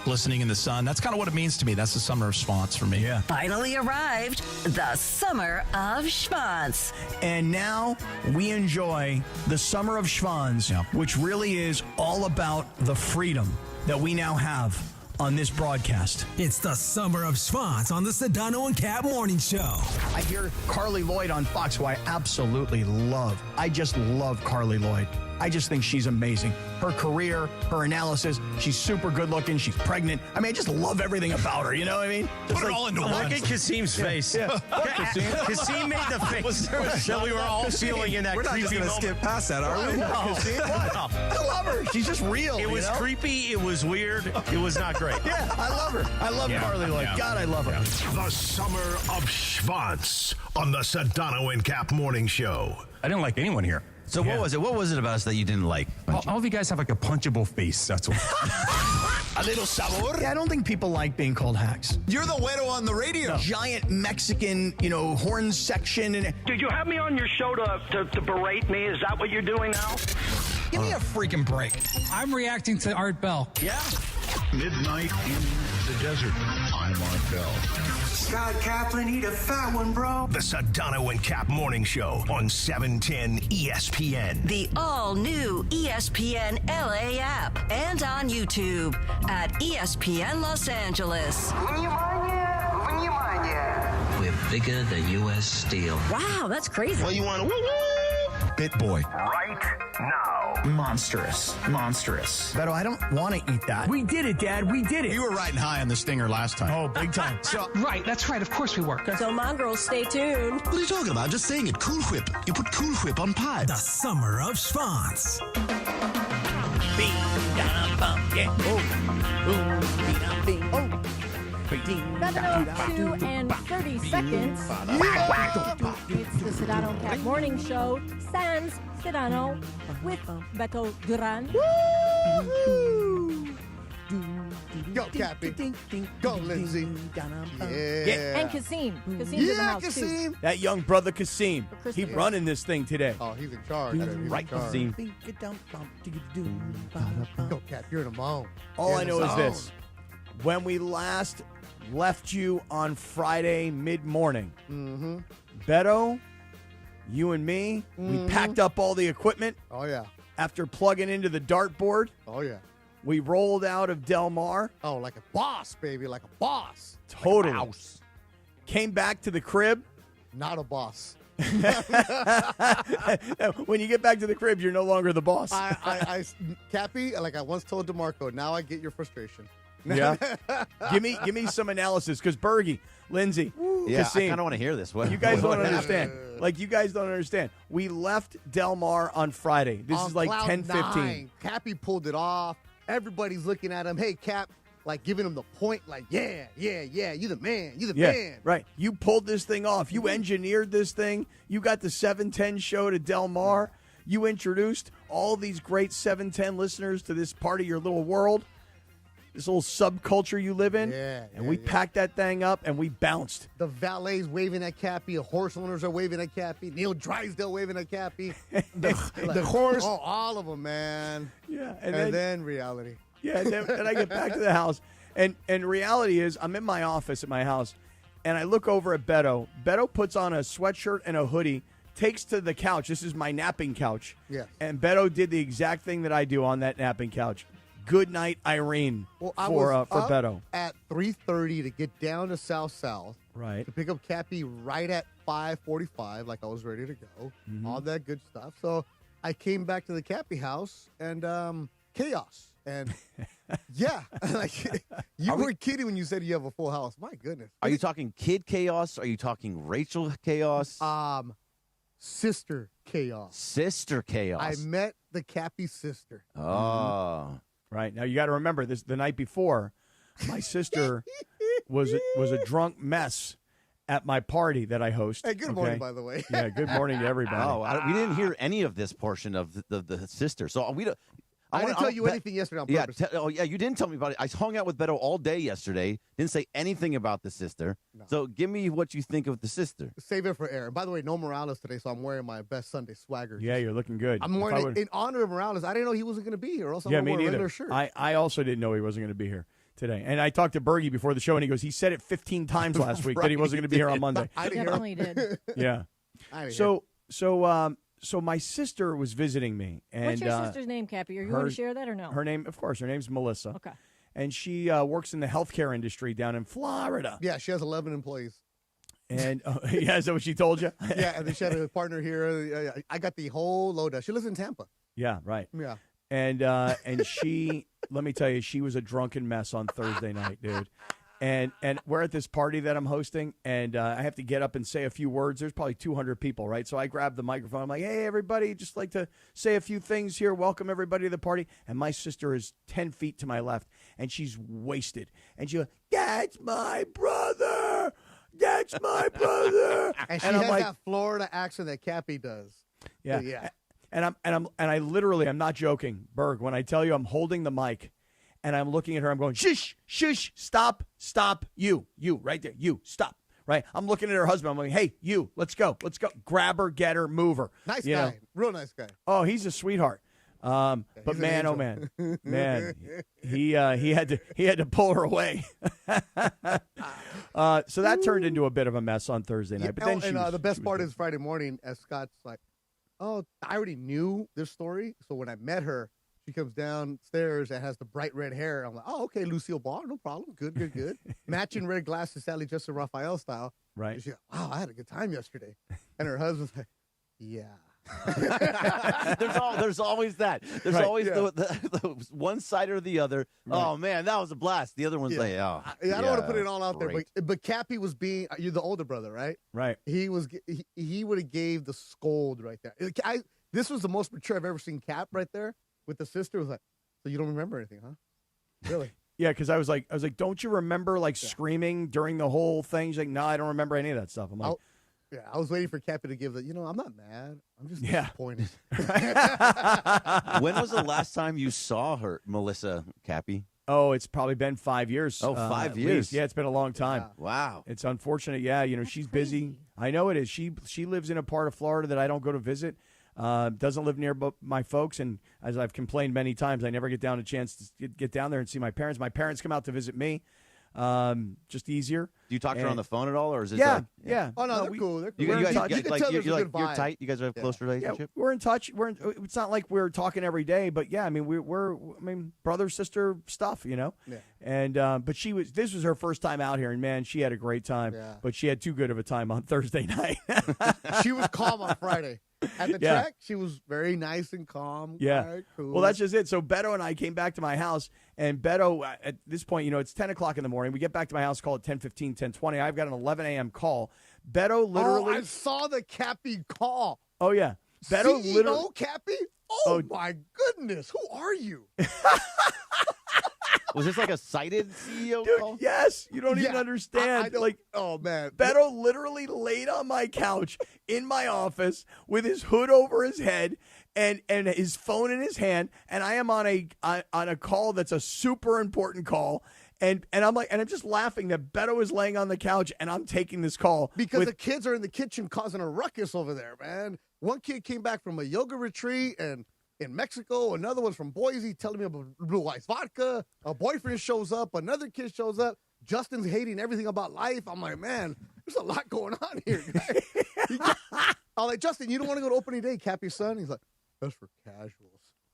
glistening in the sun. That's kind of what it means to me. That's the summer of schwanz for me. Yeah. Finally arrived, the summer of schwanz. And now we enjoy the summer of schwanz, which really is all about the freedom that we now have on this broadcast. It's the summer of schwanz on the Sedano and Kap Morning Show. I hear Carly Lloyd on Fox, who I absolutely love. I just love Carly Lloyd. I just think she's amazing. Her career, her analysis, she's super good looking. She's pregnant. I mean, I just love everything about her. You know what I mean? Put it all into one. Look at Kasim's face. Yeah. Kasim made the face that we were all feeling in that creepy moment. Skip past that, are we? No. I love her. She's just real. It was creepy. It was weird. It was not great. Yeah, I love her. I love Carly Lloyd. God, I love her. The Summer of Schwanz on the Sedano and Kap Morning Show. I didn't like anyone here. So what was it? What was it about us that you didn't like? All of you guys have like a punchable face. That's what. A little sabor. Yeah, I don't think people like being called hacks. You're the widow on the radio. Giant Mexican, horn section. And Did you have me on your show to berate me? Is that what you're doing now? give me a freaking break. I'm reacting to Art Bell. Yeah. Midnight in the desert. I'm Art Bell. Scott Kaplan, eat a fat one, bro. The Sedano and Kap Morning Show on 710 ESPN. The all-new ESPN LA app and on YouTube at ESPN Los Angeles. We're bigger than U.S. Steel. Wow, that's crazy. Well, you want to Bit boy. Right now. Monstrous. Beto, I don't want to eat that. We did it, Dad. We did it. You were riding high on the stinger last time. Oh, big time. So, Right, that's right. Of course we were. So, mongrels, stay tuned. What are you talking about? I'm just saying it. Cool Whip. You put Cool Whip on pie. The summer of schwanz. Sedano 2 and 30 seconds. It's the Sedano Kap Morning Show. Sans Sedano with Beto Duran. Go, Cappy. Go, Lindsay. Yeah. And Kasim. Kasim's in the house too. That young brother Kasim. He running this thing today. Oh, he's in charge. He's Right, in charge. Kasim. Go, Cap. You're in the zone. All You're I in know the is zone. this. When we last left you on Friday mid-morning, Beto, you and me, we packed up all the equipment. Oh, yeah. After plugging into the dartboard, Oh, yeah. we rolled out of Del Mar. Oh, like a boss, baby. Like a boss. Totally. Like a mouse. Came back to the crib. Not a boss. When you get back to the crib, you're no longer the boss. Cappy, like I once told DeMarco, now I get your frustration. Yeah. give me some analysis, because Bergie, Lindsay, Yeah, Kasim, I kind of want to hear this. What, you guys what don't happened? understand. Like, you guys don't understand. We left Del Mar on Friday. This On is like cloud 10:15. 9. Cappy pulled it off. Everybody's looking at him. Hey, Cap, like giving him the point, like, yeah, you the man. You the man. Right. You pulled this thing off. You engineered this thing. You got the 710 show to Del Mar. You introduced all these great 710 listeners to this part of your little world, this little subculture you live in. And we packed that thing up and we bounced. The valet's waving at Cappy. The horse owners are waving at Cappy. Neil Drysdale waving at Cappy. the horse. Oh, all of them, man. Yeah. And then reality. Yeah, and then I get back to the house, and reality is I'm in my office at my house, and I look over at Beto. Beto puts on a sweatshirt and a hoodie, takes to the couch. This is my napping couch. Yeah. And Beto did the exact thing that I do on that napping couch. Good night, Irene, I for was up Beto. at 3:30 to get down to South, Right. to pick up Cappy right at 5:45, like I was ready to go. All that good stuff. So I came back to the Cappy house, and chaos. And yeah, like you were kidding when you said you have a full house. My goodness. Are you talking kid chaos? Are you talking Rachel chaos? Sister chaos. Sister chaos. I met the Cappy sister. Oh. Right. Now, you got to remember, this the night before, my sister was a drunk mess at my party that I host. Hey, good morning, by the way. Yeah, good morning to everybody. Oh, we didn't hear any of this portion of the sister. So we don't. I didn't tell you anything yesterday on purpose. You didn't tell me about it. I hung out with Beto all day yesterday. Didn't say anything about the sister. No. So give me what you think of the sister. Save it for Aaron. By the way, no Morales today, so I'm wearing my best Sunday swagger. Yeah, you're looking good. I'm wearing it in honor of Morales. I didn't know he wasn't going to be here, or else I would have worn a regular shirt. I also didn't know he wasn't going to be here. today. And I talked to Bergie before the show, and he goes, he said it 15 times last week that he wasn't going to be here on Monday. I didn't Definitely did. Yeah. I didn't So my sister was visiting me. And, What's your sister's name, Cappy? Are you want to share that or no? Her name, of course, her name's Melissa. Okay. And she works in the healthcare industry down in Florida. Yeah, she has 11 employees. And yeah, is that what she told you? Yeah, and then she had a partner here. I got the whole load. She lives in Tampa. Yeah, right. Yeah. And she, let me tell you, she was a drunken mess on Thursday night, dude. And we're at this party that I'm hosting, and I have to get up and say a few words. There's probably 200 people, right? So I grab the microphone. I'm like, hey, everybody, just like to say a few things here. Welcome everybody to the party. And my sister is 10 feet to my left, and she's wasted. And she goes, that's my brother. That's my brother. And she I'm has like, that Florida accent that Cappy does. yeah. Yeah. And I literally, I'm not joking, Berg, when I tell you I'm holding the mic and I'm looking at her, I'm going, shush, shush, stop, you, right there, you, stop, right? I'm looking at her husband, I'm like, hey, you, let's go, grab her, get her, move her. Nice you guy, know? real nice guy. Oh, he's a sweetheart. But man, oh man, he had to pull her away. So that turned into a bit of a mess on Thursday night. But then the best part is Friday morning, as Scott's like, oh, I already knew this story. So when I met her, she comes downstairs and has the bright red hair. I'm like, oh, okay, Lucille Ball, no problem. Good. Matching red glasses, sadly, just a Raphael style. Right. And she's like, wow, I had a good time yesterday. And her husband's like, yeah. There's always that. There's Right, always yeah. the one side or the other. Right. Oh man, that was a blast. The other one's like, oh, I don't want to put it all out great. there, but Cappy was being, you're the older brother, right? Right. He would have gave the scold right there. This was the most mature I've ever seen Cap right there with the sister. Was like, so you don't remember anything, huh? Really? Yeah, because I was like, don't you remember screaming during the whole thing? She's like, no, I don't remember any of that stuff. I'm like, I was waiting for Cappy to give the, I'm not mad. I'm just disappointed. When was the last time you saw her, Melissa Cappy? oh, it's probably been 5 years. Oh, 5 at years. least. Yeah, it's been a long time. Yeah. Wow. It's unfortunate. Yeah, she's busy. I know it is. She lives in a part of Florida that I don't go to visit. Doesn't live near my folks, and as I've complained many times, I never get down a chance to get down there and see my parents. My parents come out to visit me. Just easier. Do you talk to her on the phone at all, or is it? Yeah. Oh no, they're cool. They're cool. You guys, You can tell there's a good you're vibe. tight. You guys have a close relationship. Yeah, we're in touch. It's not like we're talking every day, but yeah, I mean we're brother sister stuff, Yeah. And but this was her first time out here, and man, she had a great time. Yeah. But she had too good of a time on Thursday night. She was calm on Friday. At the track, she was very nice and calm. Yeah. Quiet, cool. Well, that's just it. So Beto and I came back to my house, and Beto, at this point, it's 10 o'clock in the morning. We get back to my house, call at 10:15, 10:20. I've got an 11 a.m. call. Beto literally. Oh, I saw the Cappy call. Oh, yeah. Beto CEO literally. Cappy? Oh, my goodness. Who are you? Was this like a cited CEO Dude, call? yes. You don't even Yeah, understand. I don't- Like, oh, man. Beto literally laid on my couch in my office with his hood over his head and his phone in his hand, and I am on a call that's a super important call. And I'm just laughing that Beto is laying on the couch and I'm taking this call Because the kids are in the kitchen causing a ruckus over there, man. One kid came back from a yoga retreat and in Mexico. Another one's from Boise telling me about Blue Ice vodka. A boyfriend shows up. Another kid shows up. Justin's hating everything about life. I'm like, man, there's a lot going on here, guys. I'm like, Justin, you don't want to go to opening day, Cappy's son? He's like, that's for casuals.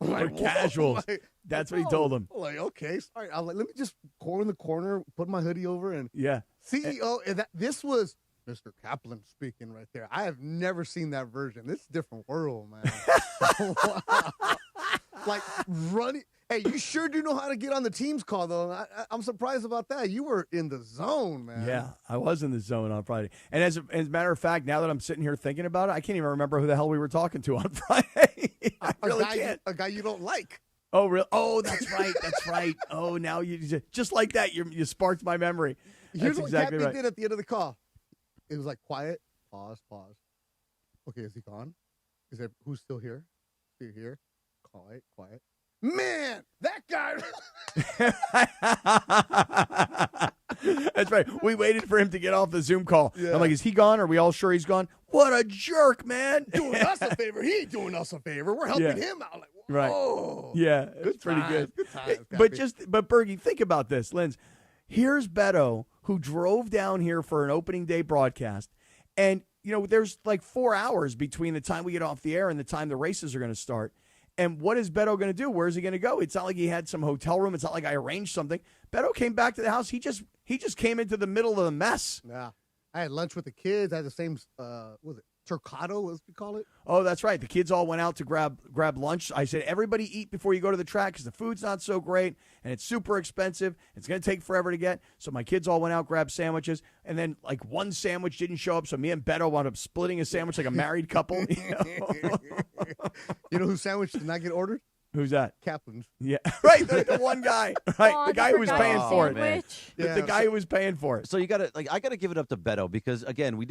I'm like, For casuals. Like, That's what he told him. I'm like, okay, sorry. I'm like, let me just go in the corner, put my hoodie over, and Yeah. CEO. And this was Mr. Kaplan speaking right there. I have never seen that version. This is a different world, man. Wow. Like running. Hey, you sure do know how to get on the Teams call, though. I'm surprised about that. You were in the zone, man. Yeah, I was in the zone on Friday. And as a matter of fact, now that I'm sitting here thinking about it, I can't even remember who the hell we were talking to on Friday. I really can't. A guy you don't like. Oh, really? Oh, that's right. That's right. Oh, now you just like that. You sparked my memory. Here's That's what exactly Cappy right. did at the end of the call. It was like quiet. Pause. Okay, is he gone? Is there who's still here? Still here? Quiet. Man, that guy. That's right. We waited for him to get off the Zoom call. Yeah. I'm like, is he gone? Are we all sure he's gone? What a jerk, man. Doing us a favor. He ain't doing us a favor. We're helping him out. Like, Right. Oh, yeah, it's pretty good. Good times, But Bergie, think about this, Linz. Here's Beto, who drove down here for an opening day broadcast, and there's like 4 hours between the time we get off the air and the time the races are going to start. And what is Beto going to do? Where's he going to go? It's not like he had some hotel room. It's not like I arranged something. Beto came back to the house. He just came into the middle of the mess. Yeah. I had lunch with the kids. I had the same, what was it, turcado, as we call it? Oh, that's right. The kids all went out to grab lunch. I said, everybody eat before you go to the track because the food's not so great and it's super expensive. It's going to take forever to get. So my kids all went out, grabbed sandwiches, and then like one sandwich didn't show up. So me and Beto wound up splitting a sandwich like a married couple. You know whose sandwich did not get ordered? Who's that? Kaplan's. Yeah, right. The one guy, right? Oh, the guy who was paying for it. Yeah, The guy who was paying for it. So I gotta give it up to Beto because again we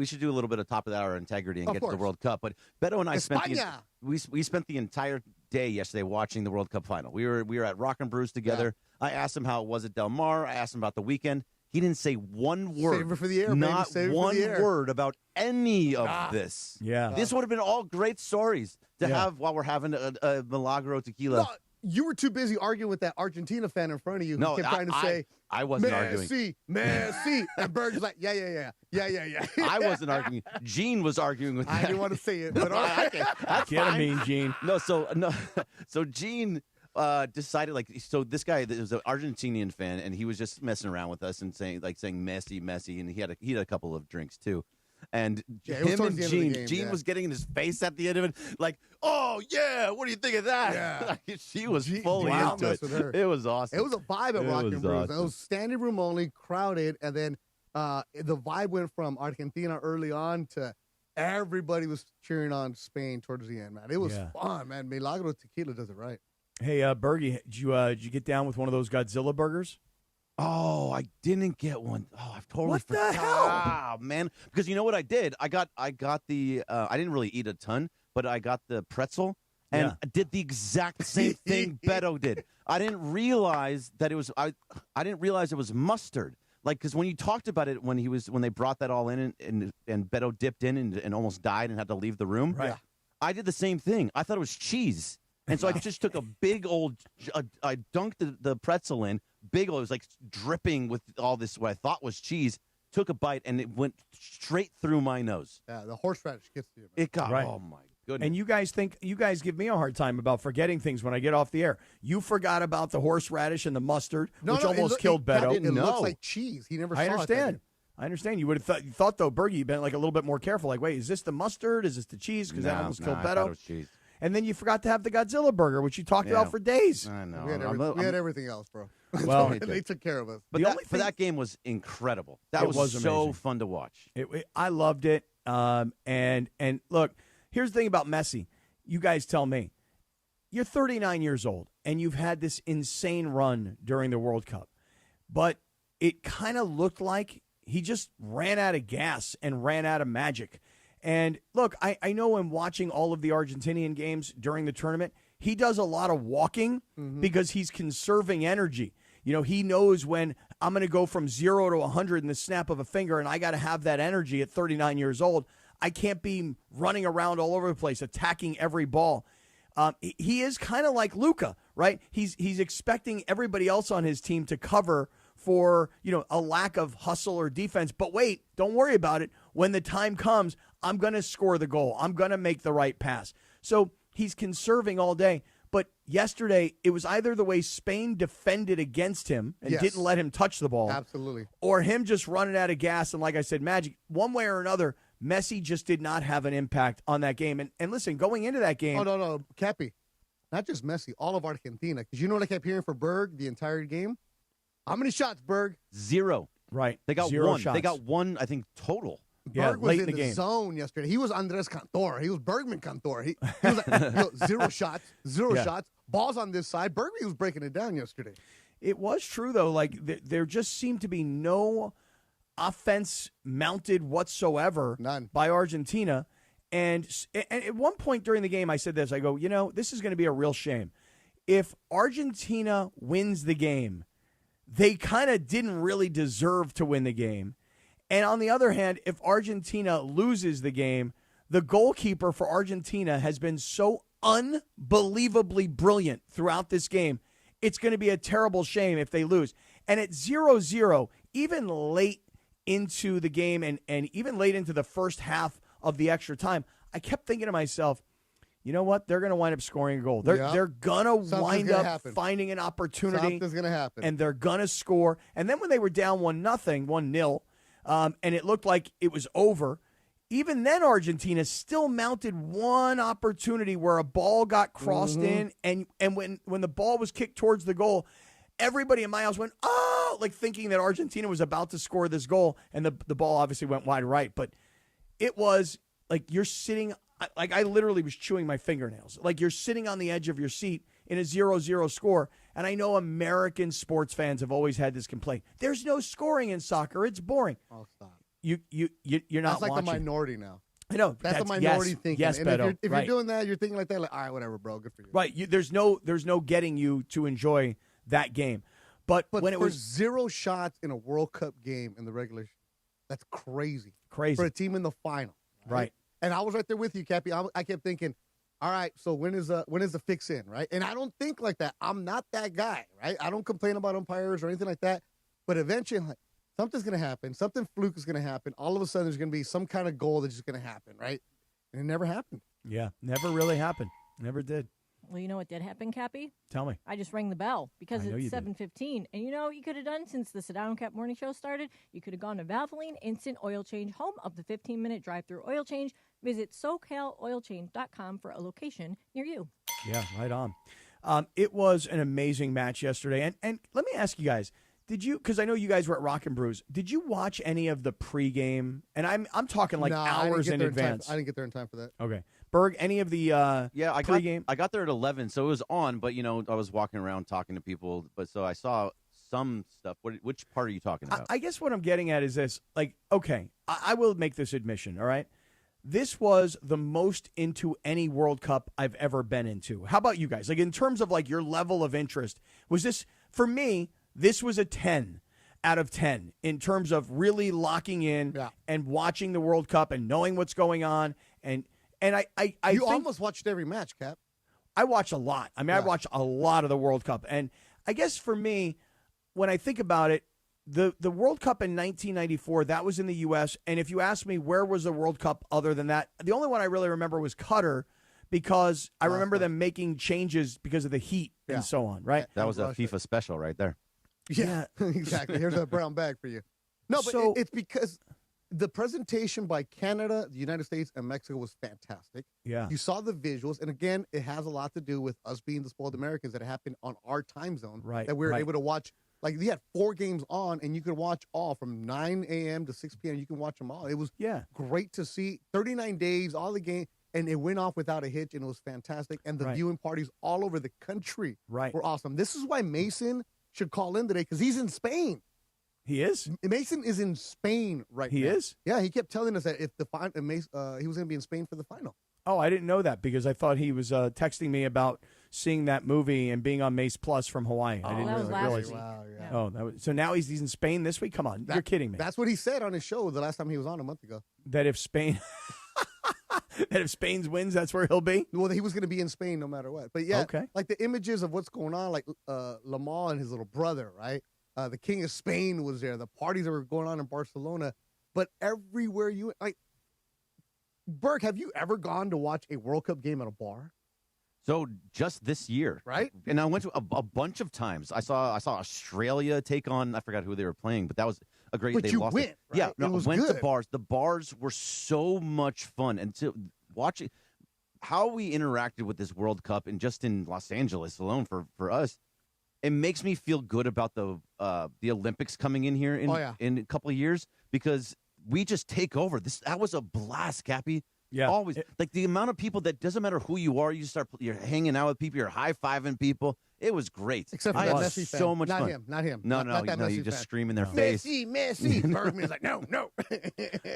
should do a little bit of top of the hour integrity and get to the World Cup. But Beto and I spent the entire day yesterday watching the World Cup final. We were at Rock and Brews together. Yeah. I asked him how it was at Del Mar. I asked him about the weekend. He didn't say one word. Save it for the air, not baby. one word about any of this. Yeah. This would have been all great stories to have while we're having a Milagro tequila. No, you were too busy arguing with that Argentina fan in front of you who kept trying to say, I wasn't arguing. Messi. And Berg's like, yeah. I wasn't arguing. Gene was arguing with I that. didn't want to say it, but all right. That's Get him, fine. Mean Gene. So Gene decided this guy was an Argentinian fan and he was just messing around with us and saying Messi, and he had a couple of drinks too. And him and Gene was getting in his face at the end of it, like, oh yeah, what do you think of that? Yeah. She was fully into it. It was awesome. It was a vibe at Rock and Brews. It was standing room only, crowded, and then the vibe went from Argentina early on to everybody was cheering on Spain towards the end. Man, it was fun, man. Milagro Tequila does it right. Hey, Bergie, did you get down with one of those Godzilla burgers? Oh, I didn't get one. Oh, I've totally What forgot. the hell? Ah, man. Because you know what I did? I got the I didn't really eat a ton, but I got the pretzel and I did the exact same thing Beto did. I didn't realize that it was I didn't realize it was mustard. Like, because when you talked about it when they brought that all in and Beto dipped in and almost died and had to leave the room. Right. I did the same thing. I thought it was cheese. And so I just took a big old, I dunked the pretzel in, big old, it was like dripping with all this, what I thought was cheese, took a bite, and it went straight through my nose. Yeah, the horseradish gets to you. Man. It got, oh my goodness. And you guys give me a hard time about forgetting things when I get off the air. You forgot about the horseradish and the mustard, which almost killed Beto. It looks like cheese. He never saw it. I understand. You would have thought though, Bergie, you'd been like a little bit more careful. Like, wait, is this the mustard? Is this the cheese? Because that almost killed I Beto. thought it was cheese. And then you forgot to have the Godzilla burger, which you talked about for days. I know. We had everything else, bro. Well, they took care of us. But that game was incredible. That was so fun to watch. I loved it. And look, here's the thing about Messi. You guys tell me. You're 39 years old, and you've had this insane run during the World Cup. But it kind of looked like he just ran out of gas and ran out of magic. And look, I know in watching all of the Argentinian games during the tournament, he does a lot of walking because he's conserving energy. You know, he knows when I'm going to go from 0 to 100 in the snap of a finger, and I got to have that energy at 39 years old. I can't be running around all over the place, attacking every ball. He is kind of like Luka, right? He's expecting everybody else on his team to cover for, a lack of hustle or defense. But wait, don't worry about it. When the time comes, I'm going to score the goal. I'm going to make the right pass. So he's conserving all day. But yesterday, it was either the way Spain defended against him and didn't let him touch the ball. Absolutely. Or him just running out of gas. And like I said, magic. One way or another, Messi just did not have an impact on that game. And listen, going into that game. Oh, no. Cappy. Not just Messi, all of Argentina. Because you know what I kept hearing for Berg the entire game? How many shots, Berg? 0. Right. They got 0 one. shots. They got one, I think, total. Berg was late in the game. Zone yesterday. He was Andres Cantor. He was Bergman Cantor. He was like, 0 shots, 0 shots. Balls on this side. Bergman was breaking it down yesterday. It was true, though. Like, there just seemed to be no offense mounted whatsoever by Argentina. And at one point during the game, I said this. I go, this is going to be a real shame. If Argentina wins the game, they kind of didn't really deserve to win the game. And on the other hand, if Argentina loses the game, the goalkeeper for Argentina has been so unbelievably brilliant throughout this game. It's going to be a terrible shame if they lose. And at 0-0, even late into the game and even late into the first half of the extra time, I kept thinking to myself, you know what? They're going to wind up scoring a goal. They're going to wind up finding an opportunity. Something's going to happen. And they're going to score. And then when they were down 1-0, and it looked like it was over, even then Argentina still mounted one opportunity where a ball got crossed in, and when the ball was kicked towards the goal, everybody in my house went, oh, like thinking that Argentina was about to score this goal, and the ball obviously went wide right. But it was like you're sitting, like I literally was chewing my fingernails. Like you're sitting on the edge of your seat in a 0-0 score. And I know American sports fans have always had this complaint. There's no scoring in soccer. It's boring. Oh, stop. You're not That's like watching. the minority now. I know. That's the minority thinking. Yes, and Beto. if you're doing that, you're thinking like that, like, all right, whatever, bro. Good for you. Right. There's no getting you to enjoy that game. But when it was 0 shots in a World Cup game in the regular, that's crazy. Crazy. For a team in the final. Right. And I was right there with you, Cappy. I kept thinking, all right, so when is the fix in, right? And I don't think like that. I'm not that guy, right? I don't complain about umpires or anything like that. But eventually, like, something's going to happen. Something fluke is going to happen. All of a sudden, there's going to be some kind of goal that's just going to happen, right? And it never happened. Yeah, never really happened. Never did. Well, you know what did happen, Cappy? Tell me. I just rang the bell because I know you it's 7:15. And you know what you could have done since the Sedano Kap morning show started? You could have gone to Valvoline Instant Oil Change, home of the 15-minute drive-through oil change. Visit SoCalOilChange.com for a location near you. Yeah, right on. It was an amazing match yesterday. And let me ask you guys, did you, because I know you guys were at Rock and Brews, did you watch any of the pregame? And I'm talking like hours in advance. I didn't get there in time for that. Okay. Berg, any of the pregame? I got there at 11, so it was on, but, you know, I was walking around talking to people, but so I saw some stuff. Which part are you talking about? I guess what I'm getting at is this. Like, okay, I will make this admission, all right? This was the most into any World Cup I've ever been into. How about you guys? Like, in terms of, like, your level of interest, was this, for me, this was a 10 out of 10 in terms of really locking in and watching the World Cup and knowing what's going on. And I you almost watched every match, Cap. I watch a lot. I mean, I watch a lot of the World Cup. And I guess for me, when I think about it, the World Cup in 1994, that was in the U.S. And if you ask me where was the World Cup other than that, the only one I really remember was Qatar, because I remember them making changes because of the heat and so on, right? That was a FIFA special right there. Yeah, exactly. Here's a brown bag for you. No, but it's because the presentation by Canada, the United States, and Mexico was fantastic. Yeah. You saw the visuals, and again, it has a lot to do with us being the spoiled Americans that happened on our time zone. Right. That we were able to watch. Like, you had 4 games on, and you could watch all from 9 a.m. to 6 p.m. You can watch them all. It was great to see. 39 days, all the games, and it went off without a hitch, and it was fantastic. And the viewing parties all over the country were awesome. This is why Mason should call in today, because he's in Spain. He is? Mason is in Spain right now. He is? Yeah, he kept telling us that if he was going to be in Spain for the final. Oh, I didn't know that, because I thought he was texting me about seeing that movie and being on Mace Plus from Hawaii. I didn't realize. Wow, yeah. Oh, so now he's in Spain this week? Come on, you're kidding me. That's what he said on his show the last time he was on a month ago. That if Spain... that if Spain wins, that's where he'll be? Well, he was going to be in Spain no matter what. But yeah, like the images of what's going on, like Lamar and his little brother, right? The King of Spain was there. The parties that were going on in Barcelona. But everywhere you... like, Berg, have you ever gone to watch a World Cup game at a bar? So just this year, right? And I went to a bunch of times. I saw Australia take on, I forgot who they were playing, but that was a great. But they you lost went, it. right? Yeah, no, it was I went good. to bars. The bars were so much fun, and to watching how we interacted with this World Cup, and just in Los Angeles alone for us, it makes me feel good about the Olympics coming in here in a couple of years, because we just take over. That was a blast, Cappy. Yeah, always like the amount of people that doesn't matter who you are, you're hanging out with people, you're high fiving people. It was great. Except for I that had Messi so fan. much fun. Not him. No, you just scream in their face. Messi. Bergman's like, no.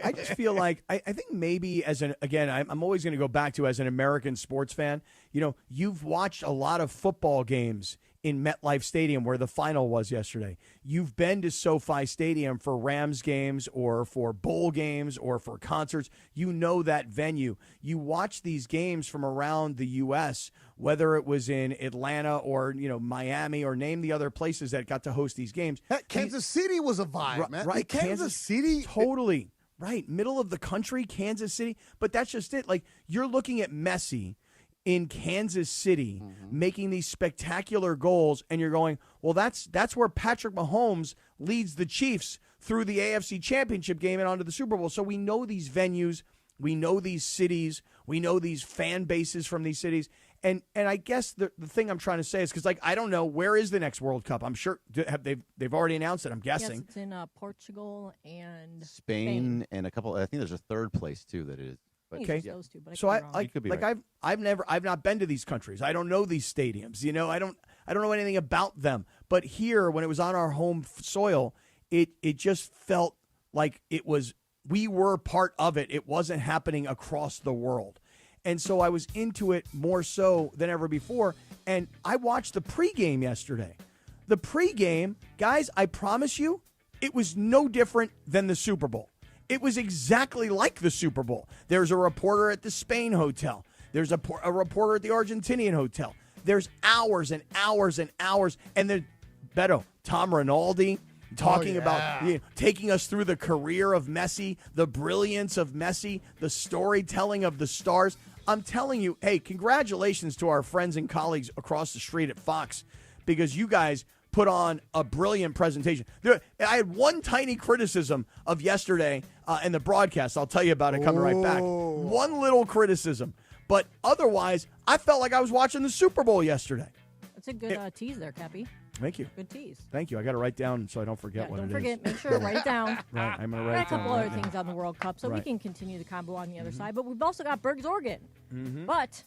I just feel like I think maybe I'm always going to go back to, as an American sports fan, you know, you've watched a lot of football games in MetLife Stadium where the final was yesterday. You've been to SoFi Stadium for Rams games or for bowl games or for concerts. You know that venue. You watch these games from around the U.S., whether it was in Atlanta or, Miami or name the other places that got to host these games. Heck, Kansas City was a vibe, man. Right, Kansas City. Totally. Right, middle of the country, Kansas City. But that's just it. Like, you're looking at Messi in Kansas City making these spectacular goals, and you're going, well, that's where Patrick Mahomes leads the Chiefs through the AFC Championship game and onto the Super Bowl. So we know these venues, we know these cities, we know these fan bases from these cities. And I guess the thing I'm trying to say is, because, like, I don't know, where is the next World Cup? I'm sure they've already announced it, I'm guessing. Yes, it's in Portugal and Spain and a couple. I think there's a third place too that it is. But, okay, those two, but so right. I've not been to these countries. I don't know these stadiums. I don't know anything about them. But here, when it was on our home soil, it just felt like we were part of it. It wasn't happening across the world. And so I was into it more so than ever before. And I watched the pregame yesterday. The pregame, guys, I promise you, it was no different than the Super Bowl. It was exactly like the Super Bowl. There's a reporter at the Spain hotel. There's a reporter at the Argentinian hotel. There's hours and hours and hours. And then, Beto, Tom Rinaldi talking about taking us through the career of Messi, the brilliance of Messi, the storytelling of the stars. I'm telling you, hey, congratulations to our friends and colleagues across the street at Fox, because you guys put on a brilliant presentation. I had one tiny criticism of yesterday in the broadcast. I'll tell you about it coming right back. One little criticism. But otherwise, I felt like I was watching the Super Bowl yesterday. That's a good tease there, Cappy. Thank you. Good tease. Thank you. I got to write down so I don't forget what it is. Don't forget. Make sure to write it down. Right, I'm going to write it down. A couple other things on the World Cup, so we can continue the combo on the other side. But we've also got Bergs, Oregon. But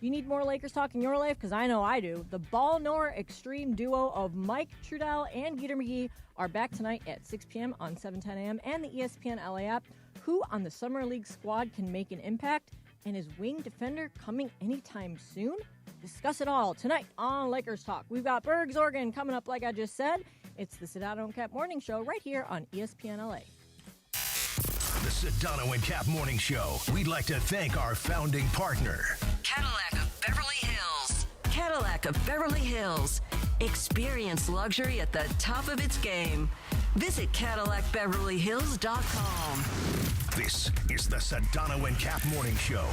you need more Lakers talk in your life? Because I know I do. The Ball-Nor Extreme duo of Mike Trudell and Geeter McGee are back tonight at 6 p.m. on 710 a.m. and the ESPN LA app. Who on the Summer League squad can make an impact? And is wing defender coming anytime soon? Discuss it all tonight on Lakers Talk. We've got Bergs, Oregon coming up, like I just said. It's the Sedano and Kap Morning Show right here on ESPN LA. The Sedano and Kap Morning Show. We'd like to thank our founding partner, Cadillac of Beverly Hills. Cadillac of Beverly Hills. Experience luxury at the top of its game. Visit CadillacBeverlyHills.com. This is the Sedano and Kap Morning Show.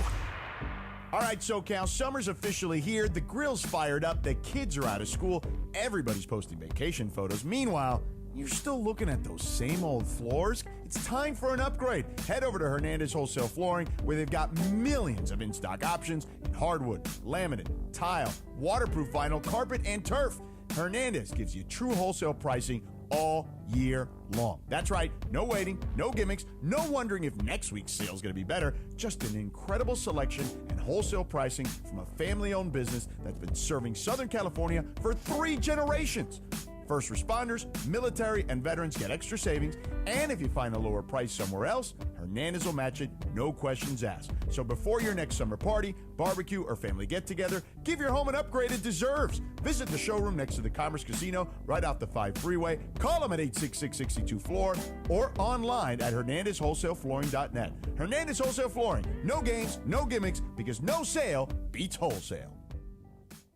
All right, SoCal, summer's officially here. The grill's fired up. The kids are out of school. Everybody's posting vacation photos. Meanwhile, you're still looking at those same old floors? It's time for an upgrade. Head over to Hernandez Wholesale Flooring, where they've got millions of in-stock options in hardwood, laminate, tile, waterproof vinyl, carpet, and turf. Hernandez gives you true wholesale pricing all year long. That's right, no waiting, no gimmicks, no wondering if next week's sale is going to be better. Just an incredible selection and wholesale pricing from a family-owned business that's been serving Southern California for 3 generations. First responders, military, and veterans get extra savings, and if you find a lower price somewhere else, Hernandez will match it, no questions asked. So before your next summer party, barbecue, or family get-together, give your home an upgrade it deserves. Visit the showroom next to the Commerce Casino right off the 5 freeway. Call them at 866-62-FLOOR or online at HernandezWholesaleFlooring.net. Hernandez Wholesale Flooring. No games, no gimmicks, because no sale beats wholesale.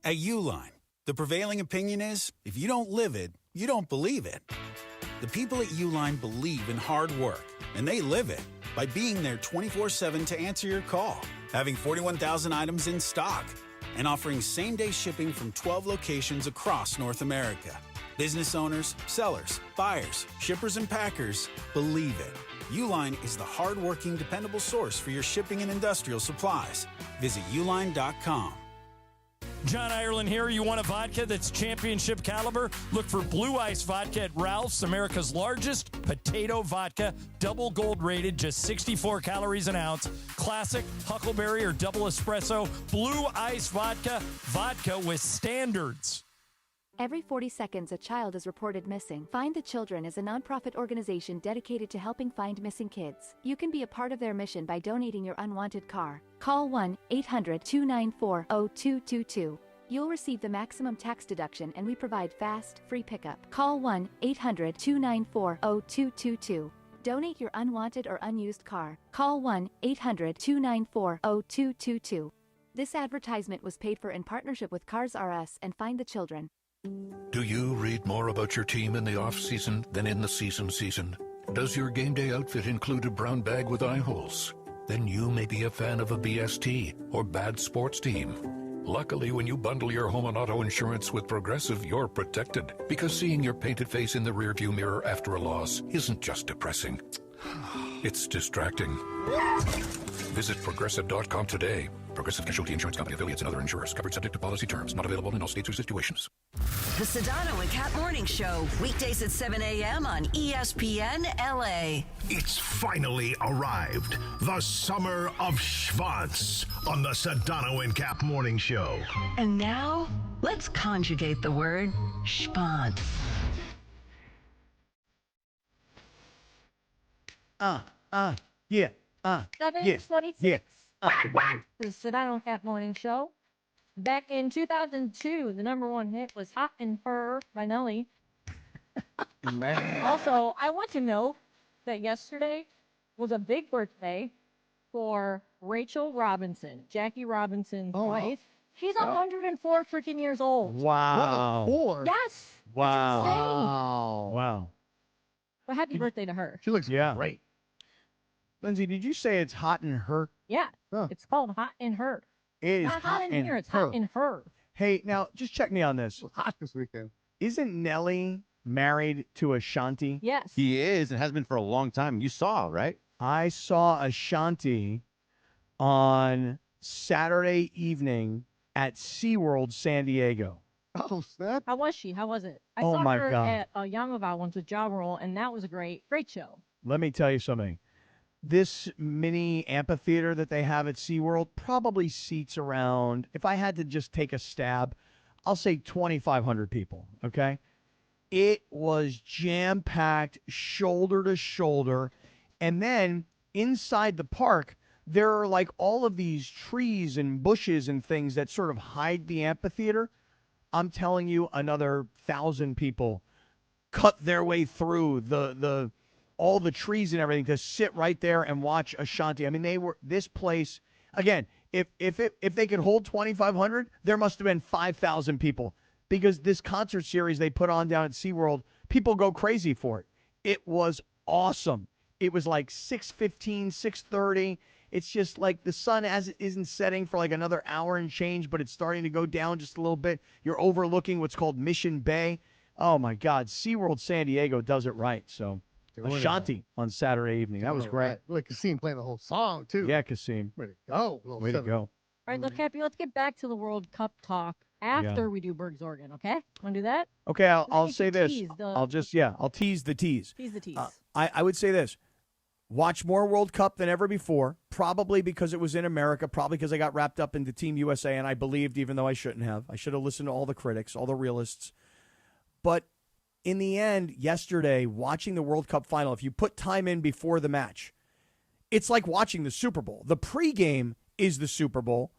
At Uline, the prevailing opinion is, if you don't live it, you don't believe it. The people at Uline believe in hard work, and they live it by being there 24/7 to answer your call, having 41,000 items in stock, and offering same-day shipping from 12 locations across North America. Business owners, sellers, buyers, shippers, and packers believe it. Uline is the hard-working, dependable source for your shipping and industrial supplies. Visit uline.com. John Ireland here. You want a vodka that's championship caliber? Look for Blue Ice Vodka at Ralph's, America's largest potato vodka. Double gold rated, just 64 calories an ounce. Classic, huckleberry, or double espresso. Blue Ice Vodka. Vodka with standards. Every 40 seconds, a child is reported missing. Find the Children is a nonprofit organization dedicated to helping find missing kids. You can be a part of their mission by donating your unwanted car. Call 1-800-294-0222. You'll receive the maximum tax deduction, and we provide fast, free pickup. Call 1-800-294-0222. Donate your unwanted or unused car. Call 1-800-294-0222. This advertisement was paid for in partnership with Cars R Us and Find the Children. Do you read more about your team in the off-season than in the season? Does your game day outfit include a brown bag with eye holes? Then you may be a fan of a BST or bad sports team. Luckily, when you bundle your home and auto insurance with Progressive, you're protected. Because seeing your painted face in the rearview mirror after a loss isn't just depressing. It's distracting. Visit Progressive.com today. Progressive Casualty Insurance Company, affiliates, and other insurers. Covered subject to policy terms. Not available in all states or situations. The Sedano and Kap Morning Show, weekdays at 7 a.m. on ESPN LA. It's finally arrived. The summer of Schwanz on the Sedano and Kap Morning Show. And now, let's conjugate the word schwanz. Yeah. 7:26. The Sedano Kap Morning Show. Back in 2002, the number one hit was Hot and Her by Nelly. Also, I want to know that yesterday was a big birthday for Rachel Robinson, Jackie Robinson's wife. She's 104 freaking years old. Wow. Yes. Wow. Wow. Well, happy birthday to her. She looks great. Lindsay, did you say it's hot in her? Yeah. It's called Hot and Her. It is Not hot in here. It's hot in her. Hey, now just check me on this. Hot this weekend. Isn't Nelly married to Ashanti? Yes. He is and has been for a long time. You saw, right? I saw Ashanti on Saturday evening at SeaWorld San Diego. Oh, snap. How was she? How was it? I Oh, saw my her God. at Yamamoto once with Ja Rule, and that was a great show. Let me tell you something. This mini amphitheater that they have at SeaWorld probably seats around, if I had to just take a stab, I'll say 2,500 people, okay? It was jam-packed, shoulder to shoulder. And then inside the park, there are like all of these trees and bushes and things that sort of hide the amphitheater. I'm telling you, another 1,000 people cut their way through the all the trees and everything to sit right there and watch Ashanti. I mean, this place, again, if they could hold 2,500, there must have been 5,000 people, because this concert series they put on down at SeaWorld, people go crazy for it. It was awesome. It was like 6:15, 6:30. It's just like the sun isn't setting for like another hour and change, but it's starting to go down just a little bit. You're overlooking what's called Mission Bay. Oh, my God. SeaWorld San Diego does it right. So Ashanti on Saturday evening. That was great. Like Kasim playing the whole song, too. Yeah, Kasim. Way to go. Way to go. All right, look, Happy, let's get back to the World Cup talk after we do Berg's Oregon, okay? Want to do that? Okay, I'll say this. tease the- I'll tease the tease. Tease the tease. I would say this. Watch more World Cup than ever before, probably because it was in America, probably because I got wrapped up into Team USA, and I believed even though I shouldn't have. I should have listened to all the critics, all the realists. But in the end, yesterday, watching the World Cup final, if you put time in before the match, it's like watching the Super Bowl. The pregame is the Super Bowl.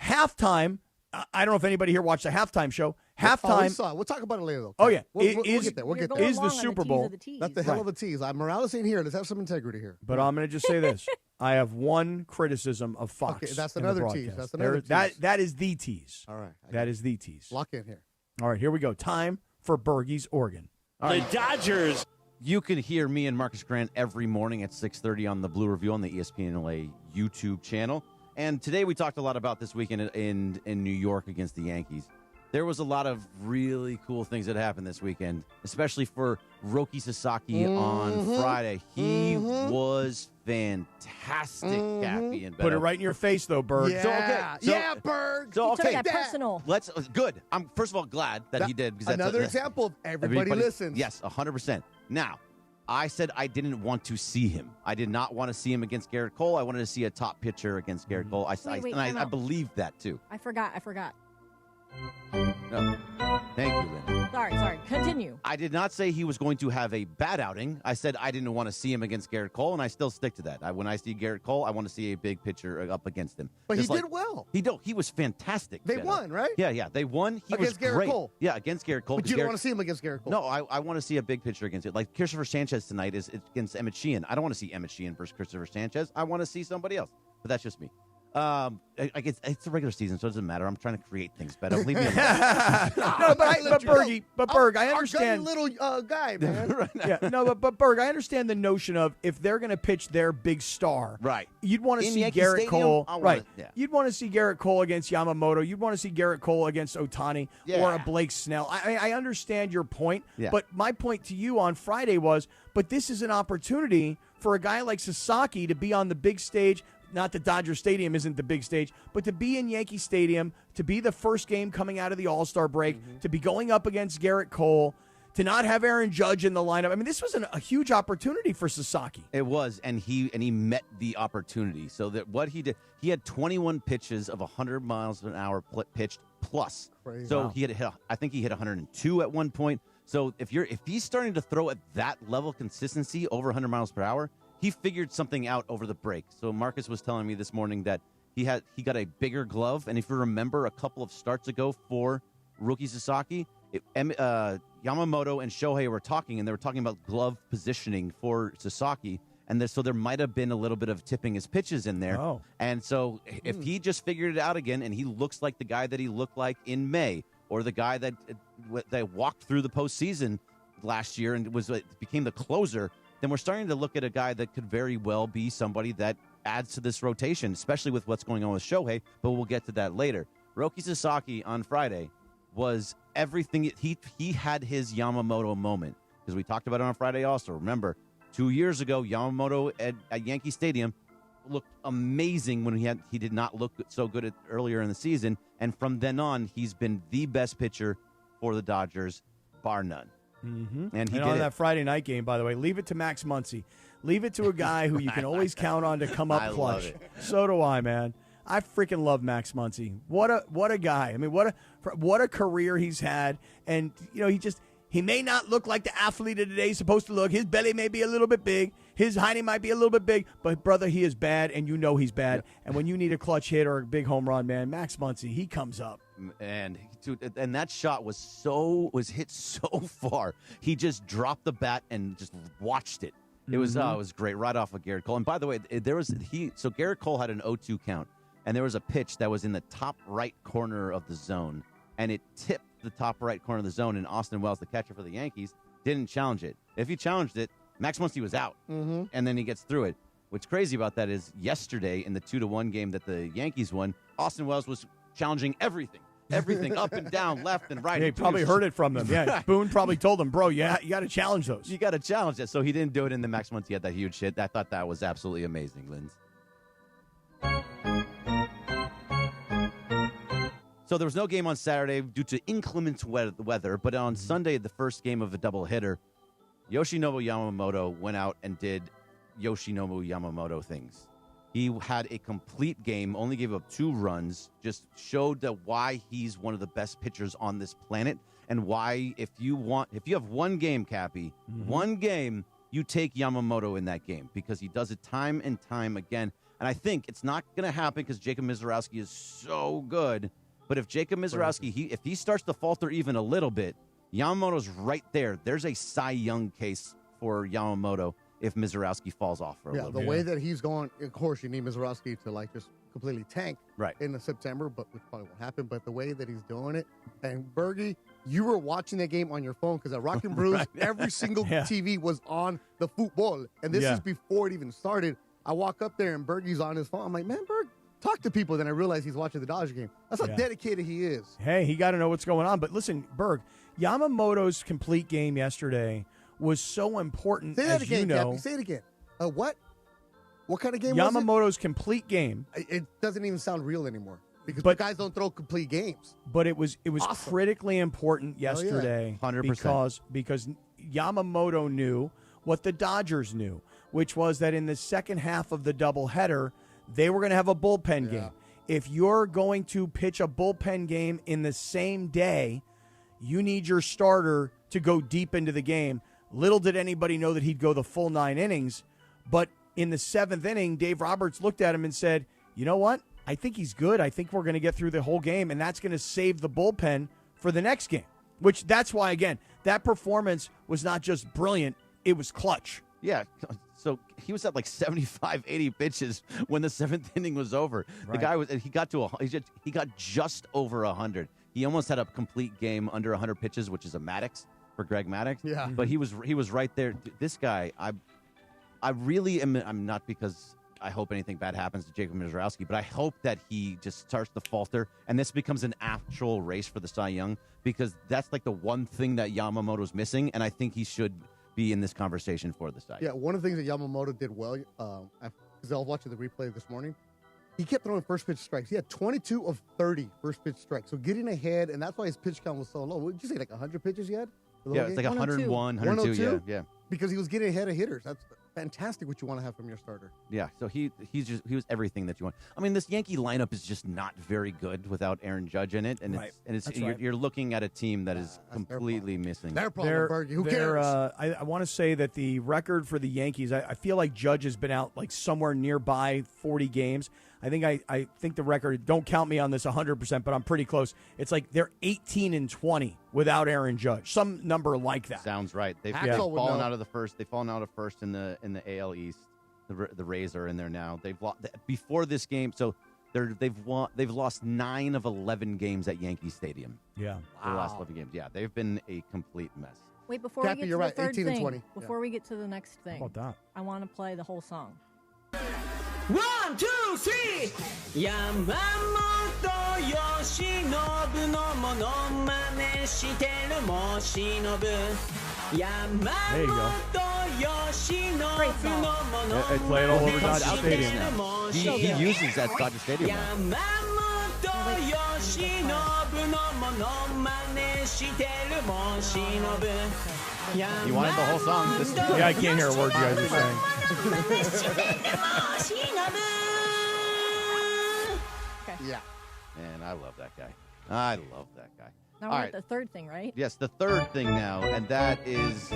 Halftime, I don't know if anybody here watched the halftime show. Halftime. we saw it. We'll talk about it later, though. Oh, yeah. We'll get there. We'll get there. Is the Super Bowl. That's the hell of a tease. Morales ain't here. Let's have some integrity here. But I'm going to just say this. I have one criticism of Fox. Okay, that's in the another tease. broadcast. That's another tease. That is the tease. All right. That is the tease. Lock in here. All right, here we go. Time for Bergie's Oregon. The Dodgers. You can hear me and Marcus Grant every morning at 6:30 on the Blue Review on the ESPN LA YouTube channel. And today we talked a lot about this weekend in New York against the Yankees. There was a lot of really cool things that happened this weekend, especially for Roki Sasaki on Friday. He was fantastic, Cappy and Beto. Put it right in your face, though, Berg. Yeah, Berg. He took that personal. Let's good. I'm first of all glad that he did. Because Another example of everybody listens. Yes, 100%. Now, I said I didn't want to see him. I did not want to see him against Garrett Cole. I wanted to see a top pitcher against Garrett Cole. I Wait, believed that too. I forgot. No. Thank you, Lynn. Sorry. Continue. I did not say he was going to have a bad outing. I said I didn't want to see him against Garrett Cole, and I still stick to that. When I see Garrett Cole, I want to see a big pitcher up against him. But Just he did well. He was fantastic. They Beto. won, right? Yeah, they won. He Against was Garrett great. Cole. Yeah, against Garrett Cole. But you don't want to see him against Garrett Cole. No, I want to see a big pitcher against it. Like Christopher Sanchez tonight is against Emmett Sheehan. I don't want to see Emmett Sheehan versus Christopher Sanchez. I want to see somebody else. But that's just me. It's a regular season, so it doesn't matter. I'm trying to create things better. Leave me alone. But Berg, I understand. Our little guy, man. But Berg, I understand the notion of if they're going to pitch their big star, right? You'd want to see Yankee Garrett Stadium, Cole, right? Yeah. You'd want to see Garrett Cole against Yamamoto. You'd want to see Garrett Cole against Ohtani or a Blake Snell. I understand your point, but my point to you on Friday was, but this is an opportunity for a guy like Sasaki to be on the big stage. Not that Dodger Stadium isn't the big stage, but to be in Yankee Stadium, to be the first game coming out of the All-Star break, to be going up against Garrett Cole, to not have Aaron Judge in the lineup. I mean, this was a huge opportunity for Sasaki. It was, and he met the opportunity. So that what he did, he had 21 pitches of 100 miles an hour pitched plus. Crazy. So he had, I think he hit 102 at one point. So if he's starting to throw at that level of consistency over 100 miles per hour, he figured something out over the break. So Marcus was telling me this morning that he got a bigger glove, and if you remember a couple of starts ago for rookie Sasaki, Yamamoto and Shohei were talking, and they were talking about glove positioning for Sasaki, and so there might have been a little bit of tipping his pitches in there. Oh. And so if he just figured it out again, and he looks like the guy that he looked like in May, or the guy that walked through the postseason last year and became the closer, then we're starting to look at a guy that could very well be somebody that adds to this rotation, especially with what's going on with Shohei, but we'll get to that later. Roki Sasaki on Friday was everything. He had his Yamamoto moment, because we talked about it on Friday also. Remember, 2 years ago, Yamamoto at Yankee Stadium looked amazing when he did not look so good earlier in the season, and from then on, he's been the best pitcher for the Dodgers, bar none. Mm-hmm. And on that Friday night game, by the way, leave it to Max Muncy. Leave it to a guy who you can always count on to come up clutch. Love it. So do I, man. I freaking love Max Muncy. What a guy. I mean, what a career he's had. And he may not look like the athlete of today is supposed to look. His belly may be a little bit big. His hiney might be a little bit big. But, brother, he is bad, and you know he's bad. Yeah. And when you need a clutch hit or a big home run, man, Max Muncy, he comes up. And that shot was hit so far. He just dropped the bat and just watched it. It was great, right off of Garrett Cole. And by the way, so Garrett Cole had an 0-2 count, and there was a pitch that was in the top right corner of the zone, and it tipped the top right corner of the zone, and Austin Wells, the catcher for the Yankees, didn't challenge it. If he challenged it, Max Muncy was out, and then he gets through it. What's crazy about that is yesterday in the 2-1 game that the Yankees won, Austin Wells was challenging everything up and down, left and right. Yeah, he probably heard it from them. Yeah, Boone probably told him, bro, you got to challenge those. You got to challenge it. So he didn't do it, and then Max Muncy had that huge hit. I thought that was absolutely amazing, Linz. So there was no game on Saturday due to inclement weather, but on Sunday, the first game of a doubleheader, Yoshinobu Yamamoto went out and did Yoshinobu Yamamoto things. He had a complete game, only gave up 2 runs, just showed that why he's one of the best pitchers on this planet, and why if you have one game, Cappy, one game, you take Yamamoto in that game, because he does it time and time again. And I think it's not going to happen because Jacob Mizorowski is so good. But if Jacob Mizorowski, if he starts to falter even a little bit, Yamamoto's right there. There's a Cy Young case for Yamamoto if Mizorowski falls off for a little bit. The way that he's going, of course, you need Mizorowski to just completely tank in September, which probably won't happen. But the way that he's doing it, and Bergie, you were watching that game on your phone because at Rock and Brews, every single TV was on the football, and this is before it even started. I walk up there and Bergie's on his phone. I'm like, man, Berg, talk to people. Then I realize he's watching the Dodger game. That's how dedicated he is. Hey, he got to know what's going on. But listen, Berg, Yamamoto's complete game yesterday was so important. Say that as again, you know. Cappy. Say it again. What? What kind of game Yamamoto's was it? complete game. It doesn't even sound real anymore because the guys don't throw complete games. But it was awesome. Critically important yesterday 100%. because Yamamoto knew what the Dodgers knew, which was that in the second half of the doubleheader, they were going to have a bullpen game. if you're going to pitch a bullpen game in the same day, you need your starter to go deep into the game. Little did anybody know that he'd go the full 9 innings, but in the 7th inning, Dave Roberts looked at him and said, you know what? I think he's good. I think we're going to get through the whole game, and that's going to save the bullpen for the next game, which that's why, again, that performance was not just brilliant, it was clutch. Yeah, so he was at like 75, 80 pitches when the 7th inning was over. Right. The guy he got just over 100. He almost had a complete game under 100 pitches, which is a Maddox for Greg Maddox. Yeah. But he was right there. This guy, I really am. I'm not because I hope anything bad happens to Jacob Mizrowski, but I hope that he just starts to falter and this becomes an actual race for the Cy Young, because that's like the one thing that Yamamoto's missing, and I think he should be in this conversation for the Cy Young. Yeah, one of the things that Yamamoto did well, because I was watching the replay this morning, he kept throwing first pitch strikes. He had 22 of 30 first pitch strikes. So getting ahead, and that's why his pitch count was so low. What did you say, like 100 pitches he had? Yeah, it's like 101, 102, yeah. Because he was getting ahead of hitters. That's fantastic what you want to have from your starter. Yeah, so he was everything that you want. I mean, this Yankee lineup is just not very good without Aaron Judge in it, and you're looking at a team that is completely missing. Their problem, Bergie. Who cares? I want to say that the record for the Yankees, I feel like Judge has been out like somewhere nearby 40 games. I think the record, don't count me on this 100%, but I'm pretty close. It's like they're 18-20 without Aaron Judge, some number like that. Sounds right. They've fallen out of the first. They've fallen out of first in the AL East. The Rays are in there now. They've lost before this game, so they've lost 9 of 11 games at Yankee Stadium. Yeah, the last 11 games. Yeah, they've been a complete mess. Wait, before we get to the third 18 and thing, 20. before we get to the next thing, How about that? I want to play the whole song. 1, 2, 3 山本由伸のモノマネしてるもしのぶ山本由伸のモノマネ Play it all over Dodger Stadium. He uses that Dodger Stadium now. 山本由伸のモノマネしてるもしのぶ You wanted the whole song? Yeah, I can't hear a word you guys are saying. Yeah. Man, I love that guy. I love that guy. Now we're at the third thing, right? Yes, the third thing now, and that is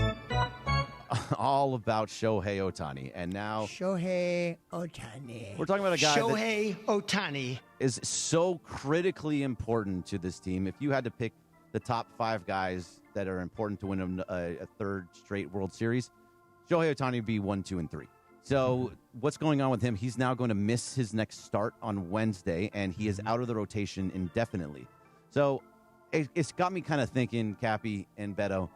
all about Shohei Ohtani. And now Shohei Ohtani. we're talking about a guy Shohei Ohtani is so critically important to this team. If you had to pick the top 5 guys that are important to win a third straight World Series, Shohei Ohtani would be 1, 2, and 3. So what's going on with him? He's now going to miss his next start on Wednesday, and he is out of the rotation indefinitely. So it's got me kind of thinking, Cappy and Beto,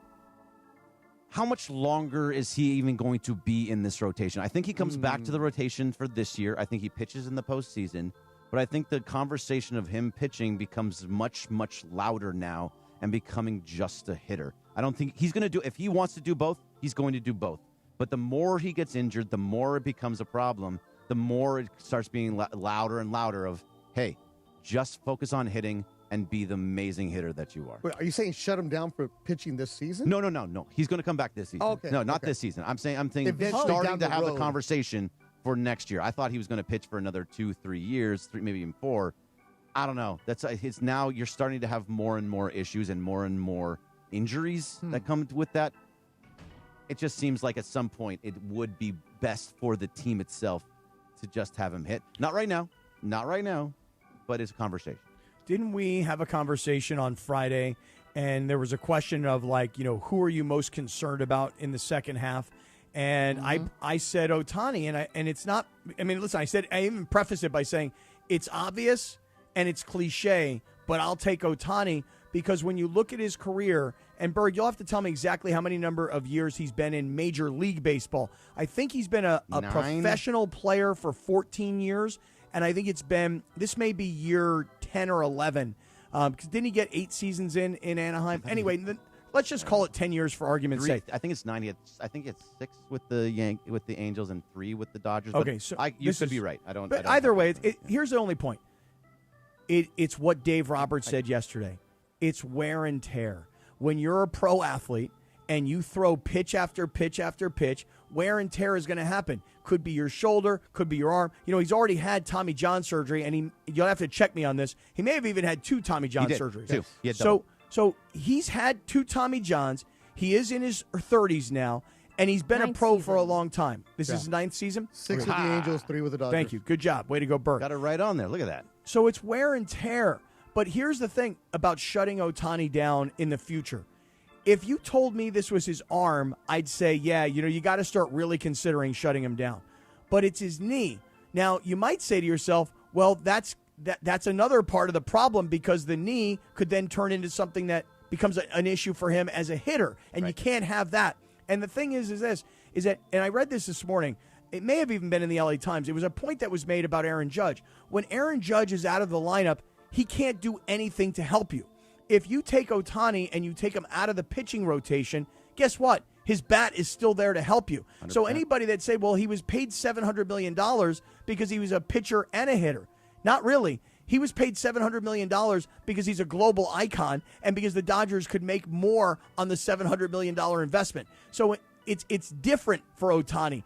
how much longer is he even going to be in this rotation? I think he comes back to the rotation for this year. I think he pitches in the postseason. But I think the conversation of him pitching becomes much, much louder now and becoming just a hitter. I don't think he's going to do, if he wants to do both, he's going to do both. But the more he gets injured, the more it becomes a problem, the more it starts being louder and louder of, hey, just focus on hitting and be the amazing hitter that you are. Wait, are you saying shut him down for pitching this season? No. He's going to come back this season. Oh, okay. No, not this season. I'm saying Eventually starting down to the have the road. conversation for next year. I thought he was going to pitch for another 2-3 years, maybe even 4. I don't know. It's now you're starting to have more and more issues and more injuries that come with that. It just seems like at some point it would be best for the team itself to just have him hit. Not right now, but it's a conversation. Didn't we have a conversation on Friday, and there was a question of like, who are you most concerned about in the second half? And I said Ohtani, and it's not. I mean, listen, I even prefaced it by saying it's obvious and it's cliche, but I'll take Ohtani because when you look at his career, and Berg, you'll have to tell me exactly how many number of years he's been in Major League Baseball. I think he's been a professional player for 14 years, and I think this may be year 10 or 11. Because didn't he get 8 seasons in Anaheim? Anyway, let's just call it 10 years for argument's sake. I think it's 90. I think it's 6 with the Angels and 3 with the Dodgers. Okay, so you could be right. I don't. But either way, here's the only point. It's what Dave Roberts said yesterday. It's wear and tear. When you're a pro athlete and you throw pitch after pitch after pitch, wear and tear is going to happen. Could be your shoulder, could be your arm. He's already had Tommy John surgery, and you'll have to check me on this. He may have even had 2 Tommy John surgeries. 2. He had So he's had 2 Tommy Johns. He is in his 30s now, and he's been a pro for a long time. This is his 9th season? 6 with the Angels, 3 with the Dodgers. Thank you. Good job. Way to go, Bert. Got it right on there. Look at that. So it's wear and tear. But here's the thing about shutting Ohtani down in the future. If you told me this was his arm, I'd say, yeah, you got to start really considering shutting him down. But it's his knee. Now, you might say to yourself, well, that's another part of the problem, because the knee could then turn into something that becomes an issue for him as a hitter, and you can't have that. And the thing is that, and I read this morning, it may have even been in the LA Times, it was a point that was made about Aaron Judge. When Aaron Judge is out of the lineup, he can't do anything to help you. If you take Ohtani and you take him out of the pitching rotation, guess what? His bat is still there to help you. 100%. So anybody that say, well, he was paid $700 million because he was a pitcher and a hitter. Not really. He was paid $700 million because he's a global icon and because the Dodgers could make more on the $700 million investment. So it's different for Ohtani.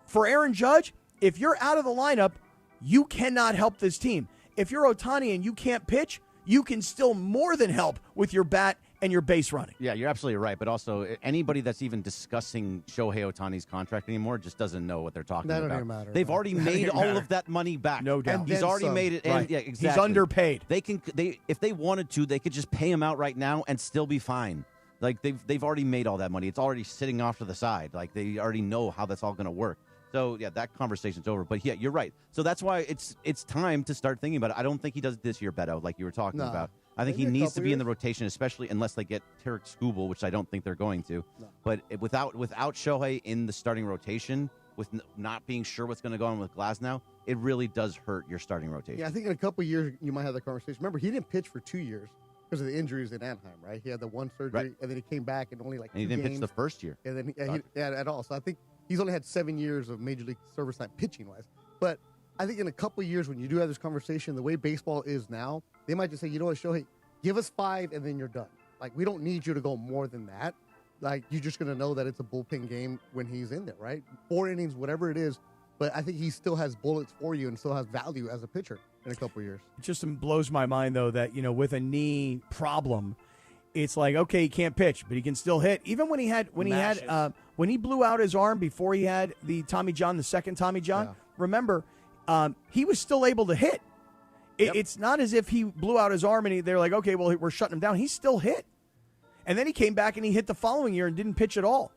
For Aaron Judge, if you're out of the lineup, you cannot help this team. If you're Ohtani and you can't pitch, you can still more than help with your bat and your base running. Yeah, you're absolutely right. But also, anybody that's even discussing Shohei Ohtani's contract anymore just doesn't know what they're talking about. That don't even matter. They've already made all of that money back. No doubt. And he's already made it. Right. And, yeah, exactly. He's underpaid. If they wanted to, they could just pay him out right now and still be fine. Like they've already made all that money. It's already sitting off to the side. Like they already know how that's all going to work. So, yeah, that conversation's over. But, yeah, you're right. So that's why it's time to start thinking about it. I don't think he does it this year, Beto, like you were talking about. I think he needs to be in the rotation, especially unless they get Tarek Skubal, which I don't think they're going to. No. But without Shohei in the starting rotation, with not being sure what's going to go on with Glasnow, it really does hurt your starting rotation. Yeah, I think in a couple of years you might have that conversation. Remember, he didn't pitch for 2 years because of the injuries in Anaheim, right? He had the one surgery, and then he came back and only like 2 games. And he didn't pitch the first year. And then he at all. So I think he's only had 7 years of Major League service time pitching-wise. But I think in a couple of years when you do have this conversation, the way baseball is now, they might just say, you know what, Shohei, give us 5 and then you're done. Like, we don't need you to go more than that. Like, you're just going to know that it's a bullpen game when he's in there, right? 4 innings, whatever it is. But I think he still has bullets for you and still has value as a pitcher in a couple of years. It just blows my mind, though, that, with a knee problem, it's like, okay, he can't pitch, but he can still hit. Even when he blew out his arm before he had the Tommy John, the second Tommy John, remember, he was still able to hit. It's not as if he blew out his arm and they're like, okay, well, we're shutting him down. He still hit. And then he came back and he hit the following year and didn't pitch at all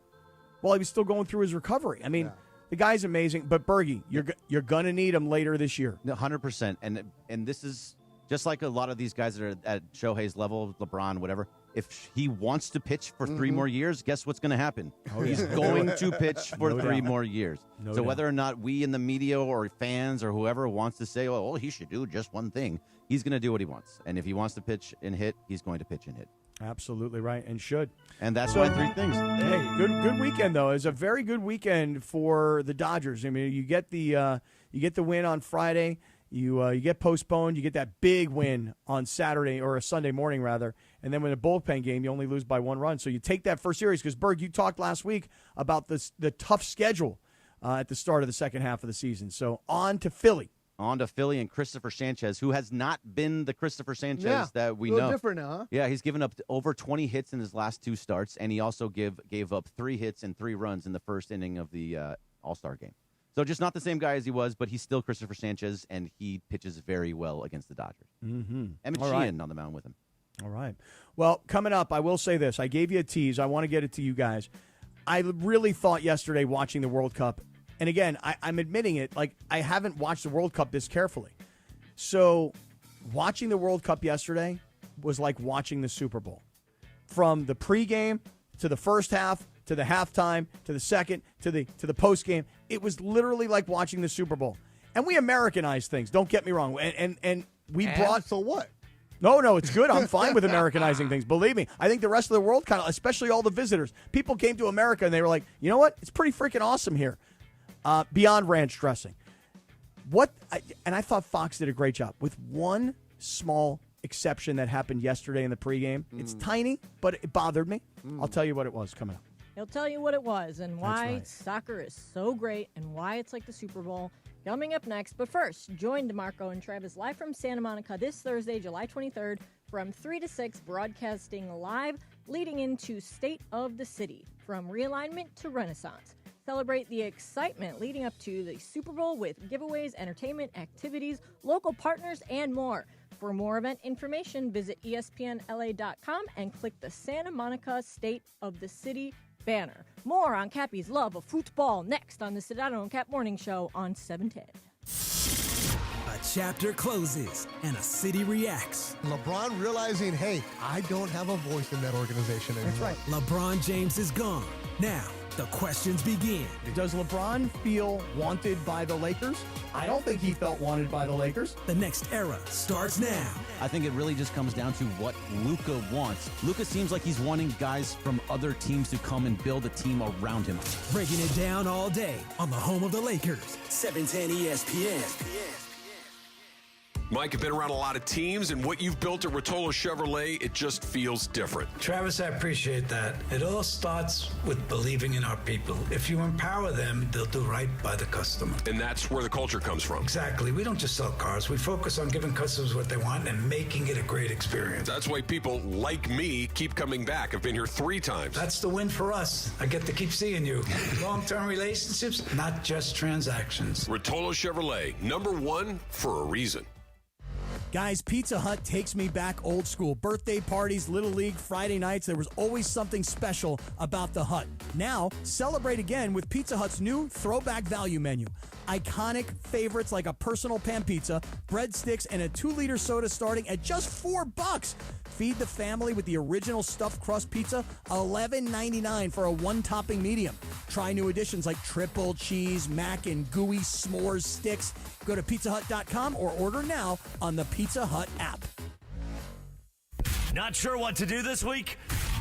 while he was still going through his recovery. I mean, the guy's amazing. But, Bergie, you're going to need him later this year. 100%. And this is just like a lot of these guys that are at Shohei's level, LeBron, whatever. If he wants to pitch for 3 more years, guess what's going to happen? He's going to pitch for 3 more years. So whether or not we in the media or fans or whoever wants to say, oh, he should do just one thing, he's going to do what he wants. And if he wants to pitch and hit, he's going to pitch and hit. Absolutely right, and should. And that's my 3 things. Hey, good weekend, though. It was a very good weekend for the Dodgers. I mean, you get the win on Friday. You get postponed. You get that big win on Saturday or a Sunday morning, rather. And then when a bullpen game, you only lose by 1 run. So you take that first series because, Berg, you talked last week about the tough schedule at the start of the second half of the season. So on to Philly. On to Philly and Christopher Sanchez, who has not been the Christopher Sanchez that we know. A little different now, huh? Yeah, he's given up over 20 hits in his last 2 starts, and he also gave up 3 hits and 3 runs in the first inning of the All-Star game. So just not the same guy as he was, but he's still Christopher Sanchez, and he pitches very well against the Dodgers. Mm-hmm. Emmett Sheehan on the mound with him. All right. Well, coming up, I will say this. I gave you a tease. I want to get it to you guys. I really thought yesterday watching the World Cup, and again, I'm admitting it, like I haven't watched the World Cup this carefully. So watching the World Cup yesterday was like watching the Super Bowl. From the pregame to the first half to the halftime to the second to the postgame, it was literally like watching the Super Bowl. And we Americanize things, don't get me wrong. And we brought... So what? No, it's good. I'm fine with Americanizing things. Believe me. I think the rest of the world kind of, especially all the visitors, people came to America and they were like, you know what? It's pretty freaking awesome here. Beyond ranch dressing. And I thought Fox did a great job with one small exception that happened yesterday in the pregame. It's tiny, but it bothered me. I'll tell you what it was coming up. He'll tell you what it was and why soccer is so great and why it's like the Super Bowl. Coming up next, but first, join DeMarco and Travis live from Santa Monica this Thursday, July 23rd, from 3 to 6, broadcasting live, leading into State of the City, from realignment to renaissance. Celebrate the excitement leading up to the Super Bowl with giveaways, entertainment, activities, local partners, and more. For more event information, visit ESPNLA.com and click the Santa Monica State of the City banner. More on Cappy's love of football next on the Sedano and Cap Morning Show on 710. A chapter closes and a city reacts. LeBron realizing, hey, I don't have a voice in that organization anymore. That's right. LeBron James is gone. Now, the questions begin. Does LeBron feel wanted by the Lakers? I don't think he felt wanted by the Lakers. The next era starts now. I think it really just comes down to what Luka wants. Luka seems like he's wanting guys from other teams to come and build a team around him. Breaking it down all day on the home of the Lakers, 710 ESPN. Mike, you've been around a lot of teams, and what you've built at Rotolo Chevrolet, it just feels different. Travis, I appreciate that. It all starts with believing in our people. If you empower them, they'll do right by the customer. And that's where the culture comes from. Exactly. We don't just sell cars. We focus on giving customers what they want and making it a great experience. That's why people like me keep coming back. I've been here 3 times. That's the win for us. I get to keep seeing you. Long-term relationships, not just transactions. Rotolo Chevrolet, #1 for a reason. Guys, Pizza Hut takes me back old school. Birthday parties, Little League, Friday nights, there was always something special about the Hut. Now, celebrate again with Pizza Hut's new throwback value menu. Iconic favorites like a personal pan pizza, breadsticks, and a 2-liter soda starting at just $4. Feed the family with the original stuffed crust pizza, $11.99 for a 1-topping medium. Try new additions like triple cheese, mac, and gooey s'mores sticks. Go to pizzahut.com or order now on the Pizza Hut app. Not sure what to do this week?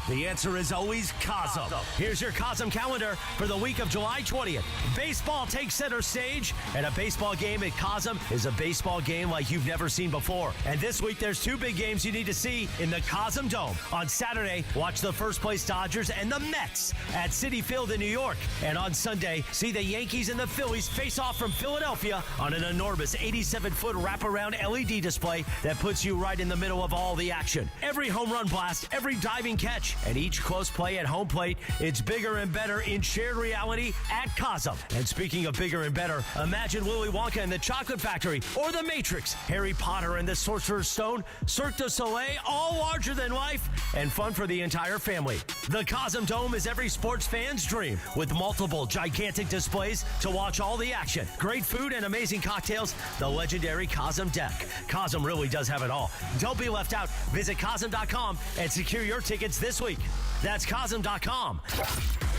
The answer is always Cosm. Here's your Cosm calendar for the week of July 20th. Baseball takes center stage, and a baseball game at Cosm is a baseball game like you've never seen before. And this week, there's 2 big games you need to see in the Cosm Dome. On Saturday, watch the first-place Dodgers and the Mets at Citi Field in New York. And on Sunday, see the Yankees and the Phillies face off from Philadelphia on an enormous 87-foot wraparound LED display that puts you right in the middle of all the action. Every home run blast, every diving catch, and each close play at home plate, it's bigger and better in shared reality at Cosm. And speaking of bigger and better, imagine Willy Wonka and the Chocolate Factory, or The Matrix, Harry Potter and the Sorcerer's Stone, Cirque du Soleil, all larger than life, and fun for the entire family. The Cosm Dome is every sports fan's dream, with multiple gigantic displays to watch all the action, great food and amazing cocktails, the legendary Cosm Deck. Cosm really does have it all. Don't be left out. Visit Cosm.com and secure your tickets this week. That's Cosm.com.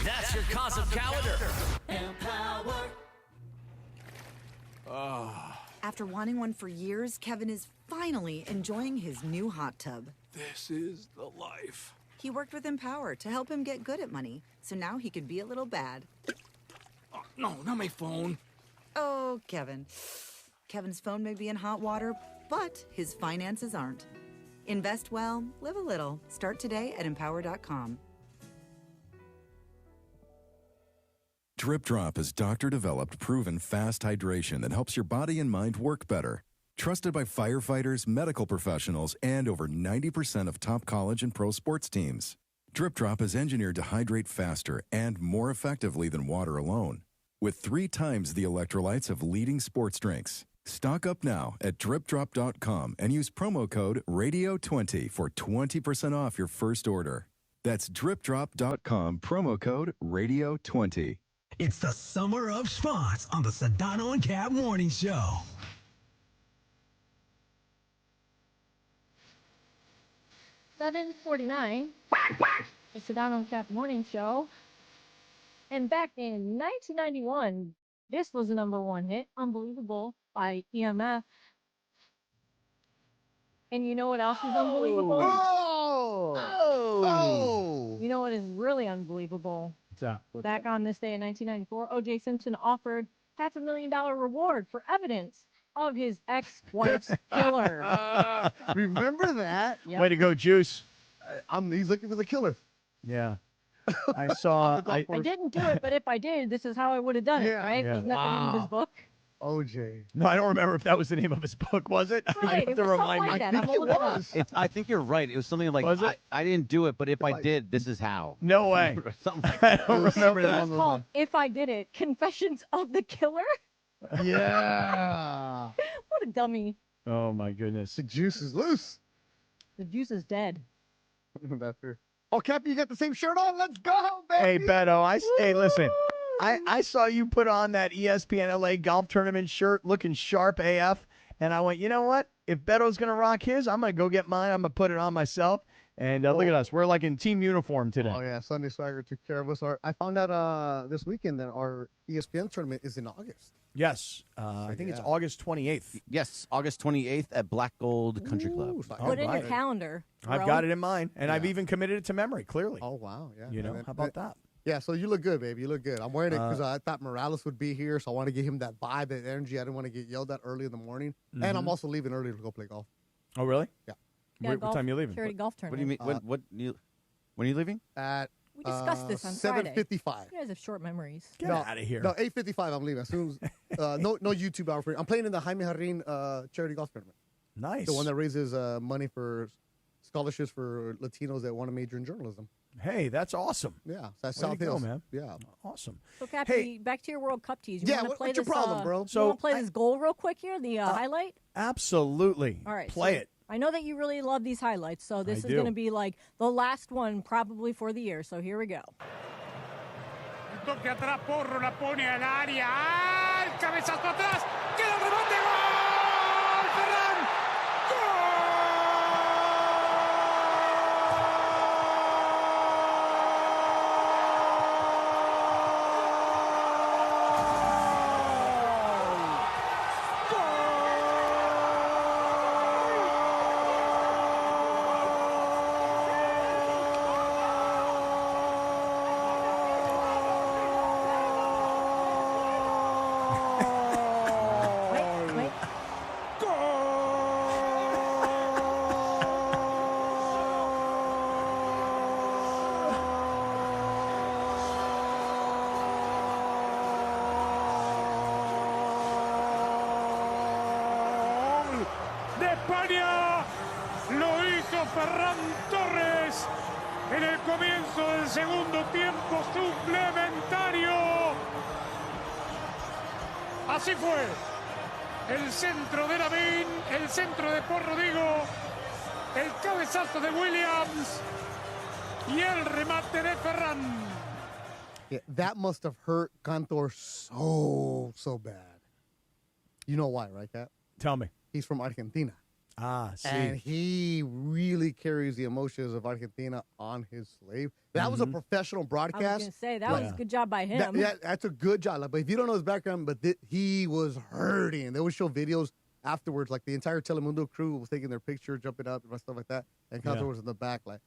That's your Cosm calendar. After wanting one for years, Kevin is finally enjoying his new hot tub. This is the life. He worked with Empower to help him get good at money, so now he could be a little bad. Oh, no, not my phone. Oh, Kevin. Kevin's phone may be in hot water, but his finances aren't. Invest well, live a little. Start today at Empower.com. Drip Drop is doctor-developed, proven fast hydration that helps your body and mind work better. Trusted by firefighters, medical professionals, and over 90% of top college and pro sports teams. Drip Drop is engineered to hydrate faster and more effectively than water alone, with 3 times the electrolytes of leading sports drinks. Stock up now at dripdrop.com and use promo code RADIO20 for 20% off your first order. That's dripdrop.com, promo code RADIO20. It's the summer of Schwantz on the Sedano and Cap Morning Show. $7:49. The Sedano and Cap Morning Show. And back in 1991, this was a #1 hit, Unbelievable, by EMF. And you know what else is unbelievable? You know what is really unbelievable? Back on this day in 1994, O.J. Simpson offered $500,000 reward for evidence of his ex-wife's killer. Remember that? Yep. Way to go, Juice. He's looking for the killer. Yeah. I saw. I didn't do it, but if I did, this is how I would have done it, right? Yeah. Wasn't that the name of his book? OJ. No, I don't remember if that was the name of his book. Was it? Right, You have it to was something remind like me. that. I'm looking it up. I think you're right. It was something like, Was it? I didn't do it, but if I did, this is how. No way. Something like I that. don't remember that. It's called If I Did It, Confessions of the Killer. Yeah. What a dummy. Oh my goodness. The juice is loose. The juice is dead. That's true. Oh, Cappy, you got the same shirt on. Let's go, baby. Hey, Beto. Hey, listen. I saw you put on that ESPN LA golf tournament shirt looking sharp AF. And I went, you know what? If Beto's going to rock his, I'm going to go get mine. I'm going to put it on myself. And look at us. We're like in team uniform today. Oh, yeah. Sunday Swagger took care of us. I found out this weekend that our ESPN tournament is in August. Yes. I think it's August 28th. Yes, August 28th at Black Gold Country Club. Put in your calendar. I've got it in mind. And I've even committed it to memory, clearly. Oh, wow. Yeah. You know, how about that? Yeah, so you look good, baby. You look good. I'm wearing it because I thought Morales would be here, so I want to give him that vibe, that energy. I didn't want to get yelled at early in the morning. And I'm also leaving early to go play golf. Oh, really? Yeah. What time are you leaving? Charity golf What do you tournament. mean? When are you leaving? At We discussed this on 7:55. Friday. You guys have short memories. Get out of here. No, 8:55. I'm leaving as soon as no YouTube hour for. I'm playing in the Jaime Jarrin charity golf tournament. Nice. The one that raises money for scholarships for Latinos that want to major in journalism. Hey, that's awesome. Yeah, so that's Way to South go, Hills, man. Yeah, awesome. So, Cappy, back to your World Cup tease. You Yeah, wanna what's play your this, problem, bro? So, you want to play this goal real quick here, the highlight? Absolutely. All right. Play so it. I know that you really love these highlights, so this is do. going to be like the last one probably for the year. So here we go. Toque atrás, Porro la pone al área. ¡Ah! El cabezazo atrás. ¡Queda el rebote! ¡Gol! ¡Ferran! Wait. De España lo hizo Ferran Torres en el comienzo del segundo tiempo suplementario. Así fue. El centro de Lavín, el centro de Porro, digo, el cabezazo de Williams y el remate de Ferran. Yeah, that must have hurt Cantor so bad. You know why, right, Kat? Tell me. He's from Argentina. Ah, see. And he really carries the emotions of Argentina on his sleeve. That was a professional broadcast. I was going to say, that was a good job by him. That's a good job. Like, but if you don't know his background, but he was hurting. They would show videos afterwards, like the entire Telemundo crew was taking their picture, jumping up and stuff like that. And Cantor was in the back, like,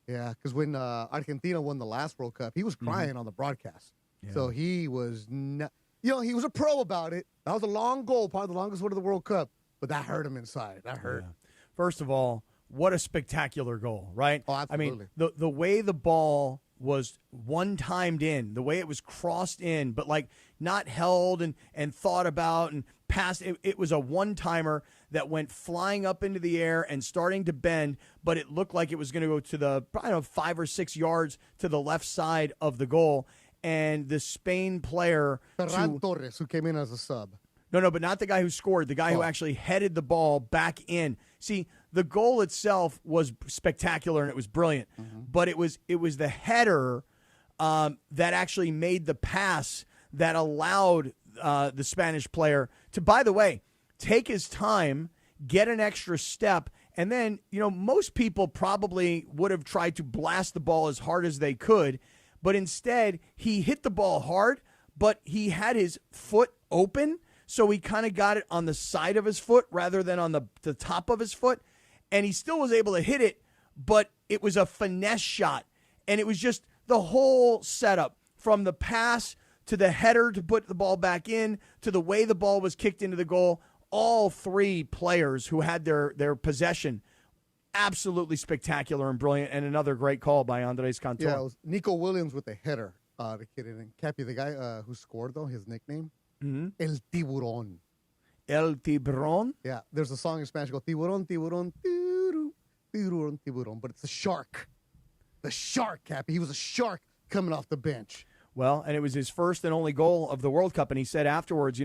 yeah, because when Argentina won the last World Cup, he was crying on the broadcast. Yeah. So he was not, he was a pro about it. That was a long goal, probably the longest one of the World Cup. But that hurt him inside. That hurt. Yeah. First of all, what a spectacular goal, right? Oh, absolutely. I mean, the way the ball was one-timed in, the way it was crossed in, but like not held and thought about and passed. It was a one-timer that went flying up into the air and starting to bend, but it looked like it was going to go to the, I don't know, 5 or 6 yards to the left side of the goal. And the Spain player... Ferran Torres, who came in as a sub. No, but not the guy who scored. The guy who actually headed the ball back in. See, the goal itself was spectacular and it was brilliant, but it was the header that actually made the pass that allowed the Spanish player to, by the way, take his time, get an extra step, and then, most people probably would have tried to blast the ball as hard as they could, but instead he hit the ball hard, but he had his foot open. So he kind of got it on the side of his foot rather than on the top of his foot. And he still was able to hit it, but it was a finesse shot. And it was just the whole setup from the pass to the header to put the ball back in to the way the ball was kicked into the goal. All three players who had their possession absolutely spectacular and brilliant, and another great call by Andres Cantor. Yeah, it was Nico Williams with the header. The kid in Cappy, the guy who scored, though, his nickname, El Tiburón. El Tiburón? Yeah, there's a song in Spanish called Tiburón, Tiburón, tiburón, tiburón, tiburón, but it's the shark. The shark, Cappy. He was a shark coming off the bench. Well, and it was his first and only goal of the World Cup, and he said afterwards,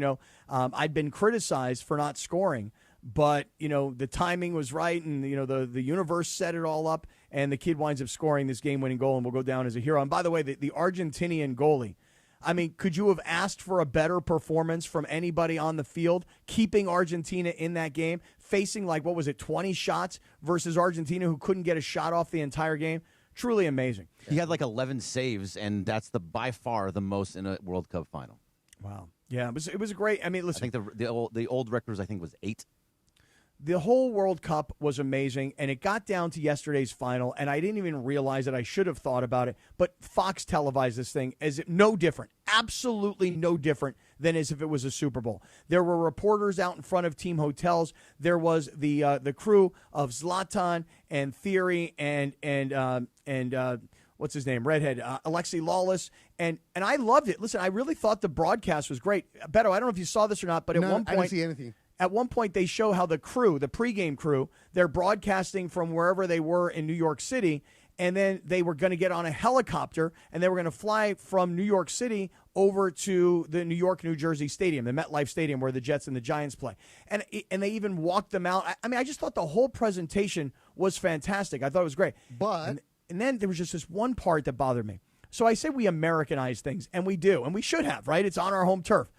I'd been criticized for not scoring, but, the timing was right, and, the universe set it all up, and the kid winds up scoring this game-winning goal and will go down as a hero. And by the way, the Argentinian goalie, I mean, could you have asked for a better performance from anybody on the field, keeping Argentina in that game, facing 20 shots versus Argentina, who couldn't get a shot off the entire game? Truly amazing. He had 11 saves, and that's by far the most in a World Cup final. Wow. Yeah, it was a great. I mean, listen. I think the old record was 8. The whole World Cup was amazing, and it got down to yesterday's final, and I didn't even realize it. I should have thought about it, but Fox televised this thing as if no different, absolutely no different than as if it was a Super Bowl. There were reporters out in front of team hotels. There was the crew of Zlatan and Theory and what's his name, redhead, Alexi Lawless, and I loved it. Listen, I really thought the broadcast was great. Beto, I don't know if you saw this or not, but at one point, I didn't see anything. At one point, they show how the crew, the pregame crew, they're broadcasting from wherever they were in New York City, and then they were going to get on a helicopter, and they were going to fly from New York City over to the New York, New Jersey Stadium, the MetLife Stadium, where the Jets and the Giants play. And they even walked them out. I mean, I just thought the whole presentation was fantastic. I thought it was great. But and then there was just this one part that bothered me. So I say we Americanize things, and we do, and we should have, right? It's on our home turf.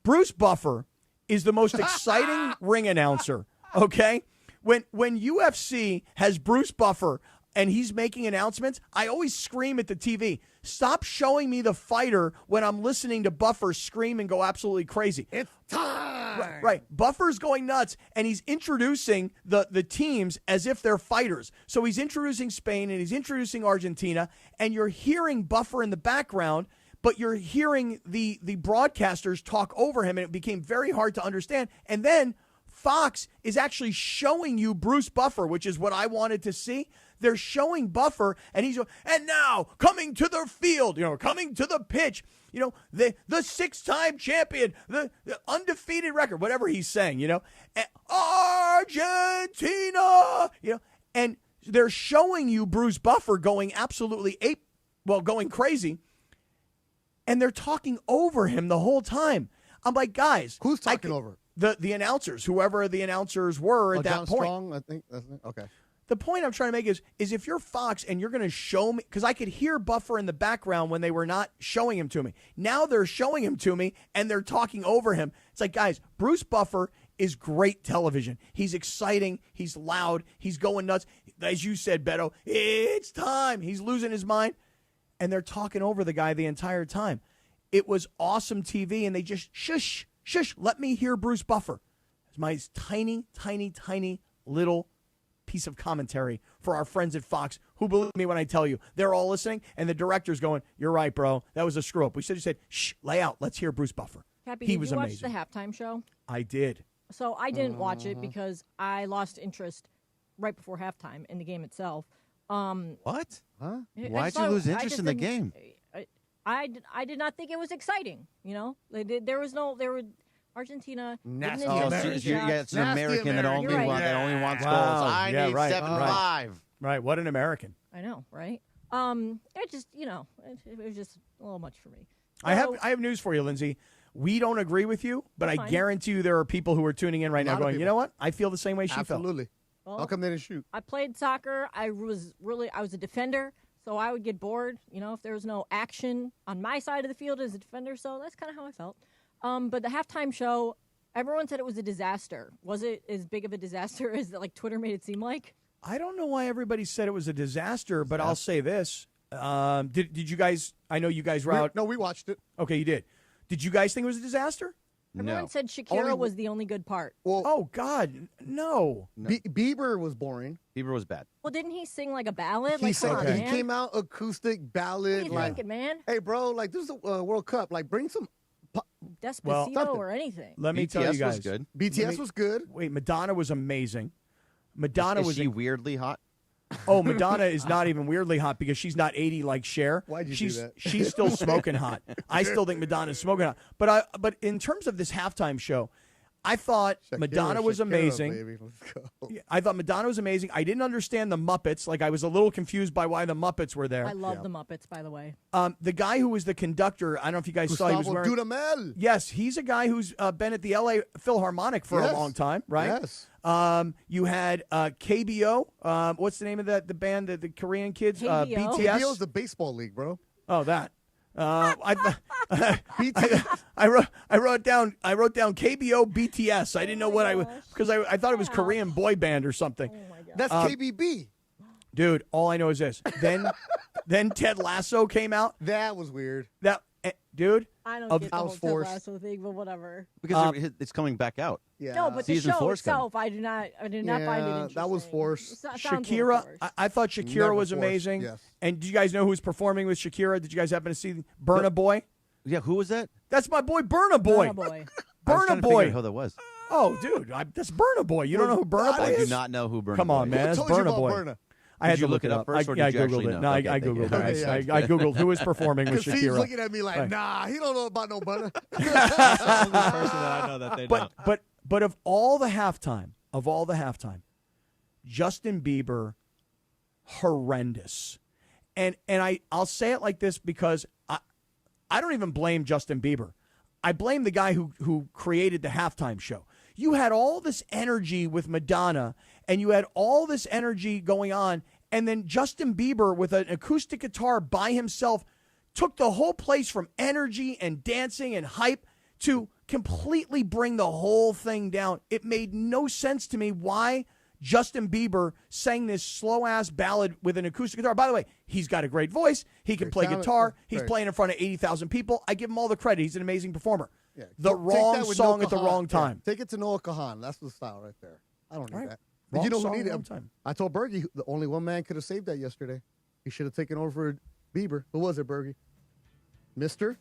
Bruce Buffer is the most exciting ring announcer, okay? When UFC has Bruce Buffer and he's making announcements, I always scream at the TV, stop showing me the fighter when I'm listening to Buffer scream and go absolutely crazy. It's time! Right. Buffer's going nuts, and he's introducing the teams as if they're fighters. So he's introducing Spain, and he's introducing Argentina, and you're hearing Buffer in the background, but you're hearing the broadcasters talk over him, and it became very hard to understand. And then Fox is actually showing you Bruce Buffer, which is what I wanted to see. They're showing Buffer, and he's going, and now coming to the field, coming to the pitch, the 6-time champion, the undefeated record, whatever he's saying, Argentina, and they're showing you Bruce Buffer going absolutely going crazy. And they're talking over him the whole time. I'm like, guys. Who's talking over? The announcers, whoever the announcers were at that John point. Strong, I think. Okay. The point I'm trying to make is if you're Fox and you're going to show me, because I could hear Buffer in the background when they were not showing him to me. Now they're showing him to me, and they're talking over him. It's like, guys, Bruce Buffer is great television. He's exciting. He's loud. He's going nuts. As you said, Beto, it's time. He's losing his mind. And they're talking over the guy the entire time. It was awesome TV, and they just, shush, let me hear Bruce Buffer. It's my tiny, tiny, tiny little piece of commentary for our friends at Fox, who, believe me when I tell you, they're all listening, and the director's going, you're right, bro. That was a screw-up. We should have said, shh, lay out. Let's hear Bruce Buffer. Happy, he did was you amazing. watch the halftime show? I did. So I didn't watch it because I lost interest right before halftime in the game itself. What? Huh? Why'd you lose interest in the game? I did not think it was Exciting. There were Argentina. Nasty it's an American that only wants goals. I need 7-5. Right. What an American. I know, right? It just it was just a little much for me. I have news for you, Lindsay. We don't agree with you, but I guarantee you there are people who are tuning in right now going, you know what? I feel the same way she felt. Absolutely. Well, how come they didn't shoot? I played soccer. I was a defender, so I would get bored, if there was no action on my side of the field as a defender. So that's kind of how I felt. But the halftime show, everyone said it was a disaster. Was it as big of a disaster as Twitter made it seem like? I don't know why everybody said it was a disaster, but I'll say this. Did you guys, I know you guys were out. No, we watched it. Okay, you did. Did you guys think it was a disaster? Everyone said Shakira was the only good part. Well, oh, God, no. Bieber was boring. Bieber was bad. Well, didn't he sing like a ballad? He come on, he man. came out acoustic ballad. What are you thinking, man? Hey, bro, this is a World Cup. Bring some Despacito or anything. Let me tell you guys. Was good. BTS was good. Wait, Madonna was amazing. Madonna is was she weirdly hot? Oh, Madonna is not even weirdly hot because she's not 80 like Cher. Why'd you she's, do that? She's still smoking hot. I still think Madonna's smoking hot. But in terms of this halftime show, I thought Madonna was amazing. Baby. Let's go. I thought Madonna was amazing. I didn't understand the Muppets. Like, I was a little confused by why the Muppets were there. I love the Muppets, by the way. The guy who was the conductor, I don't know if you guys saw. He was wearing. Dudamel. Yes, he's a guy who's been at the L.A. Philharmonic for a long time, right? Yes. You had KBO. What's the name of the band, the Korean kids? KBO. BTS. KBO is the baseball league, bro. Oh, that. I wrote down KBO BTS. I didn't know what because I thought it was Korean boy band or something. Oh my God. That's KBB. Dude, all I know is this. Then Ted Lasso came out. That was weird. Dude. I don't get the whole Ted Lasso thing, but whatever. Because it's coming back out. Yeah. No, but Season the show 4's coming. itself, I did not find it interesting. That was forced. Shakira, I thought Shakira was amazing. Yes. And do you guys know who's performing with Shakira? Did you guys happen to see Burna Boy? Yeah, who was that? That's my boy Burna Boy. Burna Boy. I was trying Burna to Boy. figure out who that was. Oh, dude, that's Burna Boy. You don't know who Burna Boy I is? do not know who Burna Come Boy on, is. man. That's Who told you Burna about Boy. Burna? I had Did to you look look it up first, or I did you Googled actually it. know? No, Okay, I thank you. Googled it. Okay, I Googled who is performing with Because Steve's Shakira. looking at me like, Right. nah, he don't know about no Burna. Person that I know that they know. But of all the halftime, Justin Bieber, horrendous. And I'll say it like this because I don't even blame Justin Bieber. I blame the guy who created the halftime show. You had all this energy with Madonna, and you had all this energy going on, and then Justin Bieber with an acoustic guitar by himself took the whole place from energy and dancing and hype to completely bring the whole thing down. It made no sense to me why Justin Bieber sang this slow-ass ballad with an acoustic guitar. By the way, he's got a great voice. He can play guitar. He's playing in front of 80,000 people. I give him all the credit. He's an amazing performer. Yeah. The Take wrong that with song Noah at the Kahan. wrong time. Yeah. Take it to Noah Kahan. That's the style right there. I don't need Right. that. Wrong Did you know song, who needed wrong him? time. I told Bergie the only one man could have saved that yesterday. He should have taken over Bieber. Who was it, Bergie? Mr.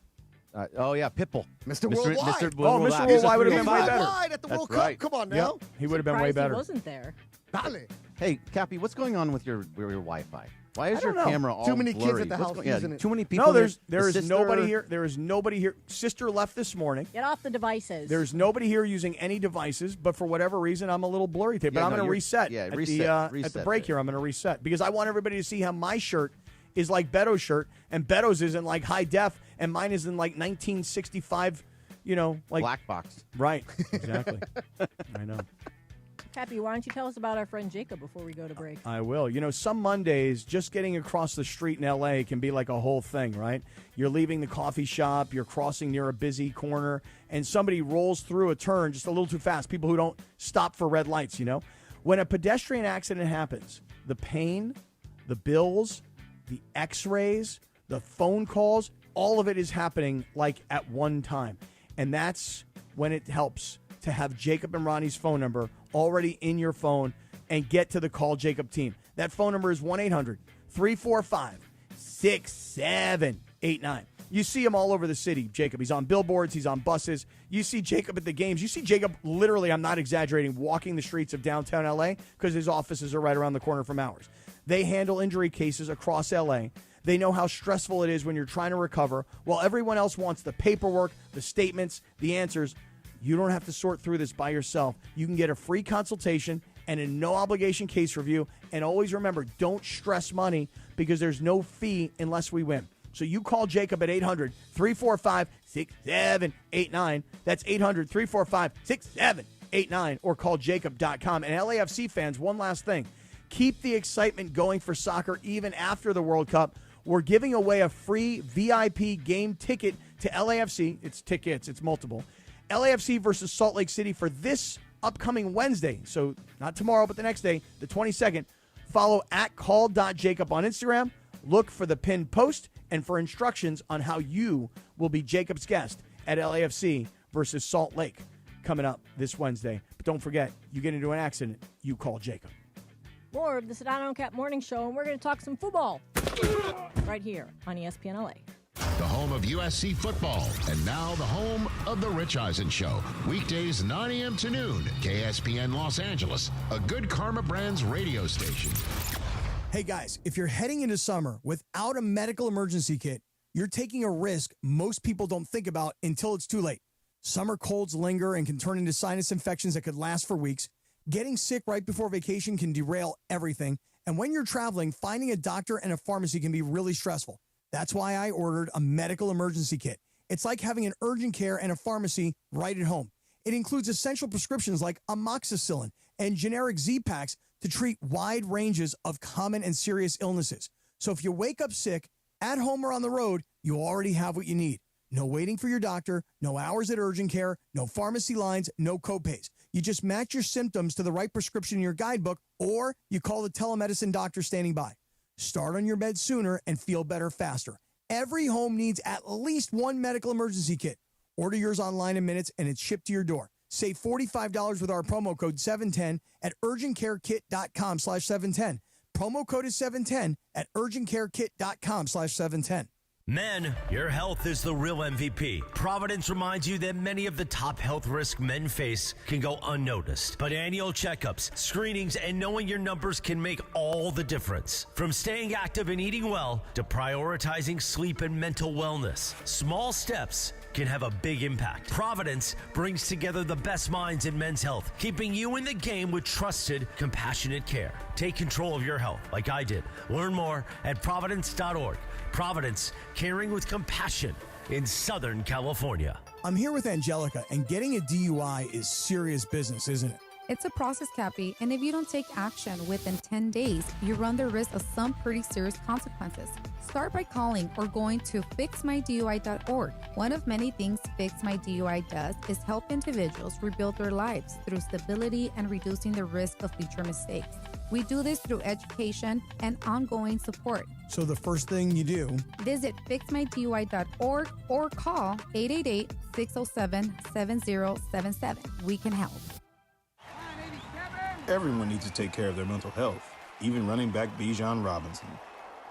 Oh, yeah, Pitbull. Mr. Worldwide. Mr. Oh, Mr. Worldwide would have been way better. Worldwide at the World Cup. right. Come on Yep. now. He would have been way Surprised better. He wasn't there. Dale. Hey, Cappy, what's going on with your Wi-Fi? Why is I your don't know. camera all Too many kids blurry? at the What's house going- yeah, using it. Too many people. No, there there is sister- nobody here. There is nobody here. Sister left this morning. Get off the devices. There's nobody here using any devices, but for whatever reason, I'm a little blurry today. But Yeah, I'm no, going to you're- reset. yeah, at reset, the reset at the break it. here. I'm going to reset because I want everybody to see how my shirt is like Beto's shirt, and Beto's is in like high def, and mine is in like 1965. You know, like black box. Right. Exactly. I know. Cappy, why don't you tell us about our friend Jacob before we go to break? I will. You know, some Mondays, just getting across the street in L.A. can be like a whole thing, right? You're leaving the coffee shop, you're crossing near a busy corner, and somebody rolls through a turn just a little too fast. People who don't stop for red lights, you know? When a pedestrian accident happens, the pain, the bills, the x-rays, the phone calls, all of it is happening like at one time. And that's when it helps to have Jacob and Ronnie's phone number already in your phone and get to the Call Jacob team. That phone number is 1-800-345-6789. You see him all over the city, Jacob. He's on billboards. He's on buses. You see Jacob at the games. You see Jacob literally, I'm not exaggerating, walking the streets of downtown L.A. because his offices are right around the corner from ours. They handle injury cases across L.A. They know how stressful it is when you're trying to recover, while everyone else wants the paperwork, the statements, the answers. You don't have to sort through this by yourself. You can get a free consultation and a no-obligation case review. And always remember, don't stress money because there's no fee unless we win. So you call Jacob at 800-345-6789. That's 800-345-6789 or call jacob.com. And LAFC fans, one last thing. Keep the excitement going for soccer even after the World Cup. We're giving away a free VIP game ticket to LAFC. It's tickets. It's multiple. LAFC versus Salt Lake City for this upcoming Wednesday. So not tomorrow, but the next day, the 22nd. Follow at call.jacob on Instagram. Look for the pinned post and for instructions on how you will be Jacob's guest at LAFC versus Salt Lake coming up this Wednesday. But don't forget, you get into an accident, you call Jacob. More of the Sedano Kap Morning Show, and we're going to talk some football right here on ESPN LA. The home of USC football, and now the home of The Rich Eisen Show. Weekdays 9 a.m. to noon, KSPN Los Angeles, a Good Karma Brands radio station. Hey guys, if you're heading into summer without a medical emergency kit, you're taking a risk most people don't think about until it's too late. Summer colds linger and can turn into sinus infections that could last for weeks. Getting sick right before vacation can derail everything. And when you're traveling, finding a doctor and a pharmacy can be really stressful. That's why I ordered a medical emergency kit. It's like having an urgent care and a pharmacy right at home. It includes essential prescriptions like amoxicillin and generic Z-Packs to treat wide ranges of common and serious illnesses. So if you wake up sick, at home or on the road, you already have what you need. No waiting for your doctor, no hours at urgent care, no pharmacy lines, no copays. You just match your symptoms to the right prescription in your guidebook, or you call the telemedicine doctor standing by. Start on your bed sooner and feel better faster. Every home needs at least one medical emergency kit. Order yours online in minutes and it's shipped to your door. Save $45 with our promo code 710 at urgentcarekit.com/710. Promo code is 710 at urgentcarekit.com/710. Men, your health is the real MVP. Providence reminds you that many of the top health risks men face can go unnoticed. But annual checkups, screenings, and knowing your numbers can make all the difference. From staying active and eating well to prioritizing sleep and mental wellness, small steps can have a big impact. Providence brings together the best minds in men's health, keeping you in the game with trusted, compassionate care. Take control of your health like I did. Learn more at providence.org. Providence, caring with compassion in Southern California. I'm here with Angelica, and getting a DUI is serious business, isn't it? It's a process, Cappy, and if you don't take action within 10 days, you run the risk of some pretty serious consequences. Start by calling or going to fixmydui.org. One of many things Fix My DUI does is help individuals rebuild their lives through stability and reducing the risk of future mistakes. We do this through education and ongoing support. So the first thing you do, visit fixmydui.org or call 888-607-7077. We can help. Everyone needs to take care of their mental health, even running back Bijan Robinson.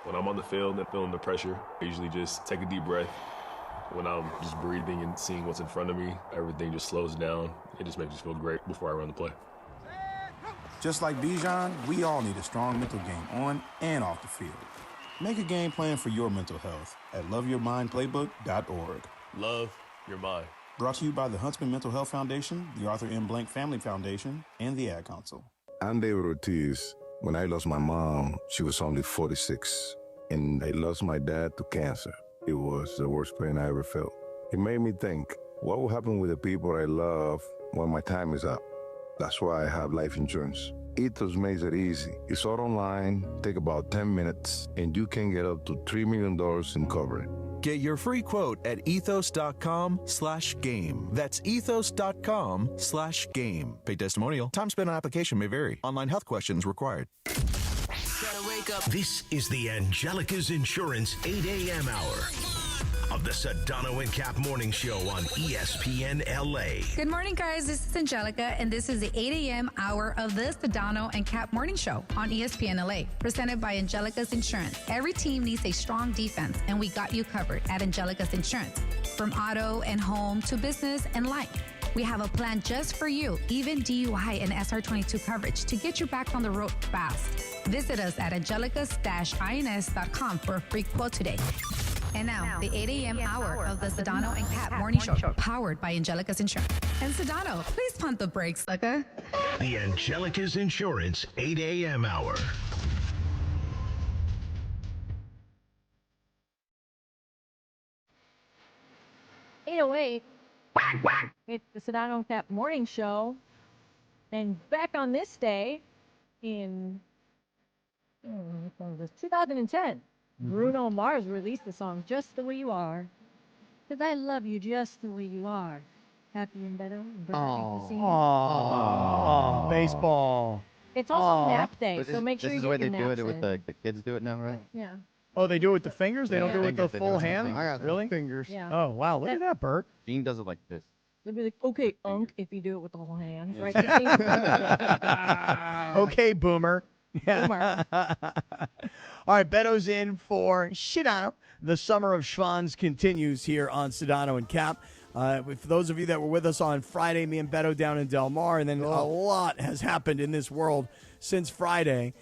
When I'm on the field and feeling the pressure, I usually just take a deep breath. When I'm just breathing and seeing what's in front of me, everything just slows down. It just makes me feel great before I run the play. Just like Bijan, we all need a strong mental game on and off the field. Make a game plan for your mental health at loveyourmindplaybook.org. Love your mind. Brought to you by the Huntsman Mental Health Foundation, the Arthur M. Blank Family Foundation, and the Ad Council. I'm David Ortiz. When I lost my mom, she was only 46, and I lost my dad to cancer. It was the worst pain I ever felt. It made me think, what will happen with the people I love when my time is up? That's why I have life insurance. Ethos makes it easy. It's all online, take about 10 minutes, and you can get up to $3 million in coverage. Get your free quote at ethos.com/game. That's ethos.com/game. Paid testimonial. Time spent on application may vary. Online health questions required. This is the Angelica's Insurance 8 a.m. hour of the Sedano and Kap Morning Show on ESPN LA. Good morning, guys. This is Angelica, and this is the 8 a.m. hour of the Sedano and Kap Morning Show on ESPN LA, presented by Angelica's Insurance. Every team needs a strong defense, and we got you covered at Angelica's Insurance. From auto and home to business and life, we have a plan just for you, even DUI and SR22 coverage to get you back on the road fast. Visit us at angelicas-ins.com for a free quote today. And now, the 8 a.m. hour of the Sedano and Kap Morning Show, powered by Angelica's Insurance. And Sedano, please pump the brakes, okay? The Angelica's Insurance 8 a.m. hour. It's the Sedano and Kap Morning Show. And back on this day in 2010. Bruno Mars released the song Just the Way You Are. Because I love you just the way you are. Happy and Beto. Oh, baseball. It's also nap day, But so make sure you This is the way get they your do naps it with in. the kids do it now, right? Yeah. Oh, they do it with the fingers? They don't do it with the Fingers, they do full it with the hand? fingers. I got Really? Fingers. Yeah. Oh, wow. Look at that, Bert. Gene does it like this. They'll be like, okay, Unc, if you do it with the whole hand. Right? Okay, Boomer. Boomer. All right, Beto's in for Sedano. The summer of Schwans continues here on Sedano and Cap. For those of you that were with us on Friday, me and Beto down in Del Mar, and then a lot has happened in this world since Friday,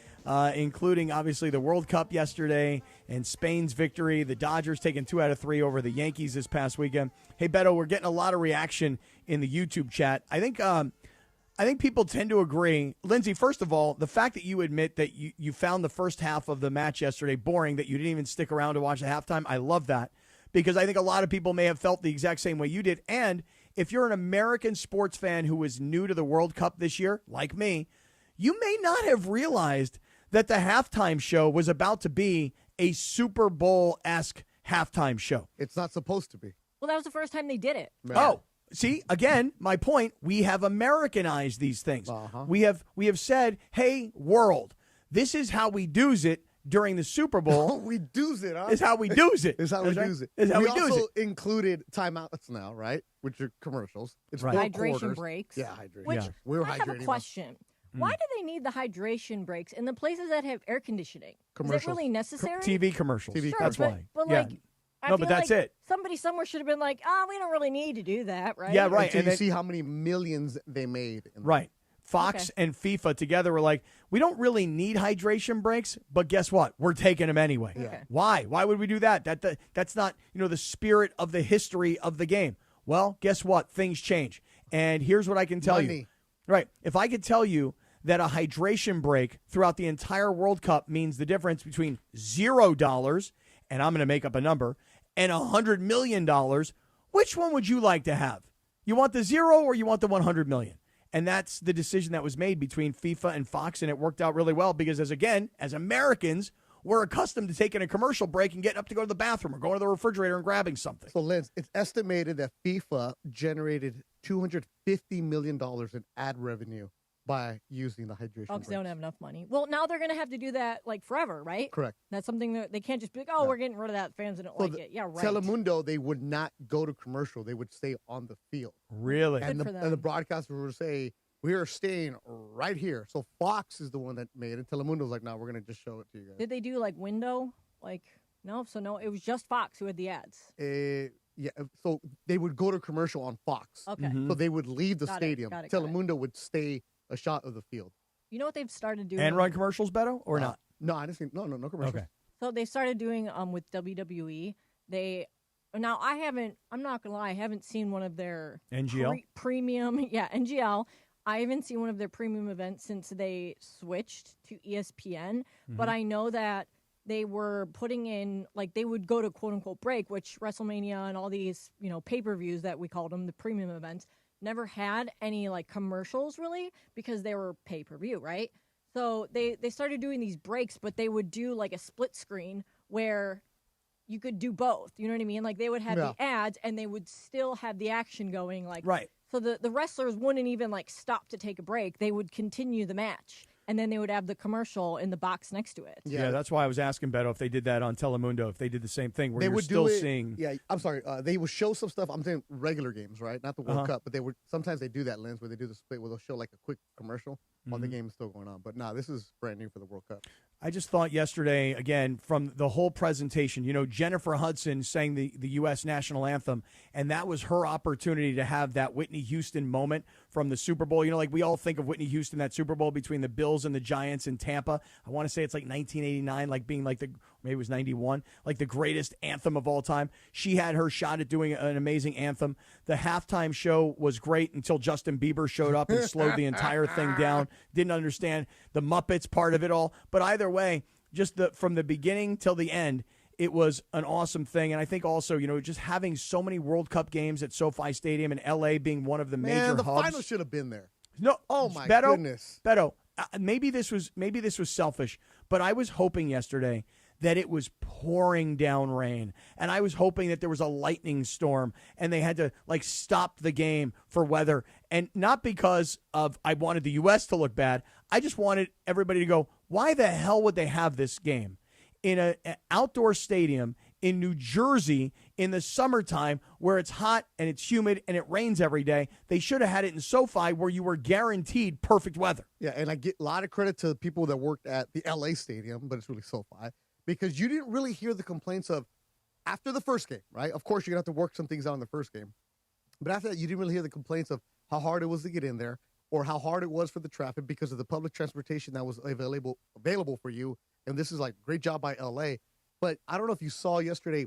including obviously the World Cup yesterday and Spain's victory, the Dodgers taking 2 out of 3 over the Yankees this past weekend. Hey, Beto, we're getting a lot of reaction in the YouTube chat. I think people tend to agree. Lindsay, first of all, the fact that you admit that you found the first half of the match yesterday boring, that you didn't even stick around to watch the halftime, I love that, because I think a lot of people may have felt the exact same way you did. And if you're an American sports fan who is new to the World Cup this year, like me, you may not have realized that the halftime show was about to be a Super Bowl-esque halftime show. It's not supposed to be. Well, that was the first time they did it. Man. Oh, see, again, my point, we have Americanized these things. We have said, hey, world, this is how we do's it during the Super Bowl. We do's it, huh? Is how we do's it. Is how we do's it. Is how we also do's it. included timeouts now, right? Which are commercials. It's Right. 4 Hydration quarters. breaks. Yeah, hydration. Which We're I have a hydrating. question. Why do they need the hydration breaks in the places that have air conditioning? Is it Commercials. really necessary? TV commercials. TV Sure, That's but, why. But Yeah. like, I No, feel but that's like it. Somebody somewhere should have been like, we don't really need to do that, right? Yeah, right. Until And you then- see how many millions they made. Right. Fox and FIFA together were like, we don't really need hydration breaks, but guess what? We're taking them anyway. Yeah. Why? Why would we do that? That's not, the spirit of the history of the game. Well, guess what? Things change. And here's what I can tell you. Money. Right. If I could tell you that a hydration break throughout the entire World Cup means the difference between $0, and I'm going to make up a number, and $100 million, which one would you like to have? You want the 0 or you want the 100 million? And that's the decision that was made between FIFA and Fox, and it worked out really well because, as Americans, we're accustomed to taking a commercial break and getting up to go to the bathroom or going to the refrigerator and grabbing something. So, Lance, it's estimated that FIFA generated $250 million in ad revenue by using the hydration Oh, because they don't have enough money. Well, now they're going to have to do that like forever, right? Correct. That's something that they can't just be like, we're getting rid of that. Fans didn't So like the it. Yeah, right. Telemundo, they would not go to commercial. They would stay on the field. Really? And Good for the them. broadcaster would say, we are staying right here. So Fox is the one that made it. Telemundo's like, no, we're going to just show it to you guys. Did they do like window? Like, no. So, no, it was just Fox who had the ads. Yeah, so they would go to commercial on Fox. Okay. So they would leave the Got it, stadium. got it. Telemundo would stay a shot of the field. You know what they've started doing? And run commercials, Beto, or not? No, I didn't see. No commercials. Okay. So they started doing with WWE. Now I'm not gonna lie, I haven't seen one of their NGL? premium. Yeah, NGL. I haven't seen one of their premium events since they switched to ESPN. But I know that they were putting in, like, they would go to quote unquote break, which WrestleMania and all these pay-per-views that we called them, the premium events, never had any like commercials really because they were pay-per-view, right? So they started doing these breaks, but they would do like a split screen where you could do both. You know what I mean? Like they would have the ads and they would still have the action going. Like, right. So the wrestlers wouldn't even like stop to take a break. They would continue the match. And then they would have the commercial in the box next to it. Yeah, that's why I was asking Beto if they did that on Telemundo, if they did the same thing where They you're would still do it, seeing. Yeah, I'm sorry. They would show some stuff. I'm saying regular games, right? Not the World Cup, but they would sometimes they do that, Lens, where they do the split where they'll show like a quick commercial while the game is still going on. But no, this is brand new for the World Cup. I just thought yesterday, again, from the whole presentation, Jennifer Hudson sang the U.S. national anthem, and that was her opportunity to have that Whitney Houston moment from the Super Bowl. Like we all think of Whitney Houston, that Super Bowl between the Bills and the Giants in Tampa. I want to say it's like 1989, like being like maybe it was 91, like the greatest anthem of all time. She had her shot at doing an amazing anthem. The halftime show was great until Justin Bieber showed up and slowed the entire thing down. Didn't understand the Muppets part of it all. But either way, just from the beginning till the end, it was an awesome thing. And I think also, just having so many World Cup games at SoFi Stadium and L.A. being one of the major the hubs. final should have been there. No, oh my Beto, goodness. Beto, maybe this was selfish, but I was hoping yesterday that it was pouring down rain, and I was hoping that there was a lightning storm, and they had to stop the game for weather, and not because of I wanted the U.S. to look bad. I just wanted everybody to go, why the hell would they have this game in an outdoor stadium in New Jersey in the summertime where it's hot and it's humid and it rains every day? They should have had it in SoFi where you were guaranteed perfect weather. Yeah, and I get a lot of credit to the people that worked at the L.A. stadium, but it's really SoFi, because you didn't really hear the complaints of, after the first game, right? Of course, you're going to have to work some things out in the first game. But after that, you didn't really hear the complaints of how hard it was to get in there or how hard it was for the traffic because of the public transportation that was available for you. And this is like great job by LA. But I don't know if you saw yesterday,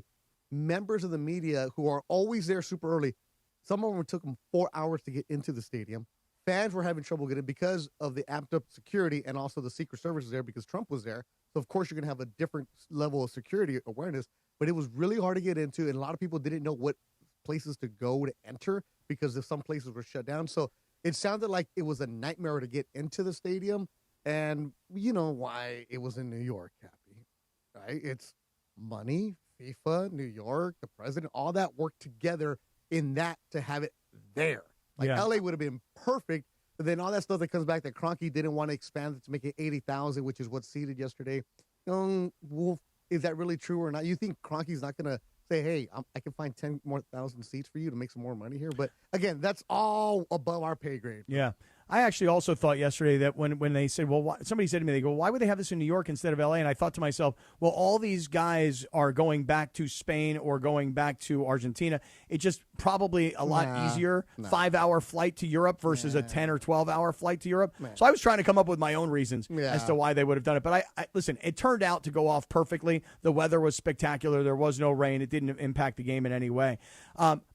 members of the media who are always there super early, some of them took them 4 hours to get into the stadium. Fans were having trouble getting because of the amped up security and also the Secret Service was there because Trump was there. So, of course, you're going to have a different level of security awareness. But it was really hard to get into, and a lot of people didn't know what places to go to enter because of some places were shut down. So it sounded like it was a nightmare to get into the stadium. And you know why it was in New York, Cappy, right? It's money, FIFA, New York, the president, all that worked together in that to have it there. Like LA would have been perfect, but then all that stuff that comes back that Kroenke didn't want to expand it to make it 80,000, which is what's seated yesterday. Is that really true or not? You think Kroenke's not going to say, hey, I can find 10 more thousand seats for you to make some more money here? But again, that's all above our pay grade. Yeah. I actually also thought yesterday that when they said, well, somebody said to me, they go, why would they have this in New York instead of L.A.? And I thought to myself, well, all these guys are going back to Spain or going back to Argentina. It's just probably a lot easier. 5-hour flight to Europe versus a 10 or 12-hour flight to Europe. So I was trying to come up with my own reasons as to why they would have done it. But I listen, it turned out to go off perfectly. The weather was spectacular. There was no rain. It didn't impact the game in any way.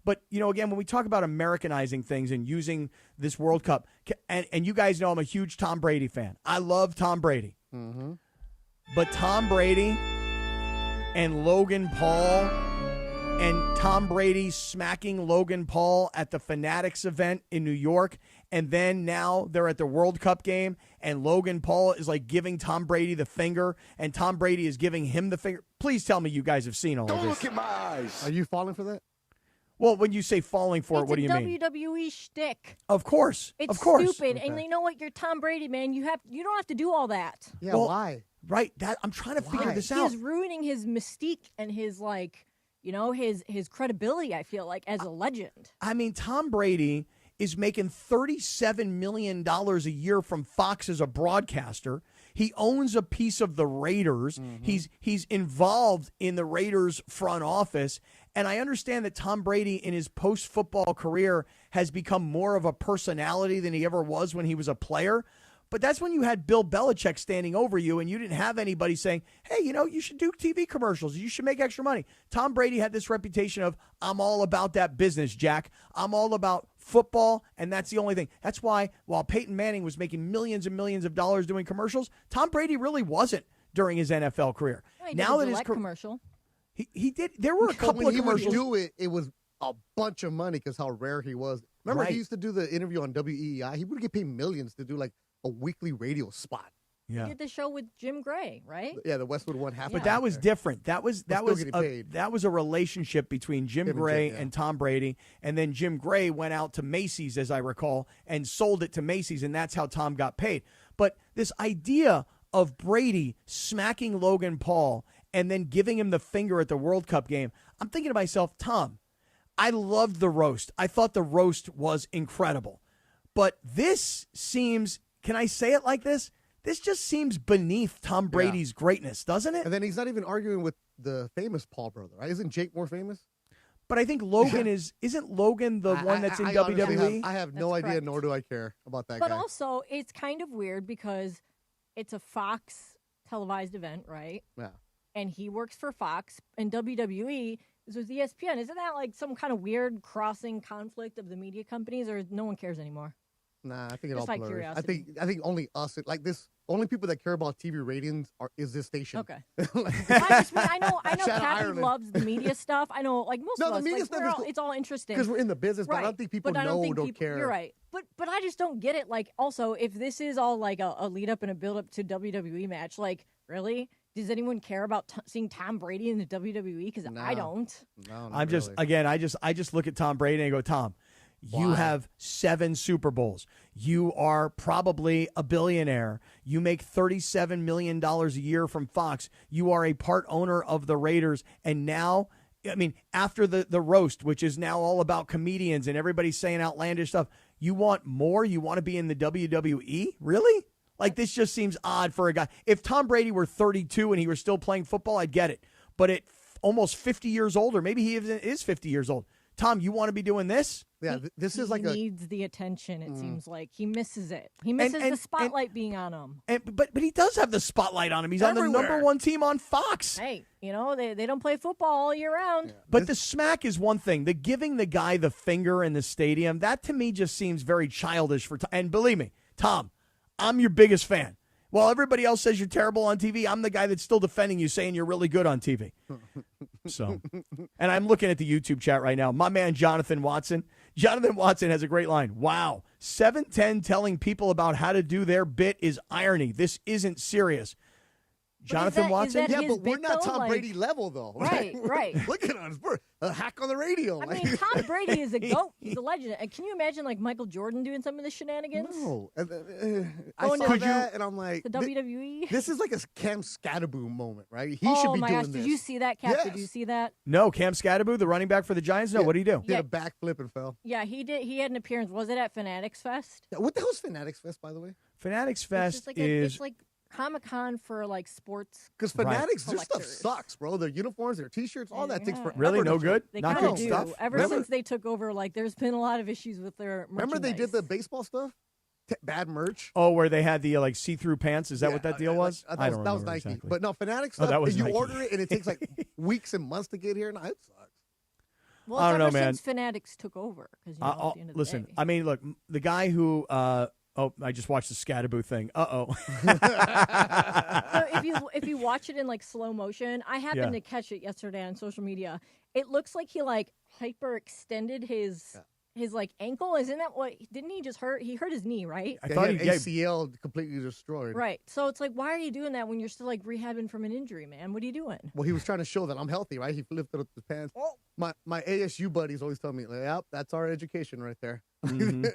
But, again, when we talk about Americanizing things and using this World Cup, and you guys know I'm a huge Tom Brady fan. I love Tom Brady. Mm-hmm. But Tom Brady and Logan Paul and Tom Brady smacking Logan Paul at the Fanatics event in New York, and then now they're at the World Cup game, and Logan Paul is like giving Tom Brady the finger, and Tom Brady is giving him the finger. Please tell me you guys have seen all of this. Don't look at my eyes. Are you falling for that? Well, when you say falling for it, what do you mean? It's a WWE shtick. Of course. It's of course. stupid. Okay. And you know what? You're Tom Brady, man. You don't have to do all that. Yeah, why? Right. I'm trying to figure this out. He's ruining his mystique and his his credibility, I feel like, as a legend. I mean, Tom Brady is making $37 million a year from Fox as a broadcaster. He owns a piece of the Raiders. Mm-hmm. He's involved in the Raiders front office. And I understand that Tom Brady in his post-football career has become more of a personality than he ever was when he was a player. But that's when you had Bill Belichick standing over you and you didn't have anybody saying, hey, you should do TV commercials. You should make extra money. Tom Brady had this reputation of, I'm all about that business, Jack. I'm all about football, and that's the only thing. That's why while Peyton Manning was making millions and millions of dollars doing commercials, Tom Brady really wasn't during his NFL career. Well, he did a Gillette commercial. He did. There were a couple of commercials. When he would do it, it was a bunch of money because how rare he was. Remember, he used to do the interview on WEEI. He would get paid millions to do like a weekly radio spot. Yeah. He did the show with Jim Gray, right? Yeah, the Westwood one half. But that was different. That was a relationship between Jim Gray and Tom Brady, and then Jim Gray went out to Macy's, as I recall, and sold it to Macy's, and that's how Tom got paid. But this idea of Brady smacking Logan Paul and then giving him the finger at the World Cup game, I'm thinking to myself, Tom, I loved the roast. I thought the roast was incredible. But this seems, can I say it like this? This just seems beneath Tom Brady's greatness, doesn't it? And then he's not even arguing with the famous Paul brother, right? Isn't Jake more famous? But I think Logan isn't Logan the one that's in WWE? I have no idea, nor do I care about that guy. But also, it's kind of weird because it's a Fox televised event, right? Yeah. And he works for Fox, and WWE is with ESPN. Isn't that like some kind of weird crossing conflict of the media companies, or no one cares anymore? Nah, I think it Just all like blurs. curiosity. I think only us, like this, only people that care about TV ratings is this station. Okay. I know Kathy loves the media stuff. I know, like most of us, the media stuff it's all interesting. Because we're in the business, but right. I don't think people don't care. You're right. But I just don't get it. Like, also, if this is all like a lead up and a build up to WWE match, like, really? Does anyone care about seeing Tom Brady in the WWE? Because I don't. No, I'm just, again, I just look at Tom Brady and go, Tom, you have 7 Super Bowls. You are probably a billionaire. You make $37 million a year from Fox. You are a part owner of the Raiders. And now, I mean, after the roast, which is now all about comedians and everybody's saying outlandish stuff, you want more? You want to be in the WWE? Really? Like, this just seems odd for a guy. If Tom Brady were 32 and he were still playing football, I'd get it. But almost 50 years old, or maybe he is 50 years old. Tom, you want to be doing this? Yeah, this is like he needs the attention. It seems like he misses it. He misses the spotlight being on him. But he does have the spotlight on him. He's on the number one team on Fox. Hey, they don't play football all year round. Yeah. But the smack is one thing. The giving the guy the finger in the stadium, that to me just seems very childish. And believe me, Tom, I'm your biggest fan. While everybody else says you're terrible on TV, I'm the guy that's still defending you, saying you're really good on TV. So, and I'm looking at the YouTube chat right now. My man, Jonathan Watson. Jonathan Watson has a great line. Wow, 710 telling people about how to do their bit is irony. This isn't serious. Jonathan Watson? Yeah, but we're not Tom Brady level, though. Right. Look at us. We're a hack on the radio. I mean, Tom Brady is a GOAT. He's a legend. And can you imagine, Michael Jordan doing some of the shenanigans? No. I saw that, and I'm like... The WWE? This is like a Cam Scatterboom moment, right? He should be doing this. Oh, my gosh. Did you see that, Cap? Yes. Did you see that? No, Cam Scatterboot, the running back for the Giants? No, what did he do? Did a backflip and fell. Yeah, he did. He had an appearance. Was it at Fanatics Fest? Yeah, what the hell is Fanatics Fest, by the way? Fanatics Fest It's like Comic-Con for sports. Because Fanatics, their stuff sucks, bro. Their uniforms, their T-shirts, all that takes forever. Really? No good? They Not good stuff? Ever since they took over, there's been a lot of issues with their merchandise. Remember they did the baseball stuff? Bad merch. Oh, where they had the see-through pants? Is that what that deal was? I don't remember. That was Nike. Exactly. But no, Fanatics stuff, and you order it, and it takes weeks and months to get here. No, it sucks. Well, I don't know, man. Since Fanatics took over. At the end of listen, the day. I mean, look, the guy who... I just watched the Scatterboo thing. So if you watch it in slow motion, I happened to catch it yesterday on social media. It looks like he hyperextended his ankle. Isn't that what? Didn't he just hurt? He hurt his knee, right? I thought ACL completely destroyed. Right. So it's why are you doing that when you're still rehabbing from an injury, man? What are you doing? Well, he was trying to show that I'm healthy, right? He lifted up his pants. Oh. My ASU buddies always tell me, yep, that's our education right there. Mm-hmm.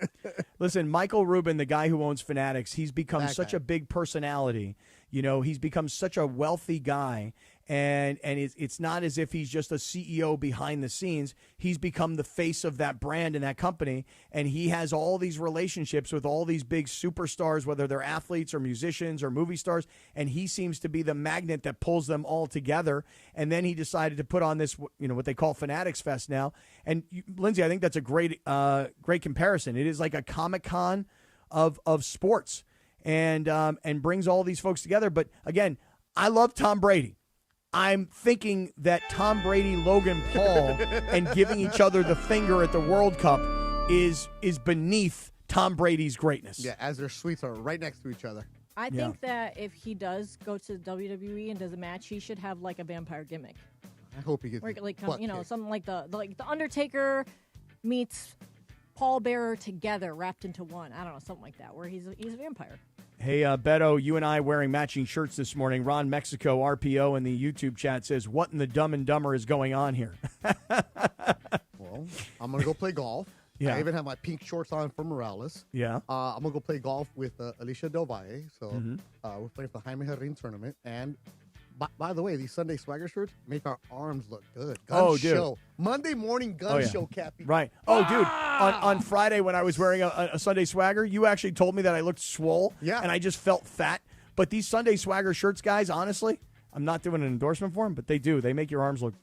Listen, Michael Rubin, the guy who owns Fanatics, he's become such a big personality. He's become such a wealthy guy. And it's not as if he's just a CEO behind the scenes. He's become the face of that brand and that company, and he has all these relationships with all these big superstars, whether they're athletes or musicians or movie stars, and he seems to be the magnet that pulls them all together. And then he decided to put on this, what they call Fanatics Fest now. And Lindsay, I think that's a great comparison. It is like a Comic-Con of sports, and brings all these folks together. But again, I love Tom Brady. I'm thinking that Tom Brady, Logan Paul, and giving each other the finger at the World Cup is beneath Tom Brady's greatness. Yeah, as their suites are right next to each other. I think that if he does go to WWE and does a match, he should have a vampire gimmick. I hope he gets something like the Undertaker meets Paul Bearer together, wrapped into one. I don't know, something like that, where he's a vampire. Hey, Beto, you and I wearing matching shirts this morning. Ron Mexico, RPO, in the YouTube chat says, what in the Dumb and Dumber is going on here? Well, I'm going to go play golf. Yeah. I even have my pink shorts on for Morales. Yeah. I'm going to go play golf with Alicia Del Valle. So we're playing for the Jaime Herrin tournament. And by the way, these Sunday Swagger shirts make our arms look good. Gun show. Monday morning gun show, Cappy. Right. Oh, dude. On Friday when I was wearing a Sunday Swagger, you actually told me that I looked swole. Yeah. And I just felt fat. But these Sunday Swagger shirts, guys, honestly, I'm not doing an endorsement for them, but they do. They make your arms look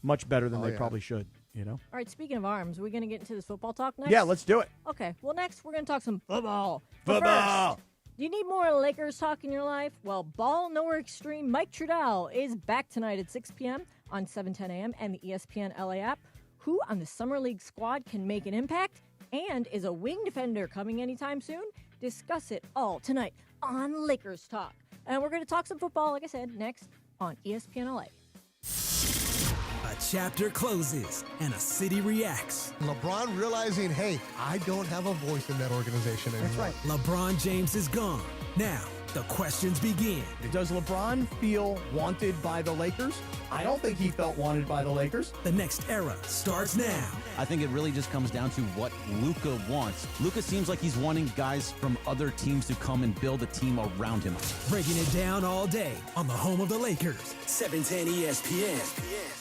much better than they probably should. All right, speaking of arms, are we going to get into this football talk next? Yeah, let's do it. Okay. Well, next we're going to talk some football. Football. First, do you need more Lakers talk in your life? Well, Ball Nowhere Extreme Mike Trudell is back tonight at 6 p.m. on 710 a.m. and the ESPN LA app. Who on the Summer League squad can make an impact? And is a wing defender coming anytime soon? Discuss it all tonight on Lakers Talk. And we're going to talk some football, like I said, next on ESPN LA. A chapter closes and a city reacts. LeBron realizing, hey, I don't have a voice in that organization anymore. That's right. LeBron James is gone. Now, the questions begin. Does LeBron feel wanted by the Lakers? I don't think he felt wanted by the Lakers. The next era starts now. I think it really just comes down to what Luka wants. Luka seems like he's wanting guys from other teams to come and build a team around him. Breaking it down all day on the home of the Lakers, 710 ESPN.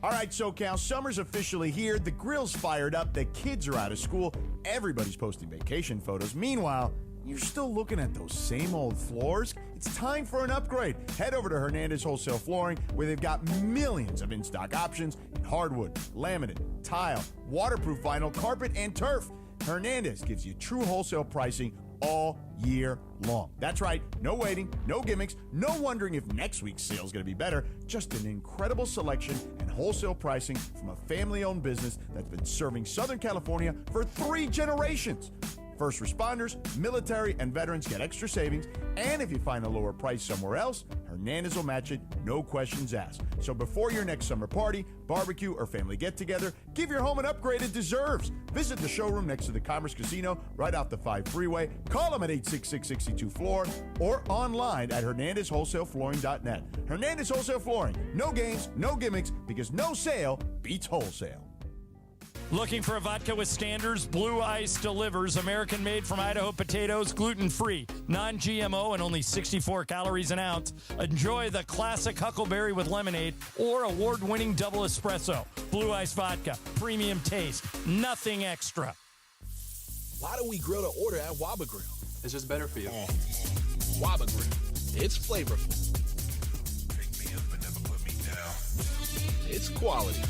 All right, SoCal, summer's officially here. The grill's fired up. The kids are out of school. Everybody's posting vacation photos. Meanwhile, You're still looking at those same old floors? It's time for an upgrade. Head over to Hernandez Wholesale Flooring, where they've got millions of in-stock options in hardwood, laminate, tile, waterproof vinyl, carpet, and turf. Hernandez gives you true wholesale pricing all year long. That's right, no waiting, no gimmicks, no wondering if next week's sale is going to be better. Just an incredible selection and wholesale pricing from a family-owned business that's been serving Southern California for 3 generations. First responders, military, and veterans get extra savings, and if you find a lower price somewhere else, Hernandez will match it, no questions asked. So before your next summer party, barbecue, or family get-together, give your home an upgrade it deserves. Visit the showroom next to the Commerce Casino right off the 5 freeway. Call them at 866-62-FLOOR or online at HernandezWholesaleFlooring.net. Hernandez Wholesale Flooring. No games, no gimmicks, because no sale beats wholesale. Looking for a vodka with standards? Blue Ice delivers. American-made from Idaho potatoes, gluten-free, non-GMO, and only 64 calories an ounce. Enjoy the classic Huckleberry with lemonade or award-winning double espresso. Blue Ice vodka, premium taste, nothing extra. Why do we grill to order at Waba Grill? It's just better for you. Waba Grill. It's flavorful. Pick me up and never put me down. It's quality.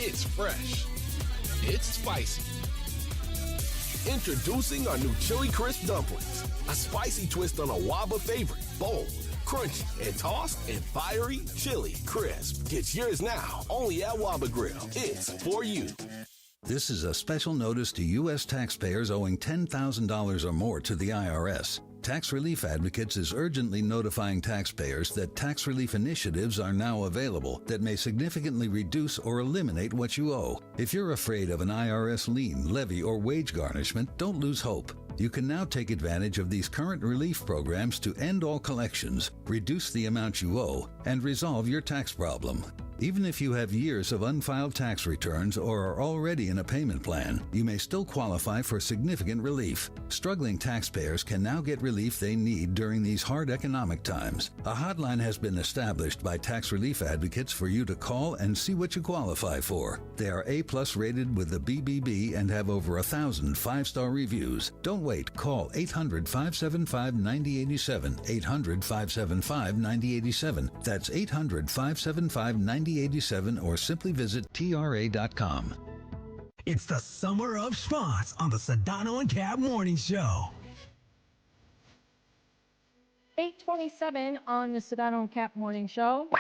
It's fresh. It's spicy. Introducing our new Chili Crisp Dumplings. A spicy twist on a Waba favorite. Bold, crunchy, and tossed in fiery chili crisp. Get yours now, only at Waba Grill. It's for you. This is a special notice to U.S. taxpayers owing $10,000 or more to the IRS. Tax Relief Advocates is urgently notifying taxpayers that tax relief initiatives are now available that may significantly reduce or eliminate what you owe. If you're afraid of an IRS lien, levy, or wage garnishment, don't lose hope. You can now take advantage of these current relief programs to end all collections, reduce the amount you owe, and resolve your tax problem. Even if you have years of unfiled tax returns or are already in a payment plan, you may still qualify for significant relief. Struggling taxpayers can now get relief they need during these hard economic times. A hotline has been established by Tax Relief Advocates for you to call and see what you qualify for. They are A+ rated with the BBB and have over 1,000 5-star reviews. Don't wait. Call 800-575-9087. 800-575-9087. That's 800-575-9087 or simply visit TRA.com. It's the summer of spots on the Sedano and Kap Morning Show. 8:27 on the Sedano and Kap Morning Show.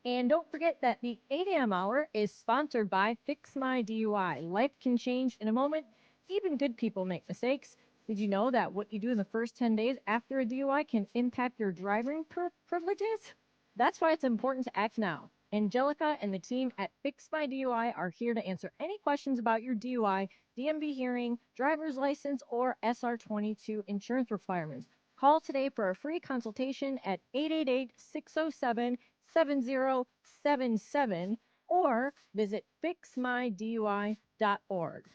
And don't forget that the 8 a.m. hour is sponsored by Fix My DUI. Life can change in a moment. Even good people make mistakes. Did you know that what you do in the first 10 days after a DUI can impact your driving privileges? That's why it's important to act now. Angelica and the team at Fix My DUI are here to answer any questions about your DUI, DMV hearing, driver's license, or SR22 insurance requirements. Call today for a free consultation at 888-607-7077 or visit fixmydui.org.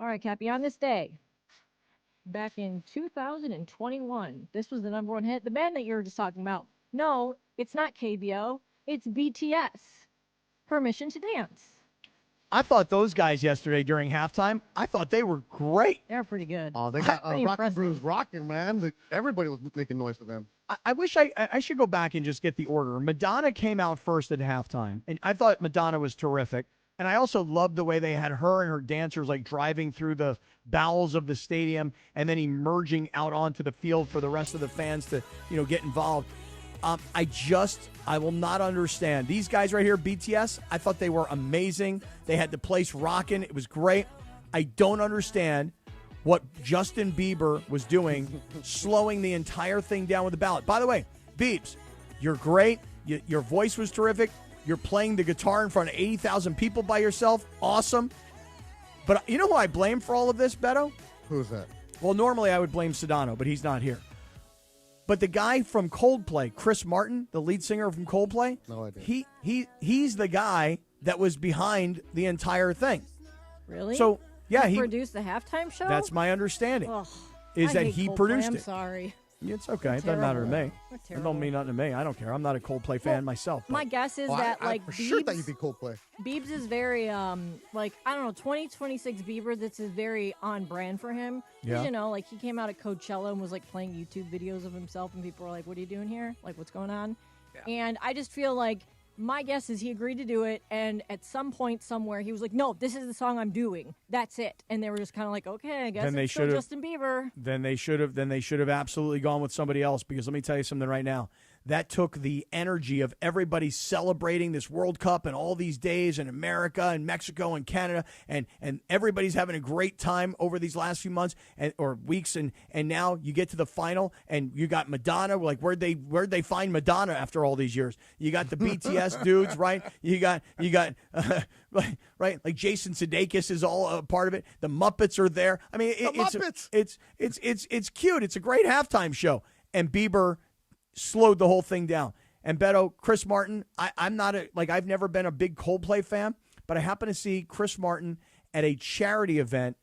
All right, Cappy, on this day, back in 2021, this was the #1 hit. The band that you were just talking about, no, it's not KBO, it's BTS. Permission to Dance. I thought those guys yesterday during halftime, I thought they were great. They're pretty good. Oh, they got Rocky Bruce rocking, man. Everybody was making noise for them. I wish I should go back and just get the order. Madonna came out first at halftime, and I thought Madonna was terrific. And I also loved the way they had her and her dancers like driving through the bowels of the stadium and then emerging out onto the field for the rest of the fans to, get involved. I will not understand. These guys right here, BTS, I thought they were amazing. They had the place rocking. It was great. I don't understand what Justin Bieber was doing, slowing the entire thing down with the ballot. By the way, Biebs, you're great. Your voice was terrific. You're playing the guitar in front of 80,000 people by yourself. Awesome. But you know who I blame for all of this, Beto? Who's that? Well, normally I would blame Sedano, but he's not here. But the guy from Coldplay, Chris Martin, the lead singer from Coldplay, no idea. He's the guy that was behind the entire thing. Really? So, yeah, he produced the halftime show? That's my understanding. Ugh, is I that hate he Coldplay. produced I'm it. sorry. It's okay. It doesn't matter to me. That's It don't mean nothing to me. I don't care. I'm not a Coldplay fan myself. My guess is that I for sure thought you'd be Coldplay. Biebs is very like, I don't know, 2026 Bieber. This is very on brand for him. 'Cause, Yeah. you know, like he came out at Coachella and was like playing YouTube videos of himself, and people were like, "What are you doing here? Like, what's going on?" And I just feel like my guess is he agreed to do it, and at some point somewhere he was like, "No, this is the song I'm doing. That's it." And they were just kind of like, "Okay, I guess Then they it's still should've- Justin Bieber." Then they should have absolutely gone with somebody else, because let me tell you something right now. That took the energy of everybody celebrating this World Cup and all these days in America and Mexico and Canada, and everybody's having a great time over these last few months or weeks, and now you get to the final and you got Madonna. Like, where'd they find Madonna after all these years? You got the BTS dudes, right? You got right, like Jason Sudeikis is all a part of it. The Muppets are there. I mean, it's cute. It's a great halftime show, and Bieber slowed the whole thing down. And Beto, Chris Martin, I'm not I've never been a big Coldplay fan, but I happened to see Chris Martin at a charity event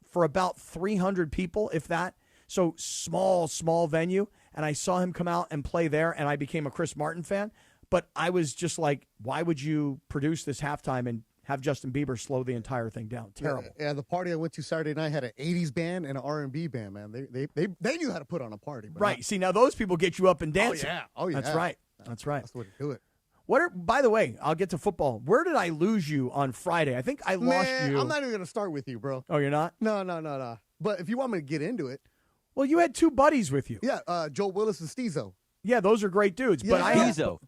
for about 300 people, if that. So small venue. And I saw him come out and play there, and I became a Chris Martin fan. But I was just like, why would you produce this halftime and have Justin Bieber slow the entire thing down? Terrible. Yeah, the party I went to Saturday night had an 80s band and an R&B band, man. They knew how to put on a party. But right. See, now those people get you up and dancing. Oh, yeah. That's right. That's right. That's the way to do it. By the way, I'll get to football. Where did I lose you on Friday? I think I lost you. I'm not even going to start with you, bro. Oh, you're not? No. But if you want me to get into it. Well, you had two buddies with you. Yeah, Joe Willis and Steezo. Yeah, those are great dudes. Yeah, but Steezo.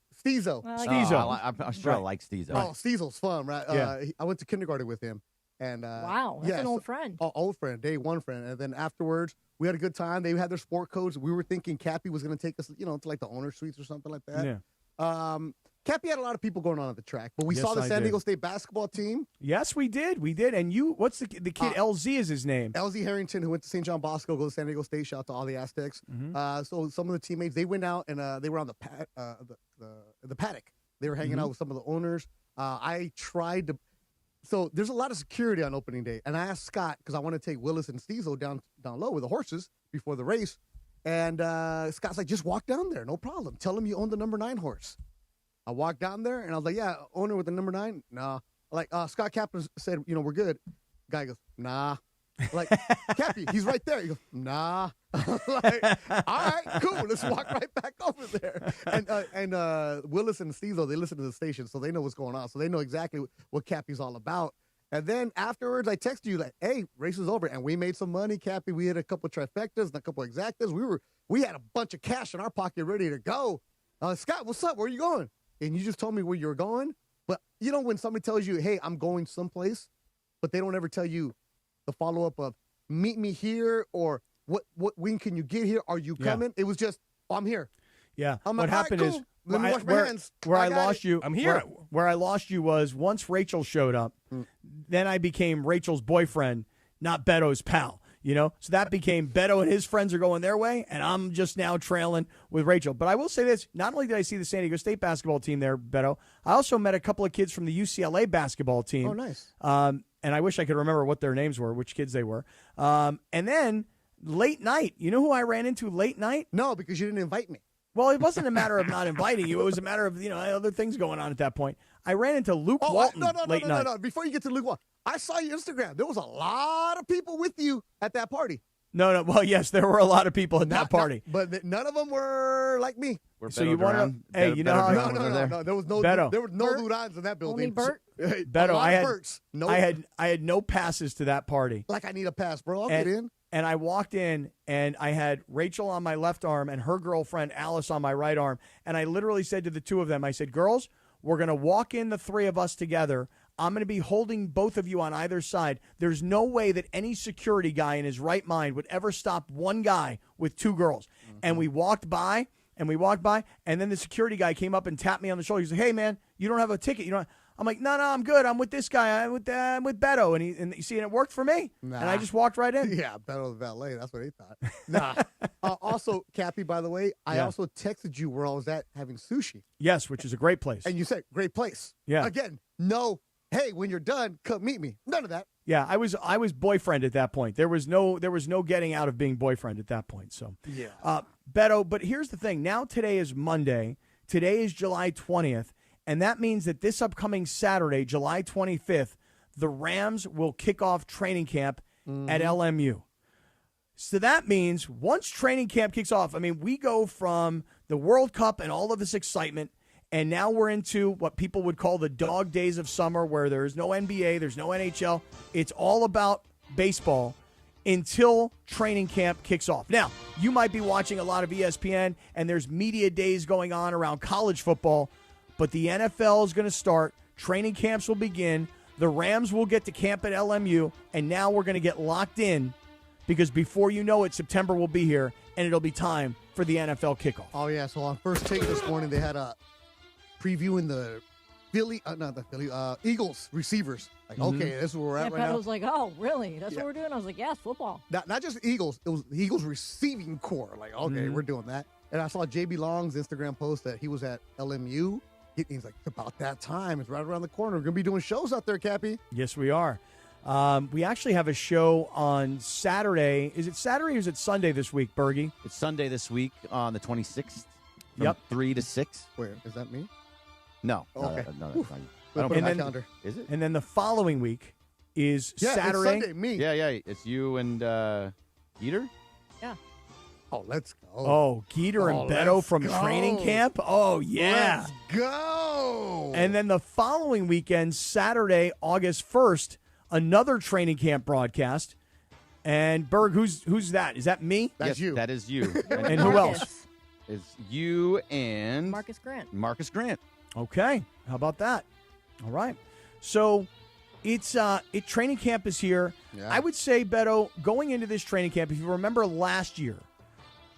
I'm sure I like Steezo. Oh, Steezo's fun, right? Yeah. I went to kindergarten with him. And wow, that's an old friend. Old friend, day one friend. And then afterwards, we had a good time. They had their sport coats. We were thinking Cappy was going to take us, to like the owner suites or something like that. Yeah. Cappy had a lot of people going on at the track, but we saw the San Diego State basketball team. Yes, we did. And you, what's the kid? LZ is his name. LZ Harrington, who went to St. John Bosco, goes to San Diego State. Shout out to all the Aztecs. So some of the teammates, they went out and they were on the paddock. They were hanging out with some of the owners. I tried to. So there's a lot of security on opening day, and I asked Scott because I want to take Willis and Steezo down low with the horses before the race. And Scott's like, just walk down there, no problem. Tell him you own the number 9 horse. I walked down there, and I was like, yeah, owner with the number 9? Nah. Like, Scott Kaplan said, we're good. Guy goes, nah. Like, Cappy, he's right there. He goes, nah. Like, all right, cool. Let's walk right back over there. And Willis and Steezo, they listen to the station, so they know what's going on. So they know exactly what Cappy's all about. And then afterwards, I texted you like, hey, race is over. And we made some money, Cappy. We had a couple trifectas and a couple exactas. We had a bunch of cash in our pocket ready to go. Scott, what's up? Where are you going? And you just told me where you're going. But when somebody tells you, hey, I'm going someplace, but they don't ever tell you the follow-up of meet me here or when can you get here? Are you coming? It was just, I'm here. Yeah. I'm what like, happened right, cool. is Let me wash my hands. where I got lost it. you. I'm here. Where I lost you was once Rachel showed up, then I became Rachel's boyfriend, not Beto's pal. So that became Beto and his friends are going their way, and I'm just now trailing with Rachel. But I will say this, not only did I see the San Diego State basketball team there, Beto, I also met a couple of kids from the UCLA basketball team. Oh, nice. And I wish I could remember what their names were, which kids they were. And then late night, you know who I ran into late night? No, because you didn't invite me. Well, it wasn't a matter of not inviting you. It was a matter of, other things going on at that point. I ran into Luke Walton late night. No. Before you get to Luke Walton, I saw your Instagram. There was a lot of people with you at that party. No. Well, yes, there were a lot of people at that party. But none of them were like me. So you want to? Hey, you know how? No. There was no. Beto. There were no Ludans in that building. Only Bert. Beto, I I had no passes to that party. Like I need a pass, bro. I'll get in. And I walked in, and I had Rachel on my left arm and her girlfriend Alice on my right arm. And I literally said to the two of them, I said, girls, we're going to walk in, the three of us together. I'm going to be holding both of you on either side. There's no way that any security guy in his right mind would ever stop one guy with two girls. And we walked by, and then the security guy came up and tapped me on the shoulder. He said, hey, man, you don't have a ticket. I'm like, no, I'm good. I'm with this guy. I'm with Beto. And you see, and it worked for me. Nah. And I just walked right in. Yeah, Beto the valet. That's what he thought. Nah. Also, Cappy, by the way, I also texted you where I was at having sushi. Yes, which is a great place. And you said, great place. Yeah. Again, no, hey, when you're done, come meet me. None of that. Yeah, I was boyfriend at that point. There was no getting out of being boyfriend at that point. So Yeah. Beto, but here's the thing. Now today is Monday. Today is July 20th, and that means that this upcoming Saturday, July 25th, the Rams will kick off training camp at LMU. So that means once training camp kicks off, I mean, we go from the World Cup and all of this excitement, and now we're into what people would call the dog days of summer, where there's no NBA, there's no NHL. It's all about baseball until training camp kicks off. Now, you might be watching a lot of ESPN, and there's media days going on around college football, but the NFL is going to start. Training camps will begin. The Rams will get to camp at LMU, and now we're going to get locked in because before you know it, September will be here, and it'll be time for the NFL kickoff. Oh, yeah. So on First Take this morning, they had a previewing the Eagles receivers. Like, okay, this is where we're at right I now. was like, oh, really? That's what we're doing? I was like, yeah, it's football. Not just Eagles. It was the Eagles receiving core. Like, okay, we're doing that. And I saw JB Long's Instagram post that he was at LMU. He's like, it's about that time. It's right around the corner. We're going to be doing shows out there, Cappy. Yes, we are. We actually have a show on Saturday. Is it Saturday or is it Sunday this week, Bergie? It's Sunday this week on the 26th from Yep. 3 to 6. Wait, is that me? No. Okay. No, Oof. that's not you. We'll I put don't it on my think- calendar. Is it? And then the following week is Yeah, Saturday. it's Sunday, me. Yeah. It's you and Geeter? Yeah. Oh, let's go. Oh, Geeter and Beto let's from go. training camp. Oh, yeah. Let's go. And then the following weekend, Saturday, August 1st, another training camp broadcast. And Berg, who's that? Is that me? That's Yes, you. That is you. And who else? Is you and Marcus Grant. Marcus Grant. Okay. How about that? All right. So training camp is here. Yeah. I would say, Beto, going into this training camp, if you remember last year,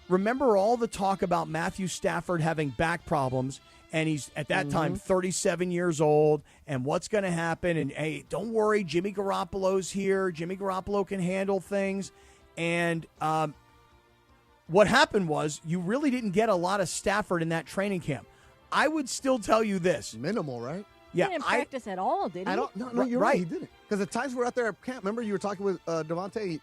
remember all the talk about Matthew Stafford having back problems, and he's at that time 37 years old, and what's going to happen? And hey, don't worry, Jimmy Garoppolo's here. Jimmy Garoppolo can handle things. And what happened was you really didn't get a lot of Stafford in that training camp. I would still tell you this. Minimal, right? Yeah, He didn't practice at all, did he? I don't. No, you're Right. right. He didn't. Because the times we're out there at camp, remember you were talking with Devontae.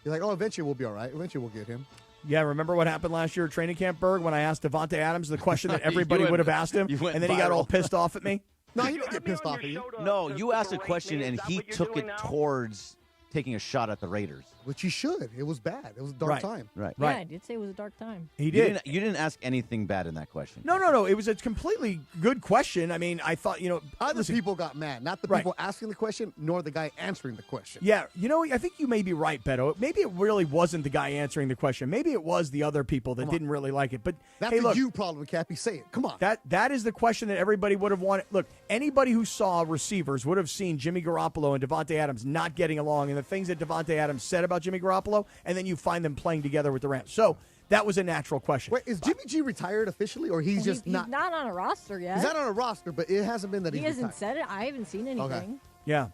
You're like, oh, eventually we'll be all right. Eventually we'll get him. Yeah, remember what happened last year at training camp, Berg, when I asked Devontae Adams the question that everybody went- would have asked him, you went and then he got viral. all pissed off at me? No, he didn't get pissed off at you. No, you asked a question and he took it towards taking a shot at the Raiders. Which he should. It was bad. It was a dark Right. time. Right. Yeah, I did say it was a dark time. He You did. didn't ask anything bad in that question. No. It was a completely good question. I mean, I thought, Other listen, people got mad. Not the Right. people asking the question, nor the guy answering the question. yeah, I think you may be right, Beto. Maybe it really wasn't the guy answering the question. Maybe it was the other people that didn't really like it. But That's hey, a look, you problem, Cappy. Say it. Come on. that is the question that everybody would have wanted. Look, anybody who saw receivers would have seen Jimmy Garoppolo and Devontae Adams not getting along, and the things that Devontae Adams said about Jimmy Garoppolo, and then you find them playing together with the Rams. So that was a natural question. Wait, is Jimmy G retired officially, or he's just He's not? not on a roster yet. He's not on a roster, but it hasn't been that He he's hasn't retired. said it. I haven't seen anything. Yeah.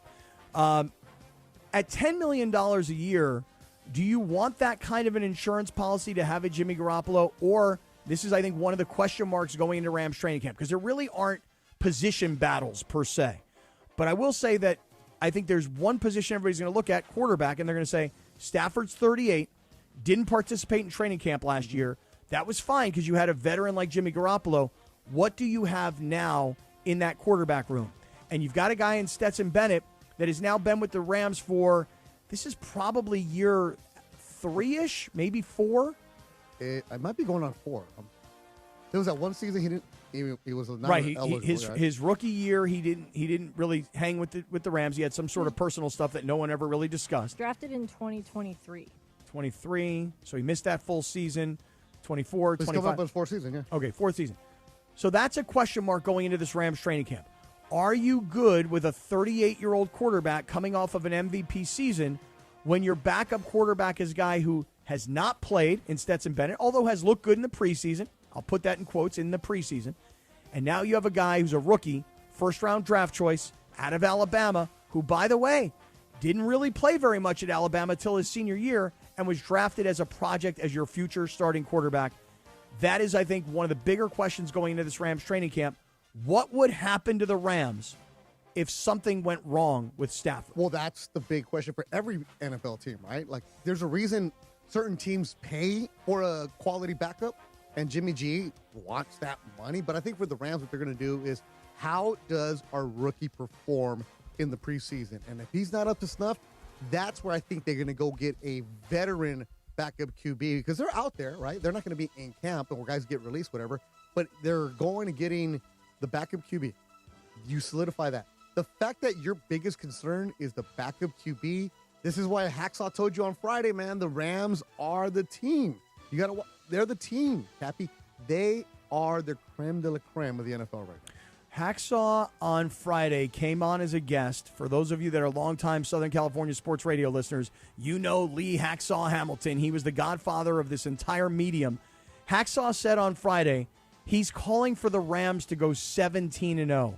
At $10 million a year, do you want that kind of an insurance policy to have a Jimmy Garoppolo? Or this is, I think, one of the question marks going into Rams training camp, because there really aren't position battles per se. But I will say that I think there's one position everybody's going to look at, quarterback, and they're going to say, Stafford's 38, didn't participate in training camp last year. That was fine because you had a veteran like Jimmy Garoppolo. What do you have now in that quarterback room? And you've got a guy in Stetson Bennett that has now been with the Rams for, this is probably year 3-ish, maybe 4. I might be going on 4. There was that one season he didn't. He was not Right, eligible, right? his rookie year he didn't really hang with the Rams. He had some sort of personal stuff that no one ever really discussed. Drafted in 2023. 23, so he missed that full season. 24, He's 25. coming up on his 4th season, yeah. Okay, 4th season. So that's a question mark going into this Rams training camp. Are you good with a 38-year-old quarterback coming off of an MVP season when your backup quarterback is a guy who has not played in Stetson Bennett, although has looked good in the preseason? I'll put that in quotes, in the preseason. And now you have a guy who's a rookie, first-round draft choice out of Alabama, who, by the way, didn't really play very much at Alabama till his senior year and was drafted as a project as your future starting quarterback. That is, I think, one of the bigger questions going into this Rams training camp. What would happen to the Rams if something went wrong with Stafford? Well, that's the big question for every NFL team, right? Like, there's a reason certain teams pay for a quality backup, and Jimmy G wants that money. But I think for the Rams, what they're going to do is, how does our rookie perform in the preseason? And if he's not up to snuff, that's where I think they're going to go get a veteran backup QB, because they're out there, right? They're not going to be in camp and where guys get released, whatever. But they're going and getting the backup QB. You solidify that. The fact that your biggest concern is the backup QB, this is why Hacksaw told you on Friday, man, the Rams are the team. They're the team, Cappy. They are the creme de la creme of the NFL right now. Hacksaw on Friday came on as a guest. For those of you that are longtime Southern California sports radio listeners, you know Lee Hacksaw Hamilton. He was the godfather of this entire medium. Hacksaw said on Friday he's calling for the Rams to go 17-0.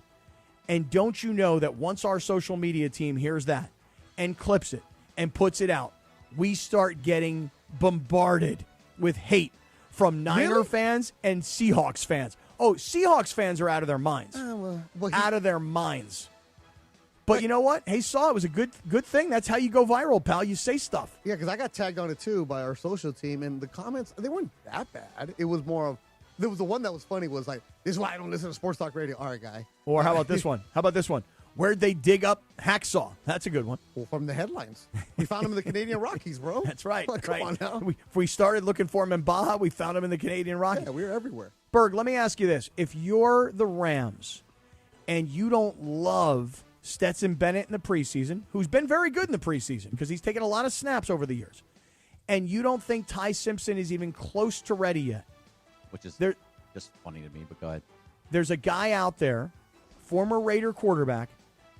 And don't you know that once our social media team hears that and clips it and puts it out, we start getting bombarded with hate from Niner fans and Seahawks fans. Oh, Seahawks fans are out of their minds. Out of their minds. But you know what? Hey, Saw, it was a good thing. That's how you go viral, pal. You say stuff. Yeah, because I got tagged on it, too, by our social team, and the comments, they weren't that bad. It was more of, there was the one that was funny was like, this is why I don't listen to sports talk radio. All right, guy. Or how about this one? Where'd they dig up Hacksaw? That's a good one. Well, from the headlines. We found him in the Canadian Rockies, bro. That's right. Like, come on now. We started looking for him in Baja. We found him in the Canadian Rockies. Yeah, we were everywhere. Berg, let me ask you this. If you're the Rams and you don't love Stetson Bennett in the preseason, who's been very good in the preseason because he's taken a lot of snaps over the years, and you don't think Ty Simpson is even close to ready yet, which is just funny to me, but go ahead. There's a guy out there, former Raider quarterback,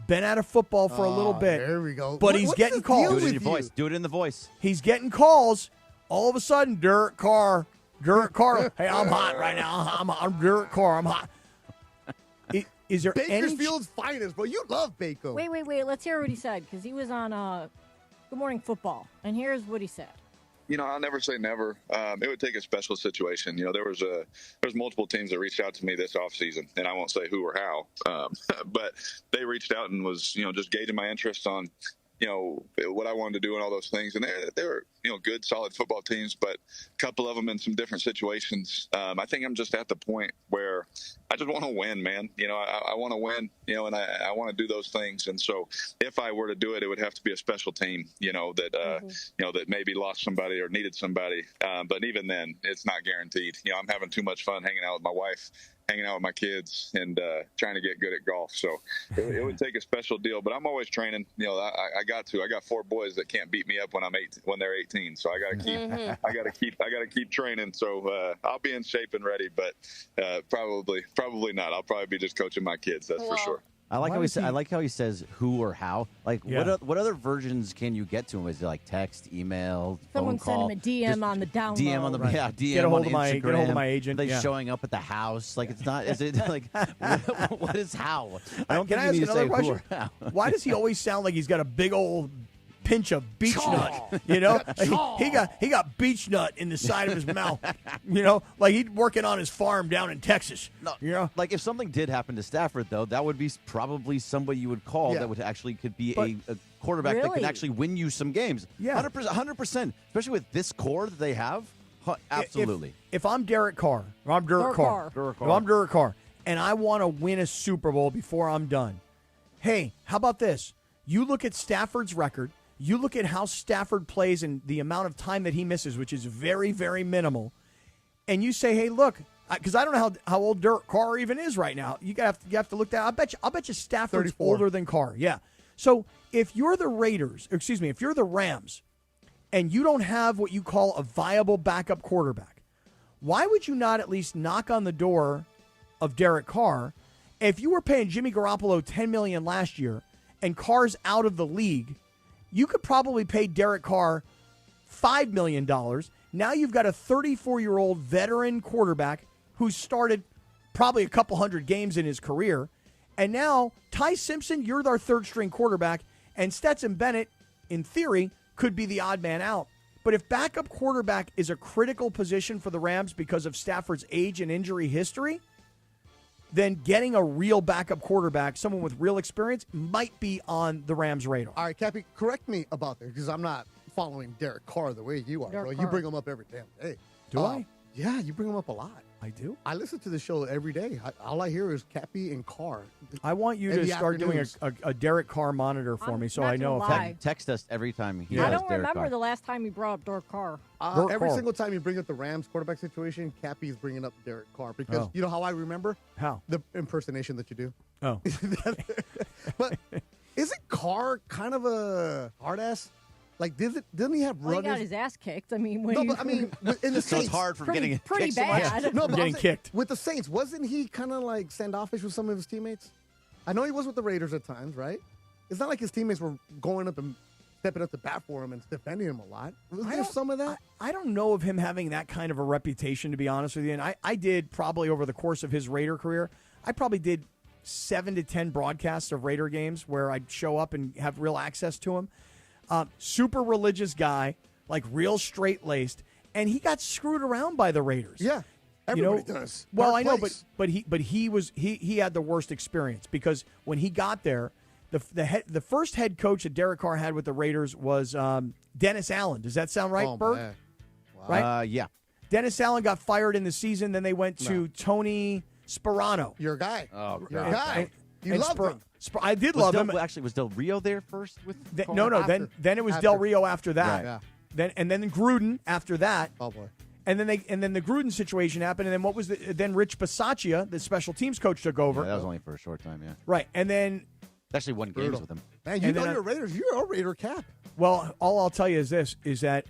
been out of football for a little bit. There we go. But he's getting calls. Do it in your voice. Do it in the voice. He's getting calls. All of a sudden, Derek Carr. Hey, I'm hot right now. I'm Derek Carr. I'm hot. Is there Bakersfield's finest, bro. You love Bacon. Wait. Let's hear what he said, because he was on Good Morning Football, and here's what he said. I'll never say never. It would take a special situation. There was multiple teams that reached out to me this offseason, and I won't say who or how, but they reached out and was, just gauging my interest on, what I wanted to do and all those things. And they were, good, solid football teams, but a couple of them in some different situations. I think I'm just at the point where I just want to win, man. I want to win, and I want to do those things. And so if I were to do it, it would have to be a special team, that maybe lost somebody or needed somebody. But even then, it's not guaranteed. I'm having too much fun hanging out with my wife, hanging out with my kids, and trying to get good at golf. So it would take a special deal, but I'm always training. I got 4 boys that can't beat me up when they're 18. So I got to keep training. So I'll be in shape and ready, but probably not. I'll probably be just coaching my kids. That's for sure. I like how he says who or how. Like, what other versions can you get to him? Is it like text, email, Someone phone call? Send him a DM on the download. DM on the DM Get a hold on of Instagram. Get a hold of my agent. Like showing up at the house. Like, it's not. Is it like what is how? I don't Can I think ask you need to another say question? who or how. Why does he always sound like he's got a big old pinch of beech nut? He got beech nut in the side of his mouth. Like he's working on his farm down in Texas. Like if something did happen to Stafford, though, that would be probably somebody you would call that would actually could be a quarterback that could actually win you some games. Yeah. 100%. Especially with this core that they have. Absolutely. If I'm Derek Carr, I'm Derek Carr, and I want to win a Super Bowl before I'm done. Hey, how about this? You look at Stafford's record. You look at how Stafford plays and the amount of time that he misses, which is very, very minimal. And you say, hey, look, because I don't know how old Derek Carr even is right now. You have to look that. I'll bet you Stafford's 34. older than Carr. Yeah. So if you're the if you're the Rams, and you don't have what you call a viable backup quarterback, why would you not at least knock on the door of Derek Carr? If you were paying Jimmy Garoppolo $10 million last year and Carr's out of the league, you could probably pay Derek Carr $5 million. Now you've got a 34-year-old veteran quarterback who's started probably a couple hundred games in his career. And now Ty Simpson, you're our third-string quarterback, and Stetson Bennett, in theory, could be the odd man out. But if backup quarterback is a critical position for the Rams because of Stafford's age and injury history, then getting a real backup quarterback, someone with real experience, might be on the Rams' radar. All right, Cappy, correct me about that because I'm not following Derek Carr the way you are, bro. You bring him up every damn day. Do I? Yeah, you bring him up a lot. I do? I listen to the show every day. All I hear is Cappy and Carr. I want you to start doing a Derek Carr monitor for me so I know if text us every time he I does don't Derek remember Carr. the last time you brought up Derek Carr. Every single time you bring up the Rams quarterback situation, Cappy's bringing up Derek Carr because you know how I remember? How? The impersonation that you do. Oh. But isn't Carr kind of a hard ass? Like, didn't he have Well, he rugged? got his ass kicked. I mean, when No, but I mean, in the So Saints, it's hard from pretty, getting pretty kicked so much. bad. No, but getting kicked. With the Saints, wasn't he kind of like standoffish with some of his teammates? I know he was with the Raiders at times, right? It's not like his teammates were going up and stepping up to bat for him and defending him a lot. Was there some of that? I don't know of him having that kind of a reputation, to be honest with you. And I did probably over the course of his Raider career, I probably did 7 to 10 broadcasts of Raider games where I'd show up and have real access to him. Super religious guy, like real straight-laced, and he got screwed around by the Raiders. Yeah, everybody does. Well, Dark I know, place. but he had the worst experience because when he got there, the first head coach that Derek Carr had with the Raiders was Dennis Allen. Does that sound right, Bert? Man. Wow. Right? Yeah. Dennis Allen got fired in the season. Then they went to Tony Sperano. Your guy. Oh, Your God. guy. You And loved him. I did Was love Del, him. Actually, was Del Rio there first? With No. After. Then it was After. Del Rio after that. Yeah. Then Gruden after that. Oh boy. And then the Gruden situation happened. And then what was then Rich Bisaccia, the special teams coach, took over. Yeah, that was only for a short time, yeah. Right. And then Actually won games with him. Man, And know then your Raiders. You're a Raider Cap. well, all I'll tell you is this: is that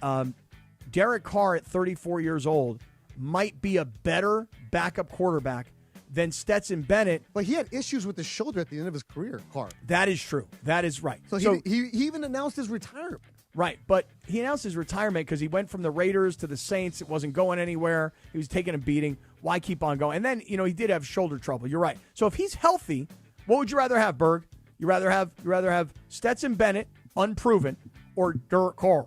Derek Carr at 34 years old might be a better backup quarterback than Stetson Bennett. But he had issues with his shoulder at the end of his career, Carr. That is true. That is right. So he even announced his retirement. Right, but he announced his retirement because he went from the Raiders to the Saints. It wasn't going anywhere. He was taking a beating. Why keep on going? And then, he did have shoulder trouble. You're right. So if he's healthy, what would you rather have, Berg? You rather have Stetson Bennett, unproven, or Derek Carr?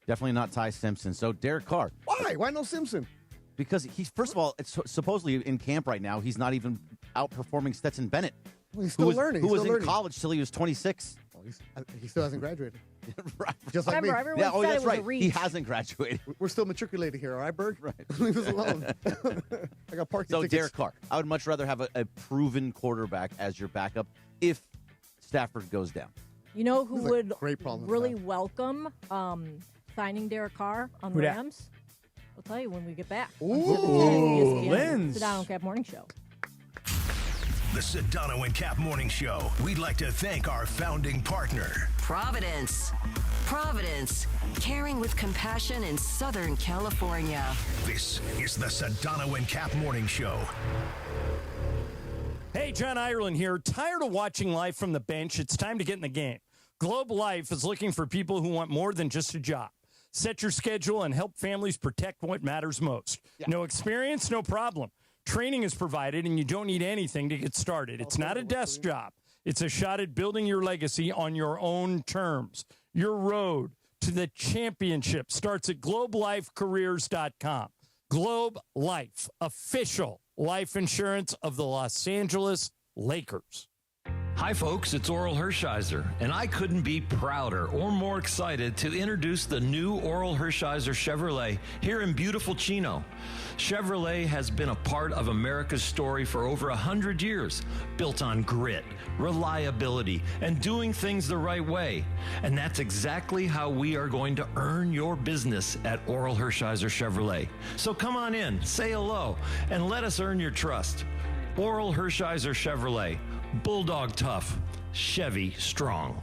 Definitely not Ty Simpson. So Derek Carr. Why? Why no Simpson? Because he's, first of all, it's supposedly in camp right now, he's not even outperforming Stetson Bennett. Well, he's still learning. Who He's was still in learning. college till he was 26. Well, he still hasn't graduated. Right. Just like Remember, me. everyone Yeah, said that's it was right. a reach. He hasn't graduated. We're still matriculating here, all right, Berg? Right. Leave us alone. I got parking So tickets. Derek Carr. I would much rather have a proven quarterback as your backup if Stafford goes down. You know who This is a would great problem to really have. welcome signing Derek Carr on the Who dat? Rams? I'll tell you when we get back. Ooh, ESPN, Linz. Sedano Kap Morning Show. The Sedano and Cap Morning Show. We'd like to thank our founding partner. Providence. Providence, caring with compassion in Southern California. This is the Sedano and Cap Morning Show. Hey, John Ireland here. Tired of watching life from the bench? It's time to get in the game. Globe Life is looking for people who want more than just a job. Set your schedule and help families protect what matters most. No experience, no problem. Training is provided, and you don't need anything to get started. It's not a desk job. It's a shot at building your legacy on your own terms. Your road to the championship starts at globelifecareers.com. Globe Life, official life insurance of the Los Angeles Lakers. Hi, folks, it's Oral Hershiser, and I couldn't be prouder or more excited to introduce the new Oral Hershiser Chevrolet here in beautiful Chino. Chevrolet has been a part of America's story for over 100 years, built on grit, reliability, and doing things the right way. And that's exactly how we are going to earn your business at Oral Hershiser Chevrolet. So come on in, say hello, and let us earn your trust. Oral Hershiser Chevrolet. Bulldog tough, Chevy strong.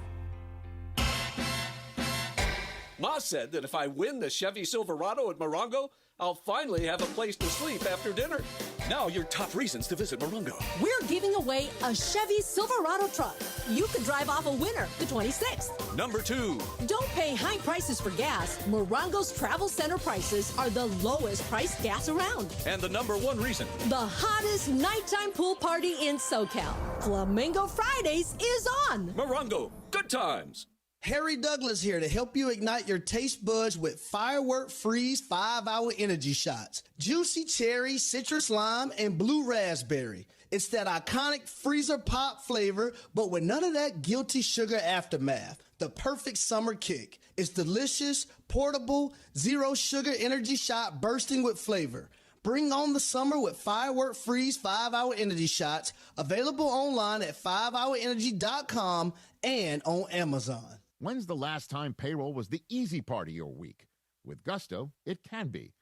Ma said that if I win the Chevy Silverado at Morongo, I'll finally have a place to sleep after dinner. Now your top reasons to visit Morongo. We're giving away a Chevy Silverado truck. You could drive off a winner the 26th. Number 2. Don't pay high prices for gas. Morongo's Travel Center prices are the lowest priced gas around. And the number 1 reason. The hottest nighttime pool party in SoCal. Flamingo Fridays is on. Morongo, good times. Harry Douglas here to help you ignite your taste buds with Firework Freeze 5-hour energy shots. Juicy cherry, citrus lime, and blue raspberry. It's that iconic freezer pop flavor, but with none of that guilty sugar aftermath. The perfect summer kick. It's delicious, portable, zero sugar energy shot bursting with flavor. Bring on the summer with Firework Freeze 5-Hour Energy Shots, available online at 5hourenergy.com and on Amazon. When's the last time payroll was the easy part of your week? With Gusto, it can be.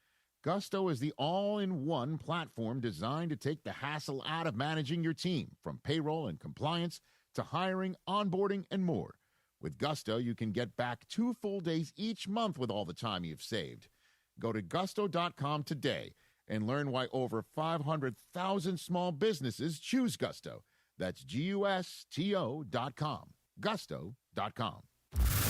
Gusto is the all-in-one platform designed to take the hassle out of managing your team, from payroll and compliance to hiring, onboarding, and more. With Gusto, you can get back 2 full days each month with all the time you've saved. Go to gusto.com today and learn why over 500,000 small businesses choose Gusto. That's GUSTO.com. Gusto.com.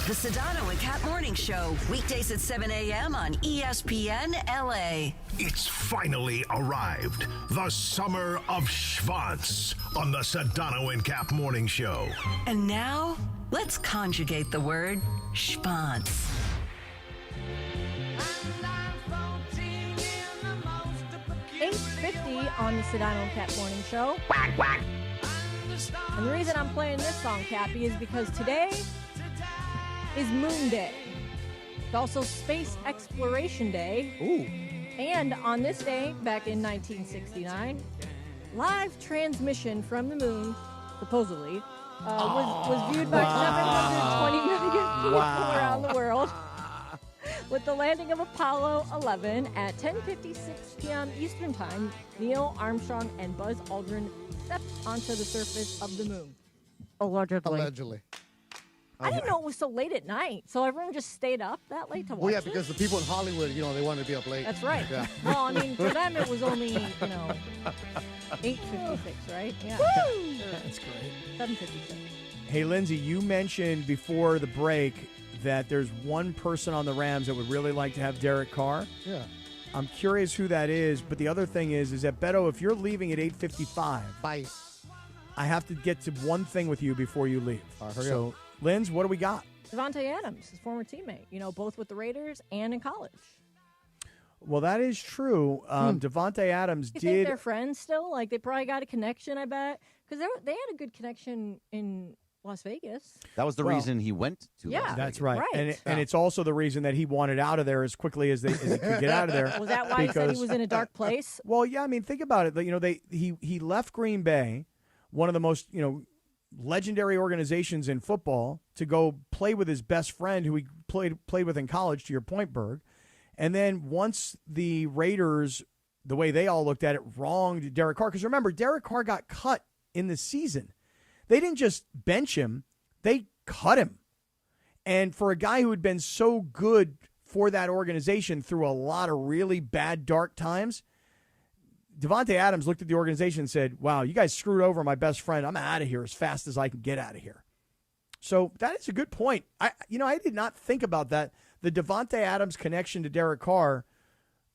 The Sedano and Kap Morning Show, weekdays at 7 a.m. on ESPN LA. It's finally arrived. The summer of Schwanz on the Sedano and Kap Morning Show. And now, let's conjugate the word schwanz. 8:50 on the Sedano and Kap Morning Show. And the reason I'm playing this song, Cappy, is because today is Moon Day. It's also Space Exploration Day. Ooh. And on this day, back in 1969, live transmission from the moon, supposedly, was viewed by 720 million people around the world. With the landing of Apollo 11 at 10:56 p.m. Eastern Time, Neil Armstrong and Buzz Aldrin stepped onto the surface of the moon. Allegedly. I didn't know it was so late at night, so everyone just stayed up that late to watch Well, yeah, this? because the people in Hollywood, they wanted to be up late. That's right. Yeah. Well, I mean, for them it was only, 8:56, right? Yeah. Woo! That's great. 7:56. Hey, Lindsay, you mentioned before the break that there's one person on the Rams that would really like to have Derek Carr. Yeah. I'm curious who that is, but the other thing is that, Beto, if you're leaving at 8:55, bye. I have to get to one thing with you before you leave. Hurry so, Linz, what do we got? Devontae Adams, his former teammate, both with the Raiders and in college. Well, that is true. Devontae Adams You think did. they're friends still? Like, they probably got a connection, I bet. Because they had a good connection in Las Vegas. That was the reason he went to Yeah, Las That's Vegas. right. And it's also the reason that he wanted out of there as quickly as he could get out of there. Was that why he said he was in a dark place? Well, yeah, I mean, think about it. He left Green Bay, one of the most, legendary organizations in football, to go play with his best friend who he played with in college, to your point, Berg. And then once the Raiders, the way they all looked at it, wronged Derek Carr. Because remember, Derek Carr got cut in the season. They didn't just bench him, they cut him. And for a guy who had been so good for that organization through a lot of really bad, dark times, Devontae Adams looked at the organization and said, wow, you guys screwed over my best friend. I'm out of here as fast as I can get out of here. So that is a good point. I did not think about that. The Devontae Adams connection to Derek Carr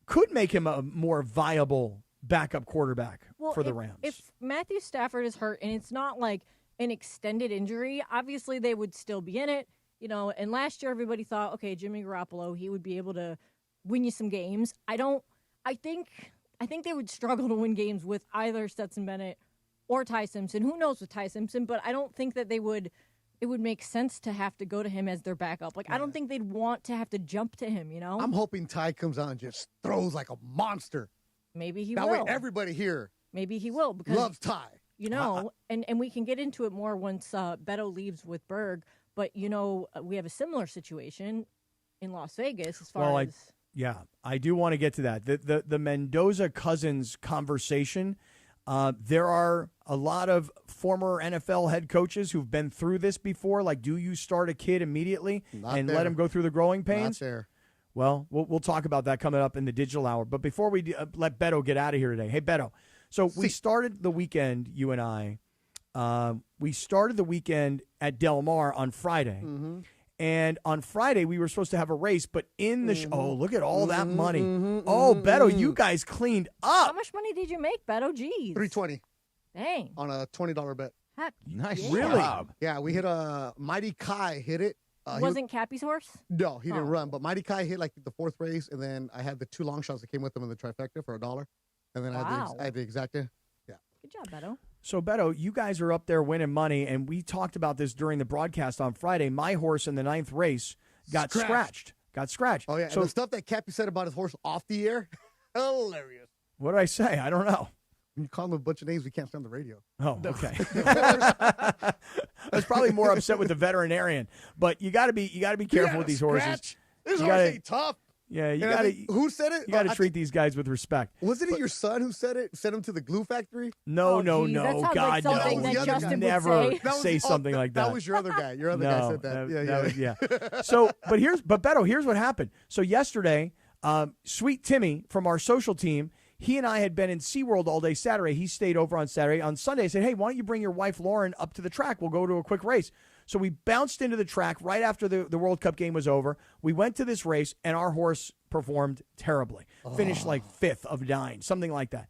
could make him a more viable backup quarterback for the Rams. If Matthew Stafford is hurt and it's not like an extended injury, obviously they would still be in it. And last year everybody thought, okay, Jimmy Garoppolo, he would be able to win you some games. I think they would struggle to win games with either Stetson Bennett or Ty Simpson. Who knows with Ty Simpson, but I don't think that it would make sense to have to go to him as their backup. Like, I don't think they'd want to have to jump to him, I'm hoping Ty comes out and just throws like a monster. Maybe he that will. That way everybody here maybe he will because loves Ty. And we can get into it more once Beto leaves with Berg. But, we have a similar situation in Las Vegas as far as... Yeah, I do want to get to that. The Mendoza-Cousins conversation, there are a lot of former NFL head coaches who've been through this before. Like, do you start a kid immediately let him go through the growing pains? Not there. Well, we'll talk about that coming up in the digital hour. But before we let Beto get out of here today. Hey, Beto. So we started the weekend, you and I. We started the weekend at Del Mar on Friday. Mm-hmm. And on Friday, we were supposed to have a race, but in the oh, look at all that money. Oh, Beto, you guys cleaned up. How much money did you make, Beto? Jeez. $320. Dang. On a $20 bet. Heck, nice really? job. Yeah, we hit a Mighty Kai hit it. Wasn't Cappy's horse? No, he didn't run, but Mighty Kai hit like the fourth race, and then I had the 2 long shots that came with them in the trifecta for $1. And then I had the exacta. Yeah. Good job, Beto. So, Beto, you guys are up there winning money, and we talked about this during the broadcast on Friday. My horse in the 9th race got scratched. Oh, yeah. So And the stuff that Cappy said about his horse off the air, hilarious. what did I say? I don't know. You call him a bunch of names we can't say on the radio. Oh, okay. I was probably more upset with the veterinarian, but you got to be careful with these horses. This You horse gotta- ain't tough. Yeah, you And I got to. think- who said it? You got to I treat these guys with respect. Wasn't it your son who said it? Sent him to the glue factory? No, Oh, no, geez, that no, sounds like God, something no. that Justin would Never say. That was- say something like that. That was your other guy. Your other guy said that. Yeah. So, but Beto, here's what happened. So yesterday, Sweet Timmy from our social team, he and I had been in SeaWorld all day Saturday. He stayed over on Saturday. On Sunday, I said, hey, why don't you bring your wife Lauren up to the track? We'll go to a quick race. So we bounced into the track right after the World Cup game was over. We went to this race, and our horse performed terribly. Finished like 5th of 9, something like that.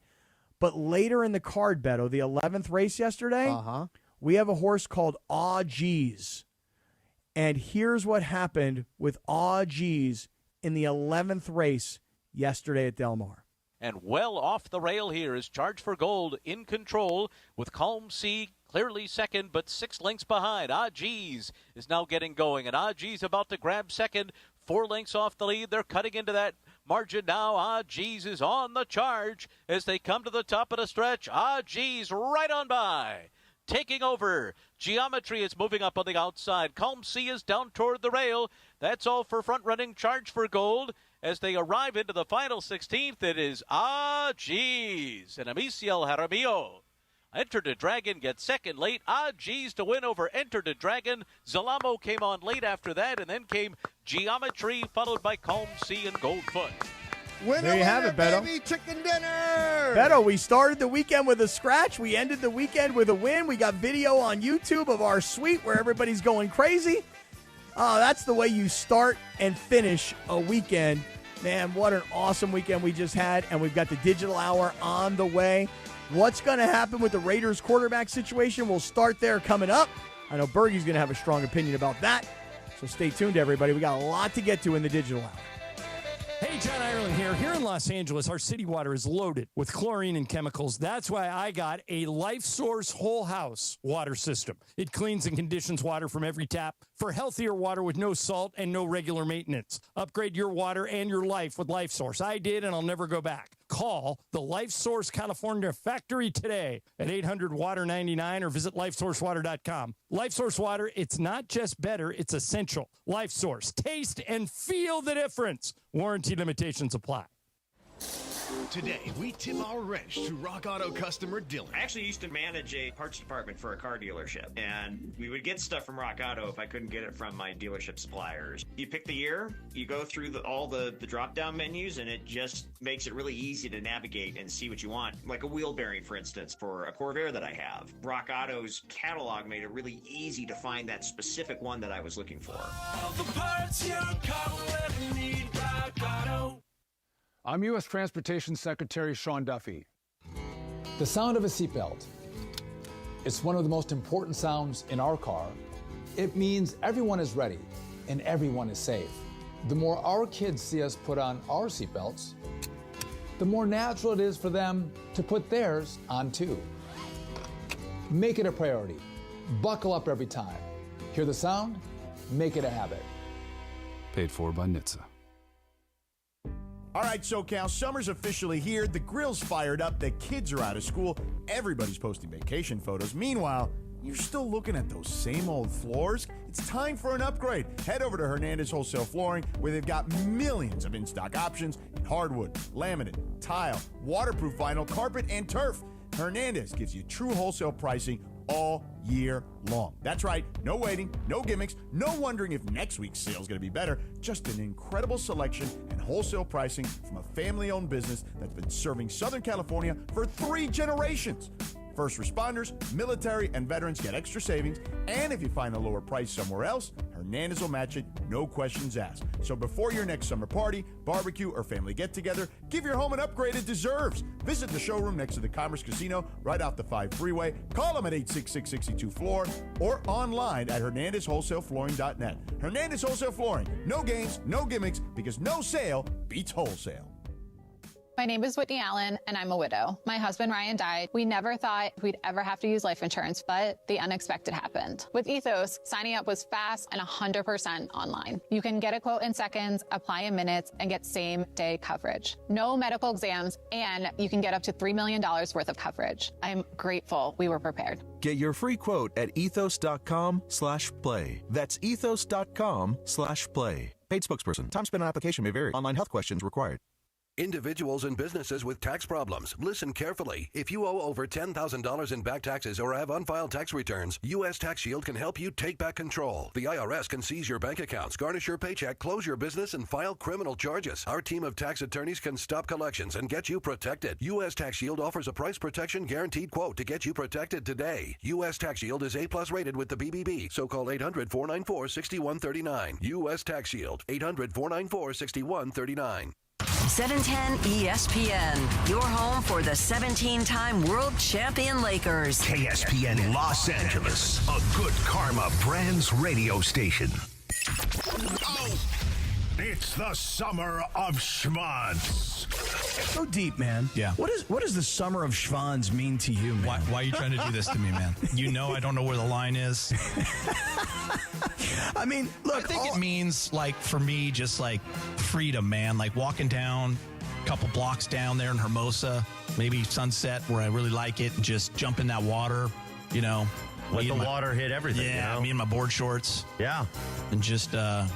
But later in the card, Beto, the 11th race yesterday, we have a horse called Aw Geez. And here's what happened with Aw Geez in the 11th race yesterday at Del Mar. And well off the rail here is Charge for Gold in control with Calm Sea clearly second, but 6 lengths behind. Ah, Geez is now getting going, and Ah, Geez about to grab second. 4 lengths off the lead. They're cutting into that margin now. Ah, Geez is on the charge as they come to the top of the stretch. Ah, Geez right on by. Taking over. Geometry is moving up on the outside. Calm Sea is down toward the rail. That's all for front-running Charge for Gold. As they arrive into the final 16th, it is Ah, Geez. And Amicio Jaramillo. Enter the Dragon gets second late. Ah, Geez to win over Enter the Dragon. Zalamo came on late after that, and then came Geometry, followed by Calm Sea and Goldfoot. There you have it, Beto. Baby, chicken dinner. Beto, we started the weekend with a scratch. We ended the weekend with a win. We got video on YouTube of our suite where everybody's going crazy. Oh, that's the way you start and finish a weekend. Man, what an awesome weekend we just had, and we've got the digital hour on the way. What's going to happen with the Raiders quarterback situation? We'll start there coming up. I know Bergie's going to have a strong opinion about that, so stay tuned, everybody. We got a lot to get to in the digital hour. Hey, John Ireland here. Here in Los Angeles, our city water is loaded with chlorine and chemicals. That's why I got a Life Source whole house water system. It cleans and conditions water from every tap for healthier water with no salt and no regular maintenance. Upgrade your water and your life with Life Source. I did, and I'll never go back. Call the Life Source California factory today at 800-WATER-99 or visit lifesourcewater.com. Life Source water, it's not just better, it's essential. Life Source. Taste and feel the difference. Warranty limitations apply. Today, we tip our wrench to Rock Auto customer Dylan. I actually used to manage a parts department for a car dealership, and we would get stuff from Rock Auto if I couldn't get it from my dealership suppliers. You pick the year, you go through all the drop-down menus, and it just makes it really easy to navigate and see what you want. Like a wheel bearing, for instance, for a Corvair that I have. Rock Auto's catalog made it really easy to find that specific one that I was looking for. All the parts your car will ever need, Rock Auto. I'm U.S. Transportation Secretary Sean Duffy. The sound of a seatbelt. It's one of the most important sounds in our car. It means everyone is ready and everyone is safe. The more our kids see us put on our seatbelts, the more natural it is for them to put theirs on too. Make it a priority. Buckle up every time. Hear the sound? Make it a habit. Paid for by NHTSA. All right, SoCal, summer's officially here. The grill's fired up. The kids are out of school. Everybody's posting vacation photos. Meanwhile, you're still looking at those same old floors? It's time for an upgrade. Head over to Hernandez Wholesale Flooring, where they've got millions of in-stock options in hardwood, laminate, tile, waterproof vinyl, carpet, and turf. Hernandez gives you true wholesale pricing all year long. That's right, no waiting, no gimmicks, no wondering if next week's sale is going to be better. Just an incredible selection and wholesale pricing from a family-owned business that's been serving Southern California for 3 generations. First responders, military, and veterans get extra savings, and if you find a lower price somewhere else, Hernandez will match it, no questions asked. So before your next summer party, barbecue, or family get-together, give your home an upgrade it deserves. Visit the showroom next to the Commerce Casino right off the 5 freeway. Call them at 866-62-FLOOR or online at HernandezWholesaleFlooring.net. Hernandez Wholesale Flooring. No games, no gimmicks, because no sale beats wholesale. My name is Whitney Allen, and I'm a widow. My husband, Ryan, died. We never thought we'd ever have to use life insurance, but the unexpected happened. With Ethos, signing up was fast and 100% online. You can get a quote in seconds, apply in minutes, and get same-day coverage. No medical exams, and you can get up to $3 million worth of coverage. I'm grateful we were prepared. Get your free quote at ethos.com/play. That's ethos.com/play. Paid spokesperson. Time spent on application may vary. Online health questions required. Individuals and businesses with tax problems, listen carefully. If you owe over $10,000 in back taxes or have unfiled tax returns, U.S. Tax Shield can help you take back control. The IRS can seize your bank accounts, garnish your paycheck, close your business, and file criminal charges. Our team of tax attorneys can stop collections and get you protected. U.S. Tax Shield offers a price protection guaranteed quote to get you protected today. U.S. Tax Shield is A+ rated with the BBB, so call 800-494-6139. U.S. Tax Shield, 800-494-6139. 710 ESPN, your home for the 17-time world champion Lakers. KSPN Los Angeles, a good karma brands radio station. It's the summer of schwanz. Go deep, man. Yeah. What does the summer of schwanz mean to you, man? Why are you trying to do this to me, man? You know I don't know where the line is. I mean, look. I think it means, like, for me, just, like, freedom, man. Like, walking down a couple blocks down there in Hermosa, maybe Sunset, where I really like it, and just jump in that water, you know. Let the water hit everything. Yeah, you know? me and my board shorts. Yeah. And just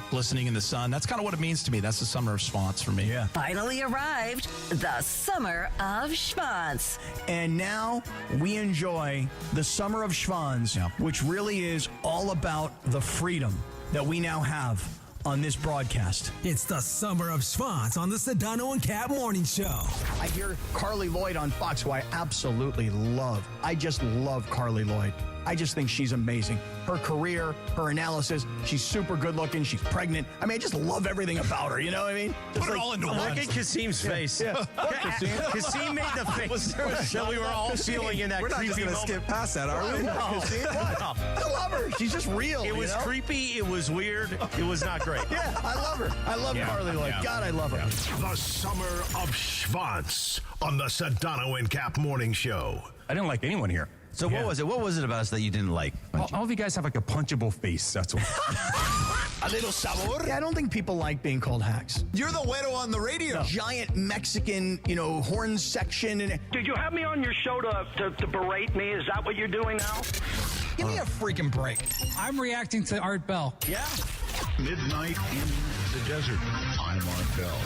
glistening in the sun. That's kind of what it means to me. That's the summer of schwanz for me. Yeah. Finally arrived, the summer of schwanz. And now we enjoy the summer of schwanz, which really is all about the freedom that we now have on this broadcast. It's the summer of schwanz on the Sedano and Kap Morning Show. I hear Carly Lloyd on Fox, who I absolutely love. I just love Carly Lloyd. I just think she's amazing. Her career, her analysis, she's super good looking. She's pregnant. I mean, I just love everything about her. You know what I mean? Put it all into one. Look at Kasim's face. Yeah. Kasim made the face that we were all feeling in that We're not creepy just going to skip past that, are we? No. I love her. She's just real. It was creepy. It was weird. It was not great. Yeah, I love her. I love Carly Lloyd. Yeah. God, I love her. The summer of schwanz on the Sedano and Kap Morning Show. I didn't like anyone here. So what was it? What was it about us that you didn't like? All of you guys have like a punchable face. That's what. A little sabor. Yeah, I don't think people like being called hacks. You're the widow on the radio. Giant Mexican, horn section. And Did you have me on your show to berate me? Is that what you're doing now? Give me a freaking break. I'm reacting to Art Bell. Yeah. Midnight in the desert. I'm Art Bell.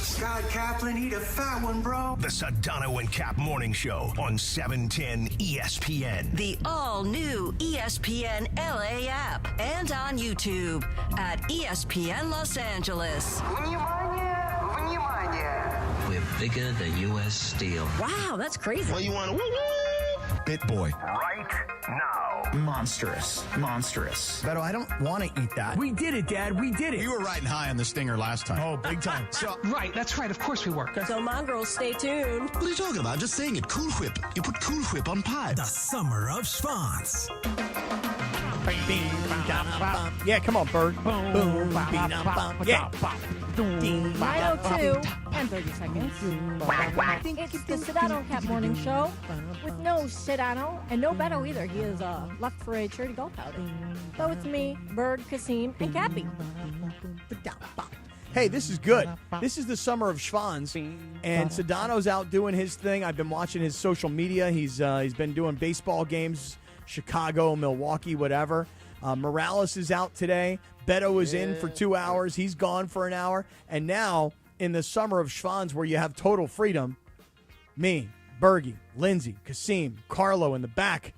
Scott Kaplan, eat a fat one, bro. The Sedano and Kap Morning Show on 710 ESPN. The all-new ESPN LA app and on YouTube at ESPN Los Angeles. We're bigger than U.S. Steel. Wow, that's crazy. Well, you want to woo-woo? Bit Boy. Right now. Monstrous. Beto, I don't want to eat that. We did it, Dad. We did it. You were riding high on the stinger last time. Oh, big time. Right, that's right. Of course we were. So, mongrels, stay tuned. What are you talking about? Just saying it. Cool Whip. You put Cool Whip on pie. The summer of schwanz. Yeah, come on, Bird. Boom, yeah. 9:02 and 30 seconds. It's the Sedano Kap Morning Show with no Sedano and no Beto either. He is left for a charity golf outing. So it's me, Bird, Kasim, and Cappy. Hey, this is good. This is the summer of schwanz, and Sedano's out doing his thing. I've been watching his social media. He's been doing baseball games, Chicago, Milwaukee, whatever. Morales is out today. Beto is in for 2 hours. He's gone for an hour. And now, in the summer of schwanz, where you have total freedom, me, Bergie, Lindsay, Kasim, Carlo in the back.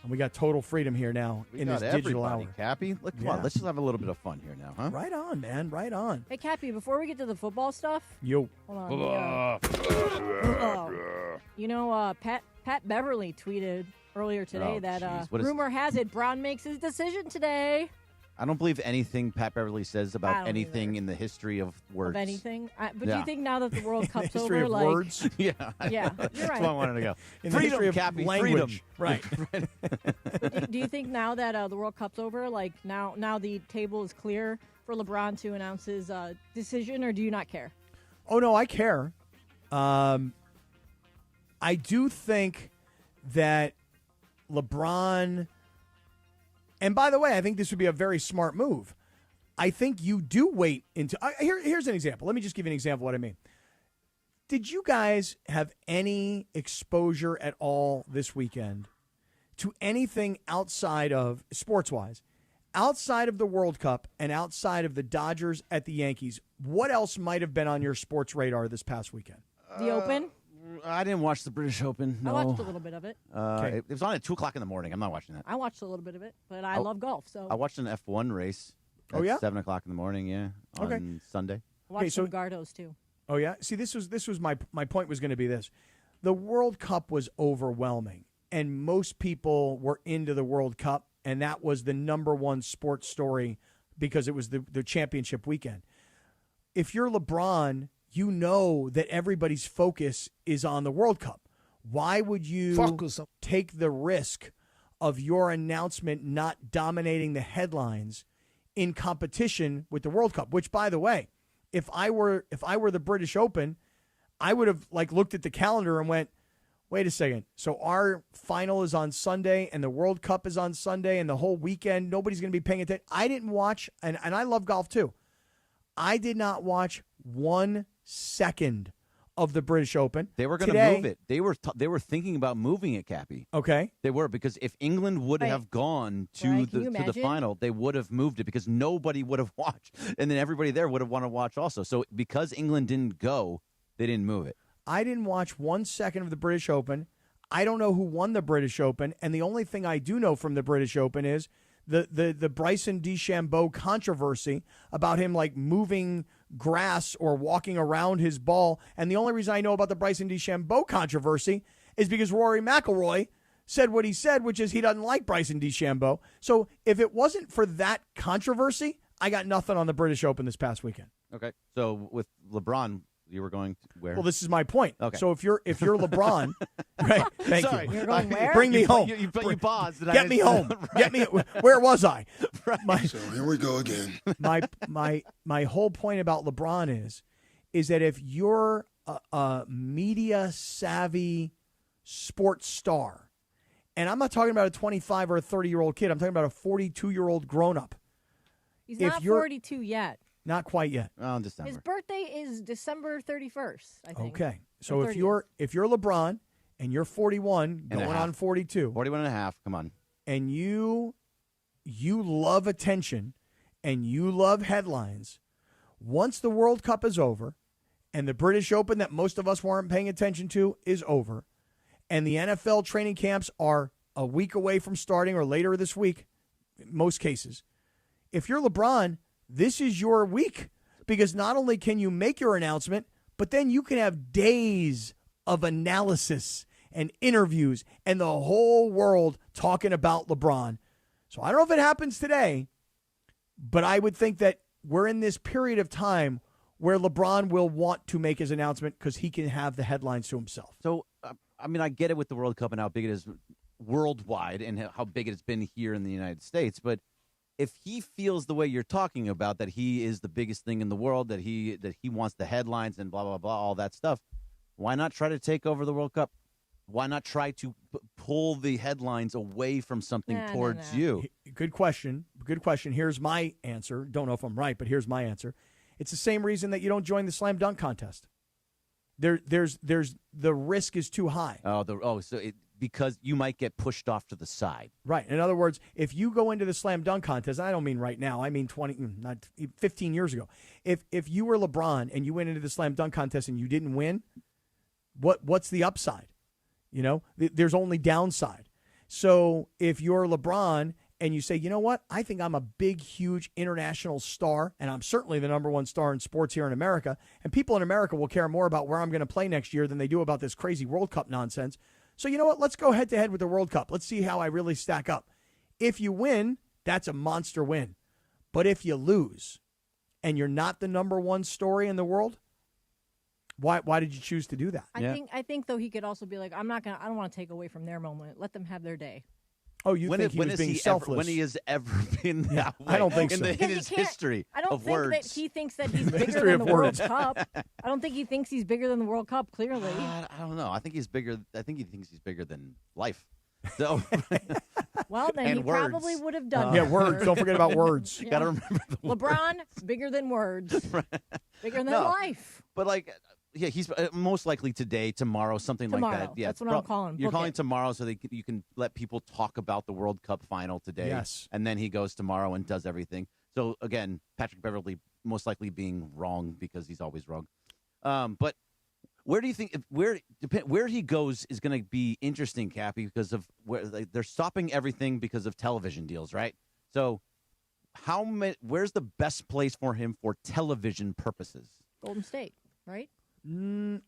And we got total freedom here now in this digital hour. Cappy, look, come on, let's just have a little bit of fun here now, huh? Right on, man. Right on. Hey, Cappy, before we get to the football stuff. Yo. Hold on. Pat Beverly tweeted earlier today that rumor has it Brown makes his decision today. I don't believe anything Pat Beverly says about anything either. in the history of words. Of anything? But do you think now that the World Cup's history over, of words? Yeah, you're right. That's where I wanted to go. In freedom, the history of Cappy, language. freedom. Right. Do you think now that the World Cup's over, like now the table is clear for LeBron to announce his decision, or do you not care? Oh, no, I care. I do think that LeBron, and by the way, I think this would be a very smart move. I think you do wait until here's an example. Let me just give you an example of what I mean. Did you guys have any exposure at all this weekend to anything outside of, sports-wise, outside of the World Cup and outside of the Dodgers at the Yankees? What else might have been on your sports radar this past weekend? The Open? I didn't watch the British Open. No. I watched a little bit of it. It was on at 2 o'clock in the morning. I'm not watching that. I watched a little bit of it, but I love golf. So I watched an F1 race. Oh, yeah? 7 o'clock in the morning, yeah, on Sunday. I watched some Gardos, too. Oh, yeah? See, this was my point was going to be this. The World Cup was overwhelming, and most people were into the World Cup, and that was the number one sports story because it was the championship weekend. If you're LeBron, you know that everybody's focus is on the World Cup. Why would you take the risk of your announcement not dominating the headlines in competition with the World Cup? Which, by the way, if I were the British Open, I would have looked at the calendar and went, wait a second. So our final is on Sunday and the World Cup is on Sunday and the whole weekend, nobody's going to be paying attention. I didn't watch, and I love golf too. I did not watch 1 second of the British Open. They were going to move it. They were thinking about moving it, Cappy. Okay. They were, because if England would have gone to the final, they would have moved it because nobody would have watched. And then everybody there would have wanted to watch also. So because England didn't go, they didn't move it. I didn't watch 1 second of the British Open. I don't know who won the British Open. And the only thing I do know from the British Open is the Bryson DeChambeau controversy about him moving grass or walking around his ball. And the only reason I know about the Bryson DeChambeau controversy is because Rory McIlroy said what he said, which is he doesn't like Bryson DeChambeau. So if it wasn't for that controversy, I got nothing on the British Open this past weekend. Okay. So with LeBron, you were going to where? Well, this is my point. Okay. So if you're LeBron, right? Thank Sorry. you. You're going where? Bring me home. You paused. Get me home. Right. Get me. Where was I? Right. So here we go again. My whole point about LeBron is that if you're a media savvy sports star, and I'm not talking about a 25 or a 30-year-old kid, I'm talking about a 42-year-old grown up. He's not 42 yet. Not quite yet. Oh, in December. His birthday is December 31st, I think. Okay. So Or if you're LeBron and you're 41 And a going half. on 42, 41 and a half. Come on. and you love attention and you love headlines, once the World Cup is over and the British Open that most of us weren't paying attention to is over, and the NFL training camps are a week away from starting or later this week, in most cases, if you're LeBron, this is your week, because not only can you make your announcement, but then you can have days of analysis and interviews and the whole world talking about LeBron. So I don't know if it happens today, but I would think that we're in this period of time where LeBron will want to make his announcement because he can have the headlines to himself. So, I get it with the World Cup and how big it is worldwide and how big it's been here in the United States, but if he feels the way you're talking about, that he is the biggest thing in the world, that he wants the headlines and blah, blah, blah, all that stuff, why not try to take over the World Cup? Why not try to pull the headlines away from something towards you? Good question. Good question. Here's my answer. Don't know if I'm right, but here's my answer. It's the same reason that you don't join the slam dunk contest. There's the risk is too high. Because you might get pushed off to the side. Right. In other words, if you go into the slam dunk contest, I don't mean right now, I mean 15 years ago. If you were LeBron and you went into the slam dunk contest and you didn't win, what's the upside? You know, there's only downside. So if you're LeBron and you say, you know what, I think I'm a big, huge international star, and I'm certainly the number one star in sports here in America, and people in America will care more about where I'm going to play next year than they do about this crazy World Cup nonsense. So you know what? Let's go head-to-head with the World Cup. Let's see how I really stack up. If you win, that's a monster win. But if you lose and you're not the number one story in the world, why did you choose to do that? I think though he could also be like, I don't want to take away from their moment. Let them have their day. Oh, you think he was being selfless? When he has ever been that way? I don't think so. In his history I don't of think words. that he thinks that he's bigger History than of the World words. Cup. I don't think he thinks he's bigger than the World Cup, clearly. I don't know. I think he's bigger. I think he thinks he's bigger than life. So, Well, then and he words. probably would have done Yeah, that. words. Don't forget about words. You got to remember the LeBron, bigger than words. Bigger than No. life. But like, yeah, he's most likely today, tomorrow, something like Tomorrow. that. Yeah, That's what I'm calling. You're Book calling it. tomorrow so you can let people talk about the World Cup final today. Yes. And then he goes tomorrow and does everything. So again, Patrick Beverley most likely being wrong because he's always wrong. But where do you think where he goes is going to be interesting, Cappy, because of where they're stopping everything because of television deals, right? So where's the best place for him for television purposes? Golden State, right?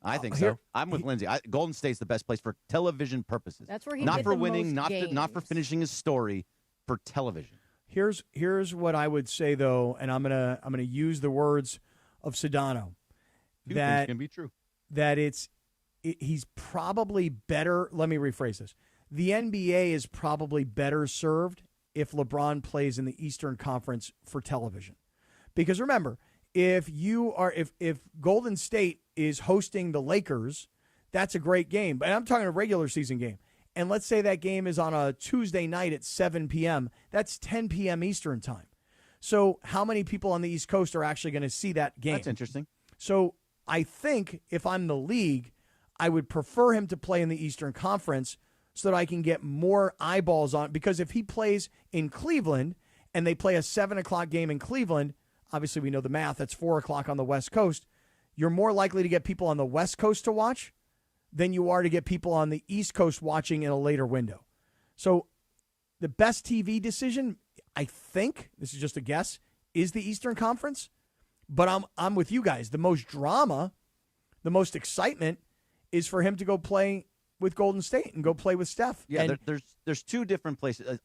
I think so. I'm with Lindsay. Golden State's the best place for television purposes. That's where he not did for the winning, most not for games. finishing his story, for television. Here's what I would say though, and I'm gonna use the words of Sedano. Two things can be true. That he's probably better. Let me rephrase this. The NBA is probably better served if LeBron plays in the Eastern Conference for television. Because remember, if Golden State is hosting the Lakers, that's a great game. But I'm talking a regular season game. And let's say that game is on a Tuesday night at 7 p.m. That's 10 p.m. Eastern time. So how many people on the East Coast are actually going to see that game? That's interesting. So I think if I'm the league, I would prefer him to play in the Eastern Conference so that I can get more eyeballs on. Because if he plays in Cleveland and they play a 7 o'clock game in Cleveland, obviously we know the math, that's 4 o'clock on the West Coast. You're more likely to get people on the West Coast to watch than you are to get people on the East Coast watching in a later window. So the best TV decision, I think, this is just a guess, is the Eastern Conference. But I'm with you guys. The most drama, the most excitement is for him to go play with Golden State and go play with Steph. Yeah, And there's two different places.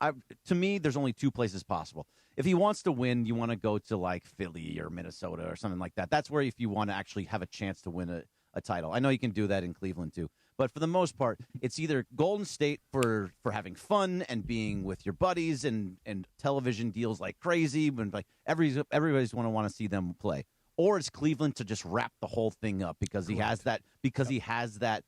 To me, there's only two places possible. If he wants to win, you want to go to like Philly or Minnesota or something like that. That's where if you want to actually have a chance to win a title. I know you can do that in Cleveland too. But for the most part, it's either Golden State for having fun and being with your buddies and television deals like crazy, but like everybody's going to want to see them play. Or it's Cleveland to just wrap the whole thing up because he has that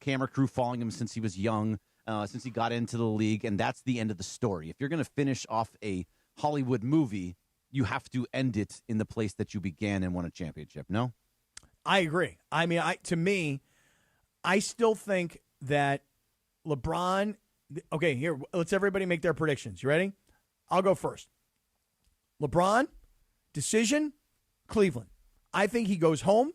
camera crew following him since he was young, since he got into the league, and that's the end of the story. If you're going to finish off a Hollywood movie, you have to end it in the place that you began and won a championship. No? I agree. I mean, to me, I still think that LeBron. Okay, here, let's everybody make their predictions. You ready? I'll go first. LeBron, decision, Cleveland. I think he goes home.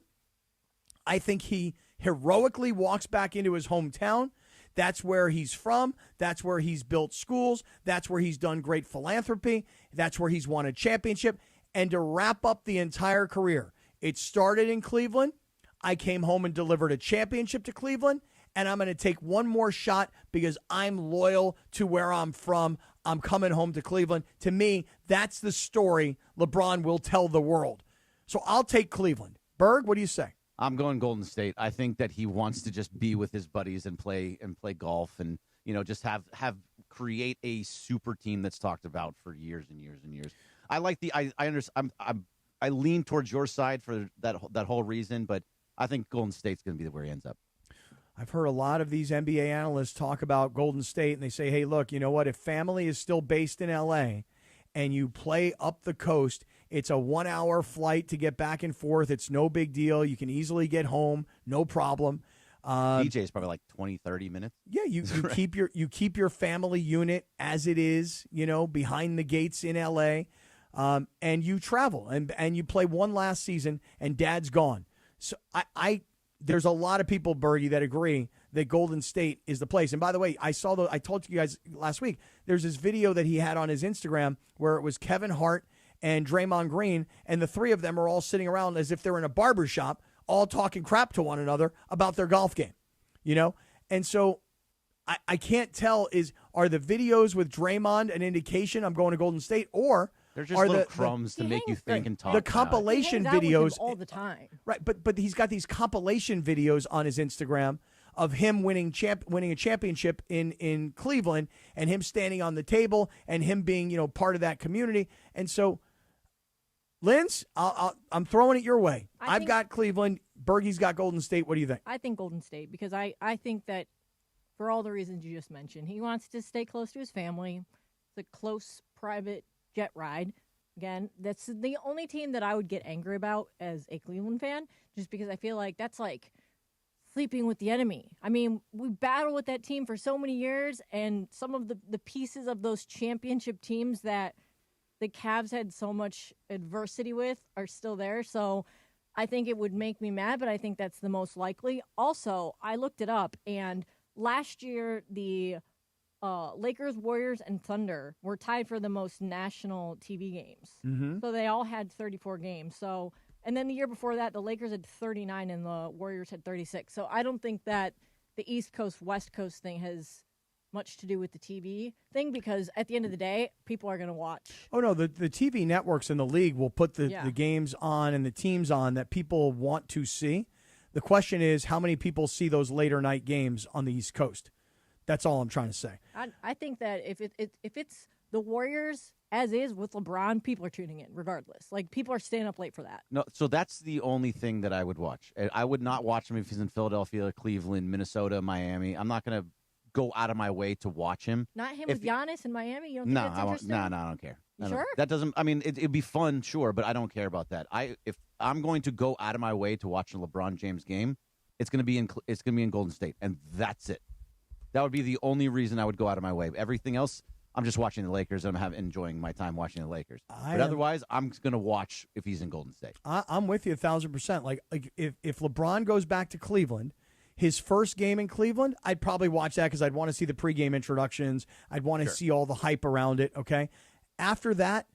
I think he heroically walks back into his hometown. That's where he's from. That's where he's built schools. That's where he's done great philanthropy. That's where he's won a championship. And to wrap up the entire career, it started in Cleveland. I came home and delivered a championship to Cleveland, and I'm going to take one more shot because I'm loyal to where I'm from. I'm coming home to Cleveland. To me, that's the story LeBron will tell the world. So I'll take Cleveland. Berg, what do you say? I'm going Golden State. I think that he wants to just be with his buddies and play golf and just create a super team that's talked about for years and years and years. I like I understand. I lean towards your side for that whole reason, but I think Golden State's going to be where he ends up. I've heard a lot of these NBA analysts talk about Golden State, and they say, hey, look, you know what? If family is still based in L.A. and you play up the coast, it's a 1-hour flight to get back and forth. It's no big deal. You can easily get home, no problem. DJ is probably like 20, 30 minutes. Yeah, you keep your family unit as it is, behind the gates in L.A., and you travel, and you play one last season, and Dad's gone. So there's a lot of people, Bergie, that agree that Golden State is the place. And by the way, I told you guys last week, there's this video that he had on his Instagram where it was Kevin Hart and Draymond Green, and the three of them are all sitting around as if they're in a barber shop, all talking crap to one another about their golf game, And so I can't tell, are the videos with Draymond an indication I'm going to Golden State, or they're just little crumbs to make you think and talk. The compilation he hangs out with videos him all the time, right? But he's got these compilation videos on his Instagram of him winning a championship in Cleveland and him standing on the table and him being, part of that community. And so, Linz, I'm throwing it your way. I've got Cleveland. Bergie's got Golden State. What do you think? I think Golden State because I think that for all the reasons you just mentioned, he wants to stay close to his family. It's a close, private jet ride. Again, that's the only team that I would get angry about as a Cleveland fan, just because I feel like that's like sleeping with the enemy. I mean, we battled with that team for so many years, and some of the pieces of those championship teams that the Cavs had so much adversity with are still there. So I think it would make me mad, but I think that's the most likely. Also, I looked it up, and last year the Lakers, Warriors, and Thunder were tied for the most national TV games. Mm-hmm. So they all had 34 games. So, and then the year before that, the Lakers had 39 and the Warriors had 36. So I don't think that the East Coast, West Coast thing has much to do with the TV thing, because at the end of the day, people are going to watch. Oh, no, the TV networks in the league will put the games on and the teams on that people want to see. The question is, how many people see those later night games on the East Coast? That's all I'm trying to say. I think that if it's the Warriors as is with LeBron, people are tuning in regardless. Like, people are staying up late for that. No, so that's the only thing that I would watch. I would not watch him if he's in Philadelphia, Cleveland, Minnesota, Miami. I'm not going to go out of my way to watch him. Not him with Giannis in Miami? You don't think that's interesting? No, I don't care. Sure? That doesn't. I mean, it'd be fun, sure, but I don't care about that. If I'm going to go out of my way to watch a LeBron James game, it's going to be in Golden State, and that's it. That would be the only reason I would go out of my way. Everything else, I'm just watching the Lakers, and I'm enjoying my time watching the Lakers. But otherwise, I'm going to watch if he's in Golden State. I'm with you 1,000%. Like if LeBron goes back to Cleveland, his first game in Cleveland, I'd probably watch that because I'd want to see the pregame introductions. I'd want to see all the hype around it. Okay, after that,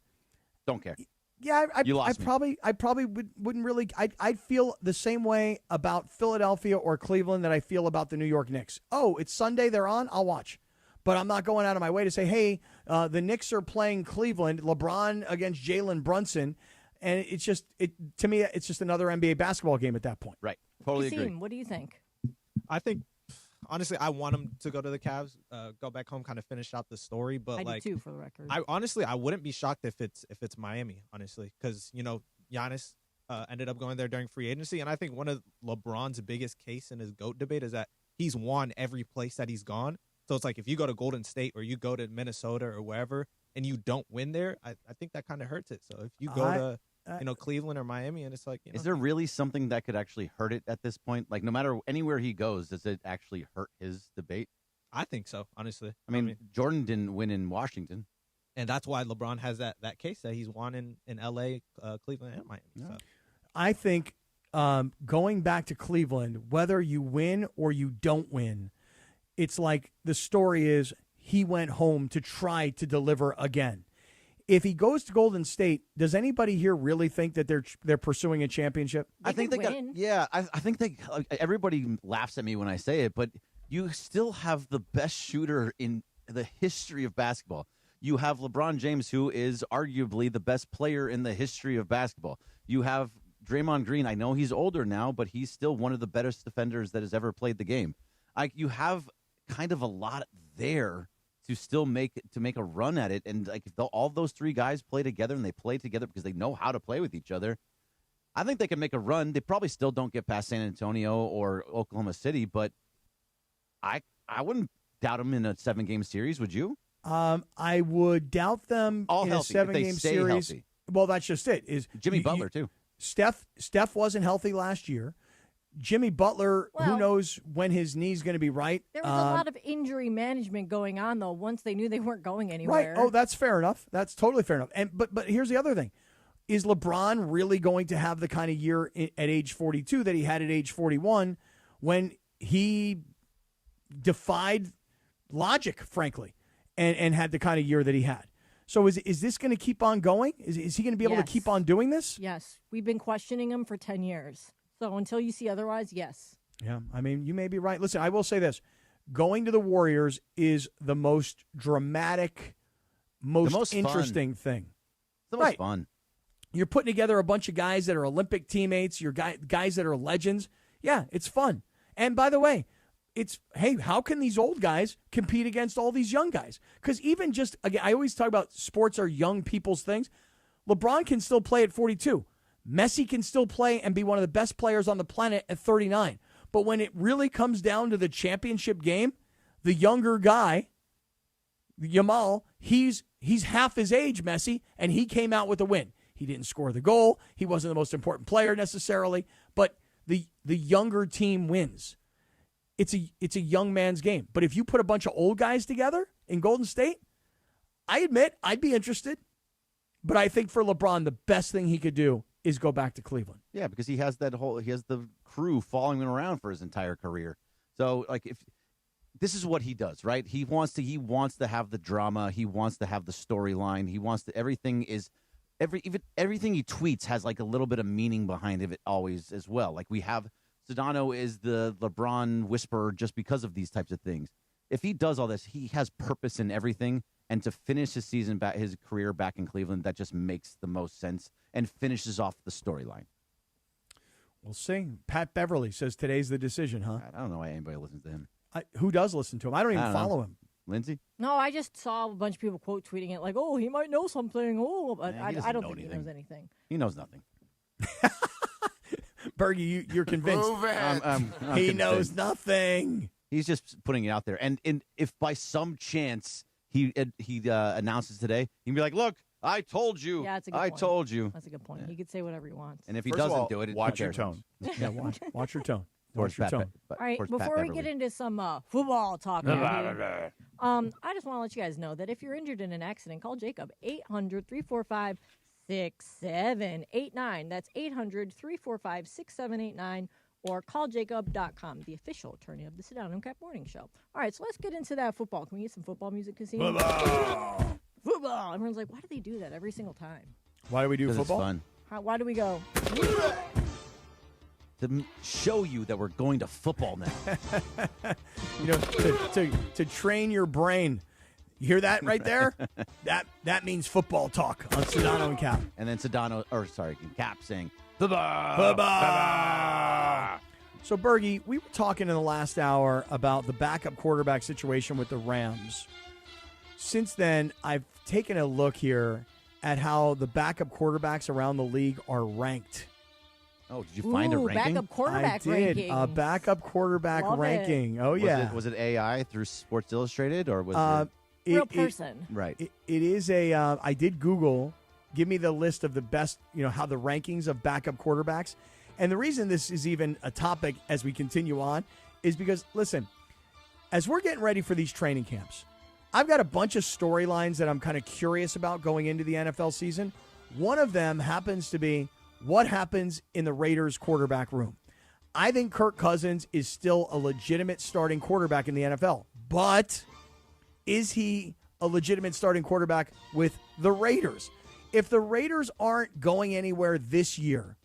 don't care. Yeah, I probably wouldn't really. I'd feel the same way about Philadelphia or Cleveland that I feel about the New York Knicks. Oh, it's Sunday, they're on, I'll watch. But I'm not going out of my way to say, hey, the Knicks are playing Cleveland, LeBron against Jalen Brunson, and to me, it's just another NBA basketball game at that point. Right, totally agree. What do you think? I think, honestly, I want him to go to the Cavs, go back home, kind of finish out the story. But I do too, for the record. I wouldn't be shocked if it's Miami, honestly, because Giannis ended up going there during free agency, and I think one of LeBron's biggest case in his GOAT debate is that he's won every place that he's gone. So it's like if you go to Golden State or you go to Minnesota or wherever and you don't win there, I think that kind of hurts it. So if you go to Cleveland or Miami, and it's like, is there really something that could actually hurt it at this point? Like, no matter anywhere he goes, does it actually hurt his debate? I think so, honestly. I mean, Jordan didn't win in Washington. And that's why LeBron has that case that he's won in L.A., Cleveland, and Miami. Yeah. So. I think going back to Cleveland, whether you win or you don't win, it's like the story is he went home to try to deliver again. If he goes to Golden State, does anybody here really think that they're pursuing a championship? I think they got. Yeah, I think they. Everybody laughs at me when I say it, but you still have the best shooter in the history of basketball. You have LeBron James, who is arguably the best player in the history of basketball. You have Draymond Green. I know he's older now, but he's still one of the best defenders that has ever played the game. You have kind of a lot there to still make a run at it, and like if all those three guys play together and they play together because they know how to play with each other, I think they can make a run. They probably still don't get past San Antonio or Oklahoma City, but I wouldn't doubt them in a 7-game series. Would you? I would doubt them in a 7-game series. Healthy. Well, that's just it. Is Jimmy Butler too? Steph wasn't healthy last year. Jimmy Butler, who knows when his knee's going to be right. There was a lot of injury management going on, though, once they knew they weren't going anywhere. Right. Oh, that's fair enough. That's totally fair enough. And But here's the other thing. Is LeBron really going to have the kind of year at age 42 that he had at age 41 when he defied logic, frankly, and had the kind of year that he had? So is this going to keep on going? Is he going to be able to keep on doing this? Yes. We've been questioning him for 10 years. So until you see otherwise, yes. Yeah, I mean, you may be right. Listen, I will say this. Going to the Warriors is the most dramatic, most interesting thing. It's the most fun. You're putting together a bunch of guys that are Olympic teammates, guys that are legends. Yeah, it's fun. And by the way, hey, how can these old guys compete against all these young guys? Because even just, again, I always talk about sports are young people's things. LeBron can still play at 42. Messi can still play and be one of the best players on the planet at 39. But when it really comes down to the championship game, the younger guy, Yamal, he's half his age, Messi, and he came out with a win. He didn't score the goal. He wasn't the most important player necessarily, but the younger team wins. It's a young man's game. But if you put a bunch of old guys together in Golden State, I admit I'd be interested. But I think for LeBron, the best thing he could do is go back to Cleveland. Yeah, because he has the crew following him around for his entire career. So, like, if this is what he does, right? He wants to have the drama. He wants to have the storyline. He wants to everything he tweets has like a little bit of meaning behind it always as well. Like we have Sedano is the LeBron whisperer just because of these types of things. If he does all this, he has purpose in everything. And to finish his his career back in Cleveland, that just makes the most sense and finishes off the storyline. We'll see. Pat Beverly says today's the decision, huh? I don't know why anybody listens to him. Who does listen to him? I don't even follow him. Lindsay? No, I just saw a bunch of people quote tweeting it like, "Oh, he might know something." Oh, but I don't think he knows anything. He knows nothing. Bergie, you're convinced. Move it. I'm he convinced. knows nothing. He's just putting it out there. And if by some chance he announces today, he can be like, "Look, I told you. Yeah, that's a good I point. told you." That's a good point. He could say whatever he wants. And if he First of doesn't all, do it, watch your tone. Yeah, watch your tone. Towards Watch your Pat tone. All right, before we get into some football talk, I just want to let you guys know that if you're injured in an accident, call Jacob, 800-345-6789. That's 800-345-6789. Or calljacob.com, the official attorney of the Sedano Kap Morning Show. All right, so let's get into that football. Can we get some football music, Casino? Football! Everyone's like, why do they do that every single time? Why do we do football? It's fun. Why do we go? To show you that we're going to football now. To train your brain. You hear that right there? that means football talk on Sedano and Kap. And then Kap saying, Football! So, Bergie, we were talking in the last hour about the backup quarterback situation with the Rams. Since then, I've taken a look here at how the backup quarterbacks around the league are ranked. Oh, did you find a ranking? Backup quarterback I did. ranking. A backup quarterback Love ranking. it. Oh, yeah. Was it AI through Sports Illustrated or was it Real person. right? It is a. I did Google. Give me the list of the best. How the rankings of backup quarterbacks, and the reason this is even a topic as we continue on is because listen, as we're getting ready for these training camps, I've got a bunch of storylines that I'm kind of curious about going into the NFL season. One of them happens to be what happens in the Raiders quarterback room. I think Kirk Cousins is still a legitimate starting quarterback in the NFL, but is he a legitimate starting quarterback with the Raiders? If the Raiders aren't going anywhere this year,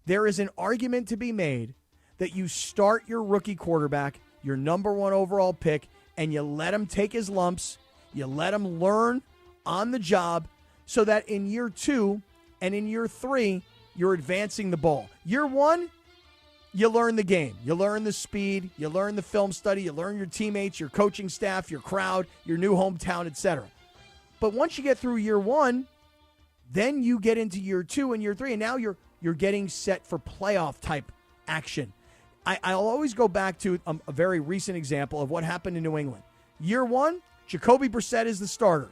there is an argument to be made that you start your rookie quarterback, your number one overall pick, and you let him take his lumps, you let him learn on the job so that in year 2 and in year 3, you're advancing the ball. Year 1, you learn the game. You learn the speed. You learn the film study. You learn your teammates, your coaching staff, your crowd, your new hometown, etc. But once you get through year 1, then you get into year 2 and year 3, and now you're getting set for playoff type action. I'll always go back to a very recent example of what happened in New England. Year 1, Jacoby Brissett is the starter.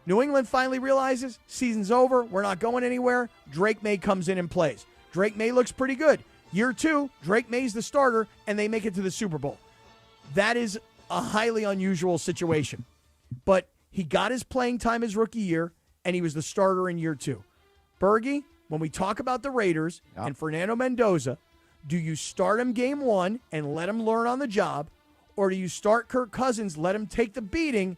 New England finally realizes season's over. We're not going anywhere. Drake May comes in and plays. Drake May looks pretty good. Year 2, Drake May's the starter, and they make it to the Super Bowl. That is a highly unusual situation. But he got his playing time his rookie year, and he was the starter in year 2. Bergie, when we talk about the Raiders and Fernando Mendoza, do you start him game 1 and let him learn on the job, or do you start Kirk Cousins, let him take the beating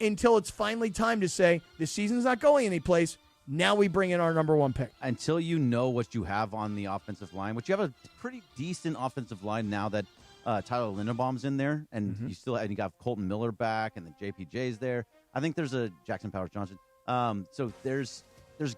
until it's finally time to say, this season's not going anyplace, now we bring in our number 1 pick? Until you know what you have on the offensive line, which you have a pretty decent offensive line now that Tyler Linderbaum's in there, and you got Colton Miller back, and then JPJ's there. I think there's a Jackson Powers Johnson. So there's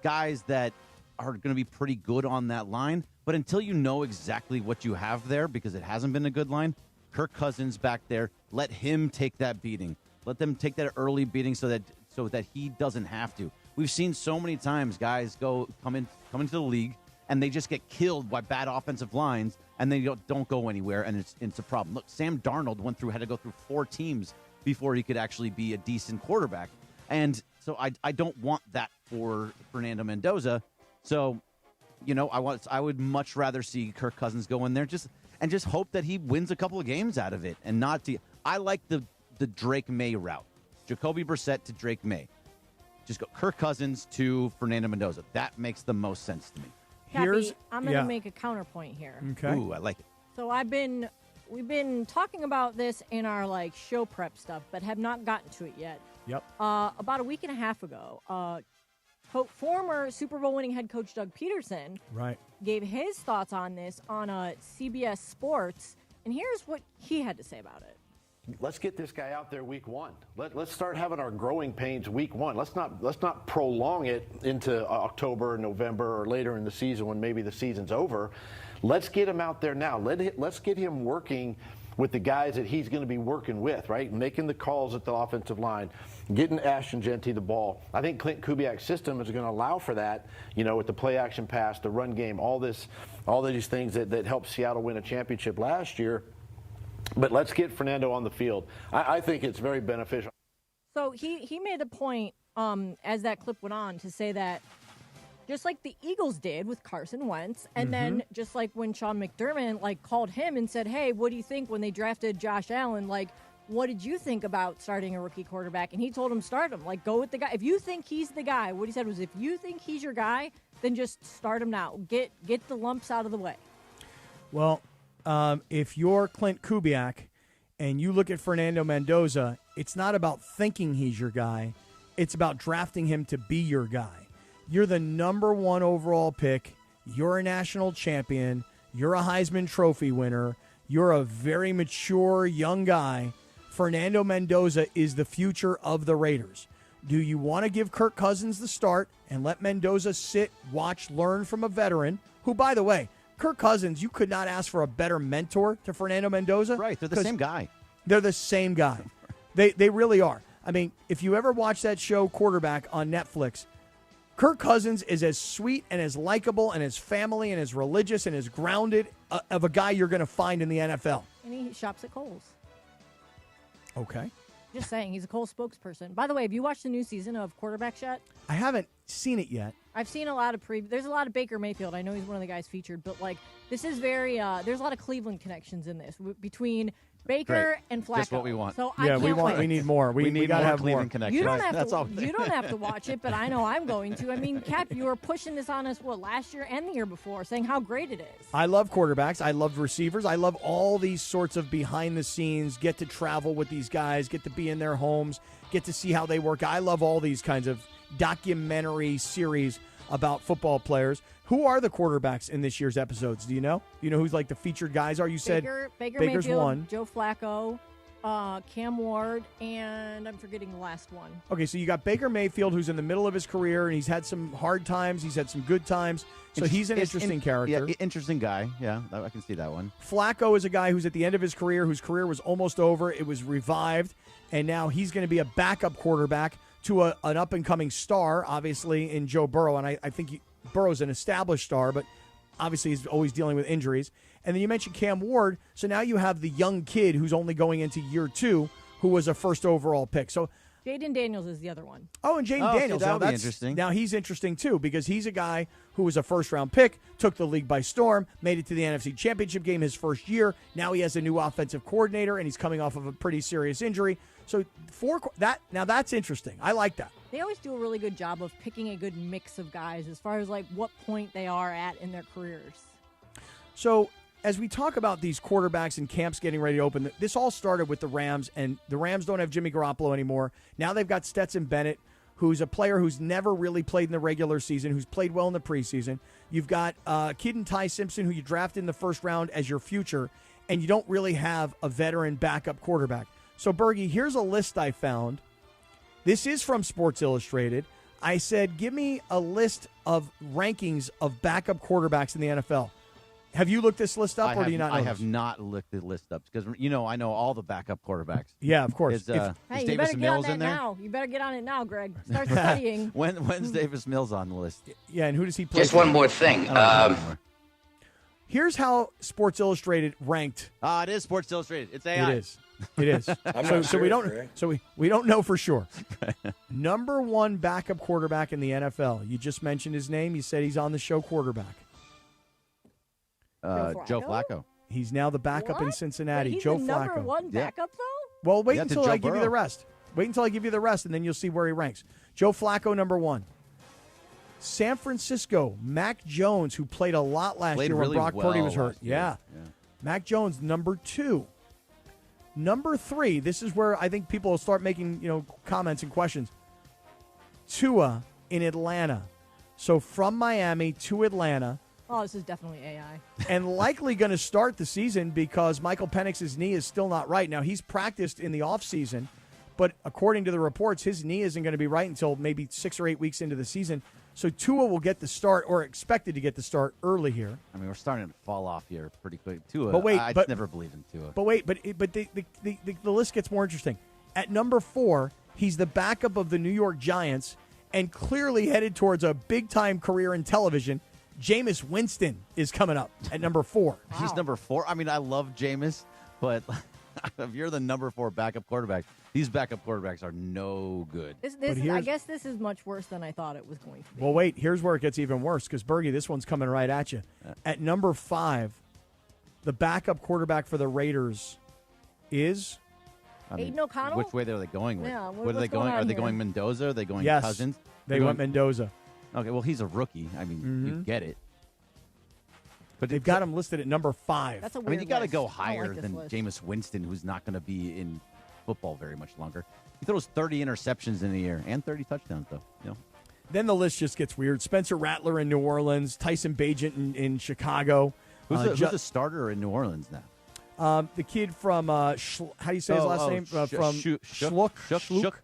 guys that are going to be pretty good on that line, but until you know exactly what you have there, because it hasn't been a good line, Kirk Cousins back there. Let him take that beating. Let them take that early beating so that he doesn't have to. We've seen so many times guys come into the league and they just get killed by bad offensive lines and they don't go anywhere, and it's a problem. Look, Sam Darnold had to go through 4 teams before he could actually be a decent quarterback. And so I don't want that for Fernando Mendoza. So, I would much rather see Kirk Cousins go in there just hope that he wins a couple of games out of it, and not to. I like the Drake May route, Jacoby Brissett to Drake May. Just go Kirk Cousins to Fernando Mendoza. That makes the most sense to me. Cappy, I'm going to make a counterpoint here. Okay. Ooh, I like it. So we've been talking about this in our show prep stuff, but have not gotten to it yet. Yep. About a week and a half ago, former Super Bowl winning head coach Doug Peterson gave his thoughts on this on CBS Sports, and here's what he had to say about it. Let's get this guy out there week 1. Let's start having our growing pains week 1. Let's not prolong it into October or November or later in the season when maybe the season's over. Let's get him out there now. Let's get him working with the guys that he's going to be working with, right? Making the calls at the offensive line, getting Ashton Genty the ball. I think Clint Kubiak's system is going to allow for that, with the play action pass, the run game, all these things that helped Seattle win a championship last year. But let's get Fernando on the field. I think it's very beneficial. So he made a point as that clip went on to say that just like the Eagles did with Carson Wentz, and then just like when Sean McDermott called him and said, hey, what do you think when they drafted Josh Allen? What did you think about starting a rookie quarterback? And he told him, start him. Go with the guy. If you think he's the guy, what he said was, if you think he's your guy, then just start him now. Get the lumps out of the way. Well, if you're Clint Kubiak and you look at Fernando Mendoza, it's not about thinking he's your guy. It's about drafting him to be your guy. You're the number 1 overall pick. You're a national champion. You're a Heisman Trophy winner. You're a very mature young guy. Fernando Mendoza is the future of the Raiders. Do you want to give Kirk Cousins the start and let Mendoza sit, watch, learn from a veteran who, by the way, Kirk Cousins, you could not ask for a better mentor to Fernando Mendoza. Right, they're the same guy. They're the same guy. They really are. I mean, if you ever watch that show Quarterback on Netflix, Kirk Cousins is as sweet and as likable and as family and as religious and as grounded of a guy you're going to find in the NFL. And he shops at Kohl's. Okay. Just saying, he's a Kohl's spokesperson. By the way, have you watched the new season of Quarterbacks yet? I haven't seen it yet. I've seen a lot of there's a lot of Baker Mayfield. I know he's one of the guys featured, but this is very there's a lot of Cleveland connections in this between Baker and Flacco. Just what we want. So I can't wait. We need more. We need gotta more have Cleveland more connections. You don't have That's to. all. You don't have to watch it, but I know I'm going to. I mean, Cap, you were pushing this on us last year and the year before, saying how great it is. I love quarterbacks. I love receivers. I love all these sorts of behind the scenes. Get to travel with these guys. Get to be in their homes. Get to see how they work. I love all these kinds of documentary series about football players. Who are the quarterbacks in this year's episodes? Do you know? Do you know who's the featured guys are? You said Baker Baker's Mayfield, one. Joe Flacco, Cam Ward, and I'm forgetting the last one. Okay, so you got Baker Mayfield, who's in the middle of his career, and he's had some hard times. He's had some good times. So he's an interesting character. Yeah, interesting guy. Yeah, I can see that one. Flacco is a guy who's at the end of his career, whose career was almost over. It was revived, and now he's going to be a backup quarterback to an up-and-coming star, obviously, in Joe Burrow. And I think Burrow's an established star, but obviously he's always dealing with injuries. And then you mentioned Cam Ward, so now you have the young kid who's only going into year 2, who was a first overall pick. So Jaden Daniels is the other one. Oh, and Jaden Daniels. So that'll now be interesting. Now he's interesting, too, because he's a guy who was a first-round pick, took the league by storm, made it to the NFC Championship game his first year. Now he has a new offensive coordinator, and he's coming off of a pretty serious injury. So that's interesting. I like that. They always do a really good job of picking a good mix of guys as far as what point they are at in their careers. So as we talk about these quarterbacks and camps getting ready to open, this all started with the Rams, and the Rams don't have Jimmy Garoppolo anymore. Now they've got Stetson Bennett, who's a player who's never really played in the regular season, who's played well in the preseason. You've got Kid and Ty Simpson, who you drafted in the first round as your future, and you don't really have a veteran backup quarterback. So, Bergie, here's a list I found. This is from Sports Illustrated. I said, give me a list of rankings of backup quarterbacks in the NFL. Have you looked this list up, or do you not know I this? have not looked the list up because I know all the backup quarterbacks. Yeah, of course. Is, Hey, is you Davis better get on Mills that in there? now. You better get on it now, Greg. Start studying. When's Davis Mills on the list? Yeah, and who does he play? Just for? one more thing. Here's how Sports Illustrated ranked. It is Sports Illustrated. It's AI. It is. It is. So we don't. Greg. So we don't know for sure. Number 1 backup quarterback in the NFL. You just mentioned his name. You said he's on the show quarterback. Joe Flacco. He's now the backup in Cincinnati. Wait, he's Joe the Flacco. number 1 backup, though? Well, wait Yeah, to until Joe I give you the Burrow. rest. Wait until I give you the rest, and then you'll see where he ranks. Joe Flacco, number 1. San Francisco, Mac Jones, who played a lot last Played year when really Brock Purdy well was hurt. last year. Yeah. Mac Jones, number 2. Number 3, this is where I think people will start making, comments and questions. Tua in Atlanta. So from Miami to Atlanta. Oh, this is definitely AI. And likely going to start the season because Michael Penix's knee is still not right. Now, he's practiced in the offseason, but according to the reports, his knee isn't going to be right until maybe 6 or 8 weeks into the season. So Tua will get the start, or expected to get the start early here. I mean, we're starting to fall off here pretty quick. Tua, But wait, I but- never believed in Tua. But wait, but the list gets more interesting. At number 4, he's the backup of the New York Giants and clearly headed towards a big-time career in television. Jameis Winston is coming up at number 4. He's number 4. I mean, I love Jameis, but if you're the number 4 backup quarterback, these backup quarterbacks are no good. I guess this is much worse than I thought it was going to be. Well, wait, here's where it gets even worse because, Bergie, this one's coming right at you. At number 5, the backup quarterback for the Raiders is? Aiden O'Connell? Which way are they going with? Yeah, what are they what's going going? on Are they here? going Mendoza? Are they going Yes, Cousins? they They're went going- Mendoza. Okay, well, he's a rookie. I mean, you get it. But they've got him listed at number 5. That's a I mean, weird you got to list. go I don't higher like this than list. Jameis Winston, who's not going to be in football very much longer. He throws 30 interceptions in a year and 30 touchdowns, though. Then the list just gets weird. Spencer Rattler in New Orleans, Tyson Bagent in Chicago. Who's the starter in New Orleans now? The kid from how do you say his last name? From Shook.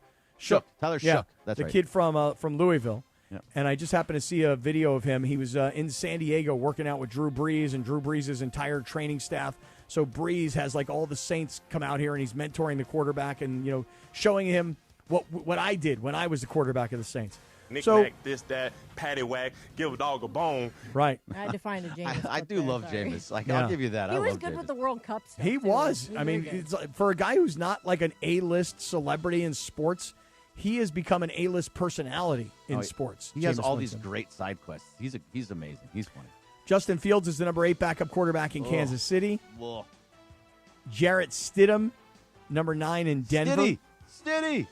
Tyler Yeah, Shook. That's the right. kid from Louisville. Yeah. And I just happened to see a video of him. He was in San Diego working out with Drew Brees and Drew Brees' entire training staff. So Brees has like all the Saints come out here and he's mentoring the quarterback and showing him what I did when I was the quarterback of the Saints. Knick-knack, this, that, patty whack, give a dog a bone. Right. I had to find a Jameis. I do love Jameis. Like, Yeah. I'll give you that. He I was love good Jameis. with the World Cup stuff. He too. was. He was I mean, very good. it's like, for a guy who's not like an A-list celebrity in sports, he has become an A-list personality in sports. He has Jameis all Winston. these great side quests. He's amazing. He's funny. Justin Fields is the number 8 backup quarterback in Kansas City. Ugh. Jarrett Stidham, number 9 in Denver. Stiddy.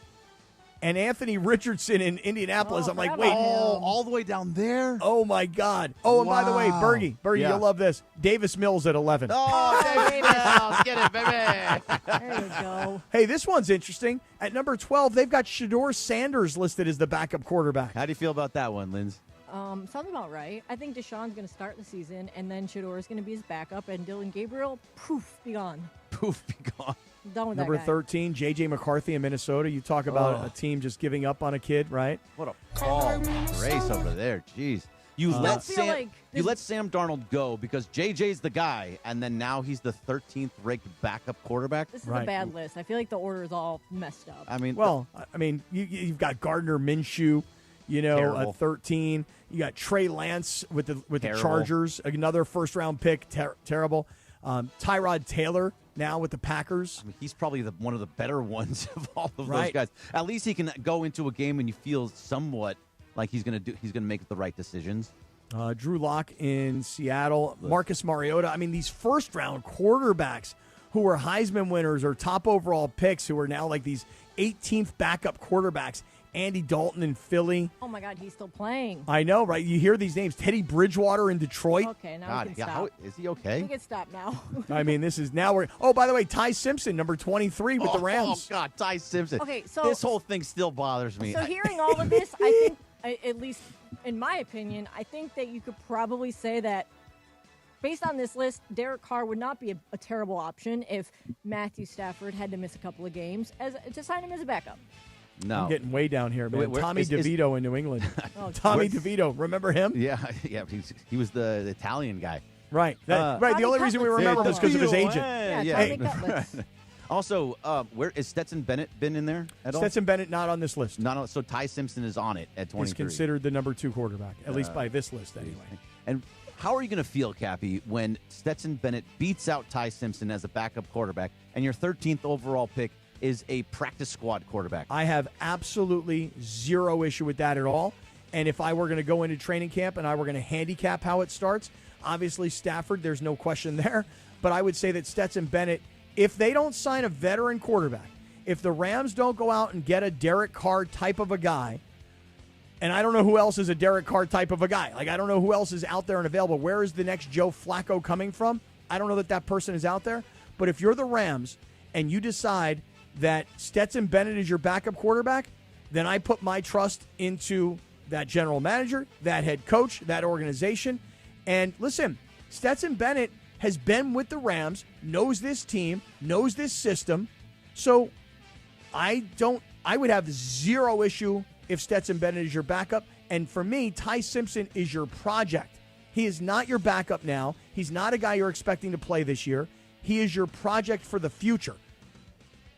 And Anthony Richardson in Indianapolis. I'm like, wait. all the way down there? Oh, my God. Oh, and by the way, Wow. Bergie, Yeah. you'll love this. Davis Mills at 11. Oh, Davis Mills. Get it, baby. There you go. Hey, this one's interesting. At number 12, they've got Shador Sanders listed as the backup quarterback. How do you feel about that one, Linz? Sounds about right. I think Deshaun's going to start the season, and then Shador is going to be his backup, and Dylan Gabriel, poof, be gone. Poof, be gone. I'm done with Number that guy. 13, J.J. McCarthy in Minnesota. You talk about a team just giving up on a kid, right? What a call. Race over there. Jeez. You let feel like you let Sam Darnold go because JJ's the guy, and then now he's the 13th ranked backup quarterback. This is a bad list. I feel like the order is all messed up. I mean, you've got Gardner Minshew, Terrible. at 13. You got Trey Lance with the Terrible. Chargers, another first-round pick, terrible. Tyrod Taylor now with the Packers. I mean, he's probably one of the better ones of all of those Right. guys. At least he can go into a game and you feel somewhat like he's gonna make the right decisions. Drew Lock in Seattle, Marcus Mariota. I mean, these first-round quarterbacks who were Heisman winners or top overall picks who are now like these 18th backup quarterbacks. Andy Dalton in Philly. Oh, my God, he's still playing. I know, right? You hear these names. Teddy Bridgewater in Detroit. Okay, now we can stop. How is he okay? We can stop now. I mean, this is now we're. Oh, by the way, Ty Simpson, number 23 with the Rams. Oh, God, Ty Simpson. Okay, so- this whole thing still bothers me. So hearing all of this, I think, at least in my opinion, I think that you could probably say that based on this list, Derek Carr would not be a terrible option if Matthew Stafford had to miss a couple of games to sign him as a backup. No. I'm getting way down here, man. Wait, Tommy DeVito in New England. Oh, Tommy where's- DeVito, remember him? Yeah, he was the Italian guy. Right. Right. The only reason we remember him was because of his agent. Also, where is Stetson Bennett been in there at all? Stetson Bennett not on this list. So Ty Simpson is on it at 23. He's considered the number 2 quarterback, at least by this list anyway. And how are you going to feel, Cappy, when Stetson Bennett beats out Ty Simpson as a backup quarterback and your 13th overall pick is a practice squad quarterback? I have absolutely zero issue with that at all. And if I were going to go into training camp and I were going to handicap how it starts, obviously Stafford, there's no question there. But I would say that Stetson Bennett, if they don't sign a veteran quarterback, if the Rams don't go out and get a Derek Carr type of a guy, and I don't know who else is a Derek Carr type of a guy. Like, I don't know who else is out there and available. Where is the next Joe Flacco coming from? I don't know that person is out there. But if you're the Rams and you decide that Stetson Bennett is your backup quarterback, then I put my trust into that general manager, that head coach, that organization. And listen, Stetson Bennett has been with the Rams, knows this team, knows this system. So I would have zero issue if Stetson Bennett is your backup. And for me, Ty Simpson is your project. He is not your backup now. He's not a guy you're expecting to play this year. He is your project for the future.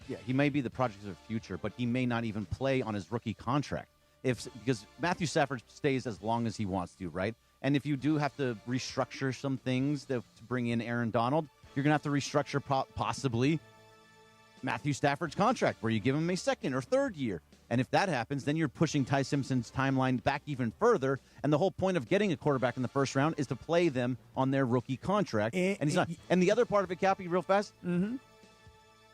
Yeah, he may be the project of the future, but he may not even play on his rookie contract. Because Matthew Stafford stays as long as he wants to, right? And if you do have to restructure some things to bring in Aaron Donald, you're going to have to restructure possibly Matthew Stafford's contract, where you give him a second or third year. And if that happens, then you're pushing Ty Simpson's timeline back even further. And the whole point of getting a quarterback in the first round is to play them on their rookie contract. And he's not. And the other part of it, Cappy, real fast,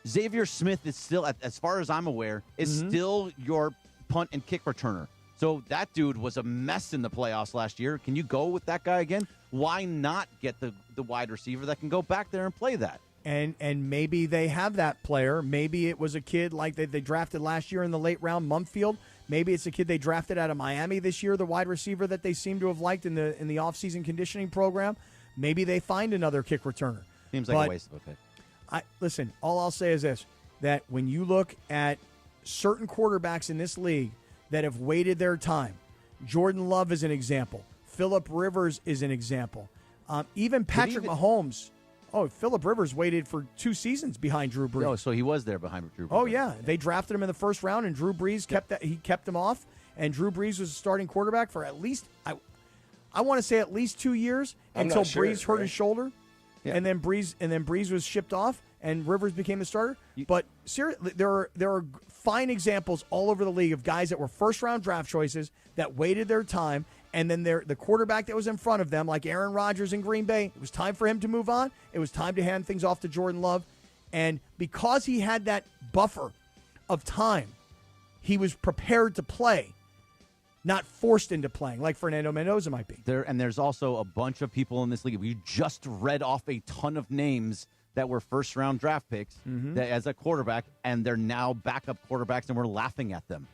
Xavier Smith is still, as far as I'm aware, is still your punt and kick returner. So that dude was a mess in the playoffs last year. Can you go with that guy again? Why not get the wide receiver that can go back there and play that? And maybe they have that player. Maybe it was a kid like they drafted last year in the late round, Mumfield. Maybe it's a kid they drafted out of Miami this year, the wide receiver that they seem to have liked in the offseason conditioning program. Maybe they find another kick returner. Seems like a waste of a pick. Listen, all I'll say is this, that when you look at certain quarterbacks in this league that have waited their time, Jordan Love is an example. Phillip Rivers is an example. Even Patrick Mahomes. Oh, Phillip Rivers waited for 2 seasons behind Drew Brees. Oh, so he was there behind Drew Brees. Oh, yeah. They drafted him in the first round, and Drew Brees kept him off. And Drew Brees was a starting quarterback for at least, I want to say at least 2 years until Brees hurt his shoulder. Yeah. And then Brees was shipped off, and Rivers became the starter. But seriously, there are fine examples all over the league of guys that were first-round draft choices that waited their time, and then the quarterback that was in front of them, like Aaron Rodgers in Green Bay, it was time for him to move on. It was time to hand things off to Jordan Love. And because he had that buffer of time, he was prepared to play, not forced into playing, like Fernando Mendoza might be. There's also a bunch of people in this league. We just read off a ton of names that were first-round draft picks as a quarterback, and they're now backup quarterbacks, and we're laughing at them.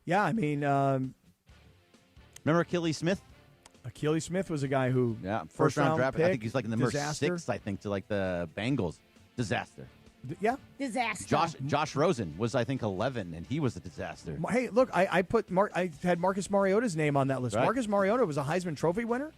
Yeah, I mean... remember Achilles Smith? Achilles Smith was a guy who... Yeah, first-round draft pick. Pick, I think he's like in the number 6, I think, to like the Bengals. Disaster. Yeah. Disaster. Josh Rosen was, I think, 11, and he was a disaster. Hey, look, I had Marcus Mariota's name on that list. Right. Marcus Mariota was a Heisman Trophy winner.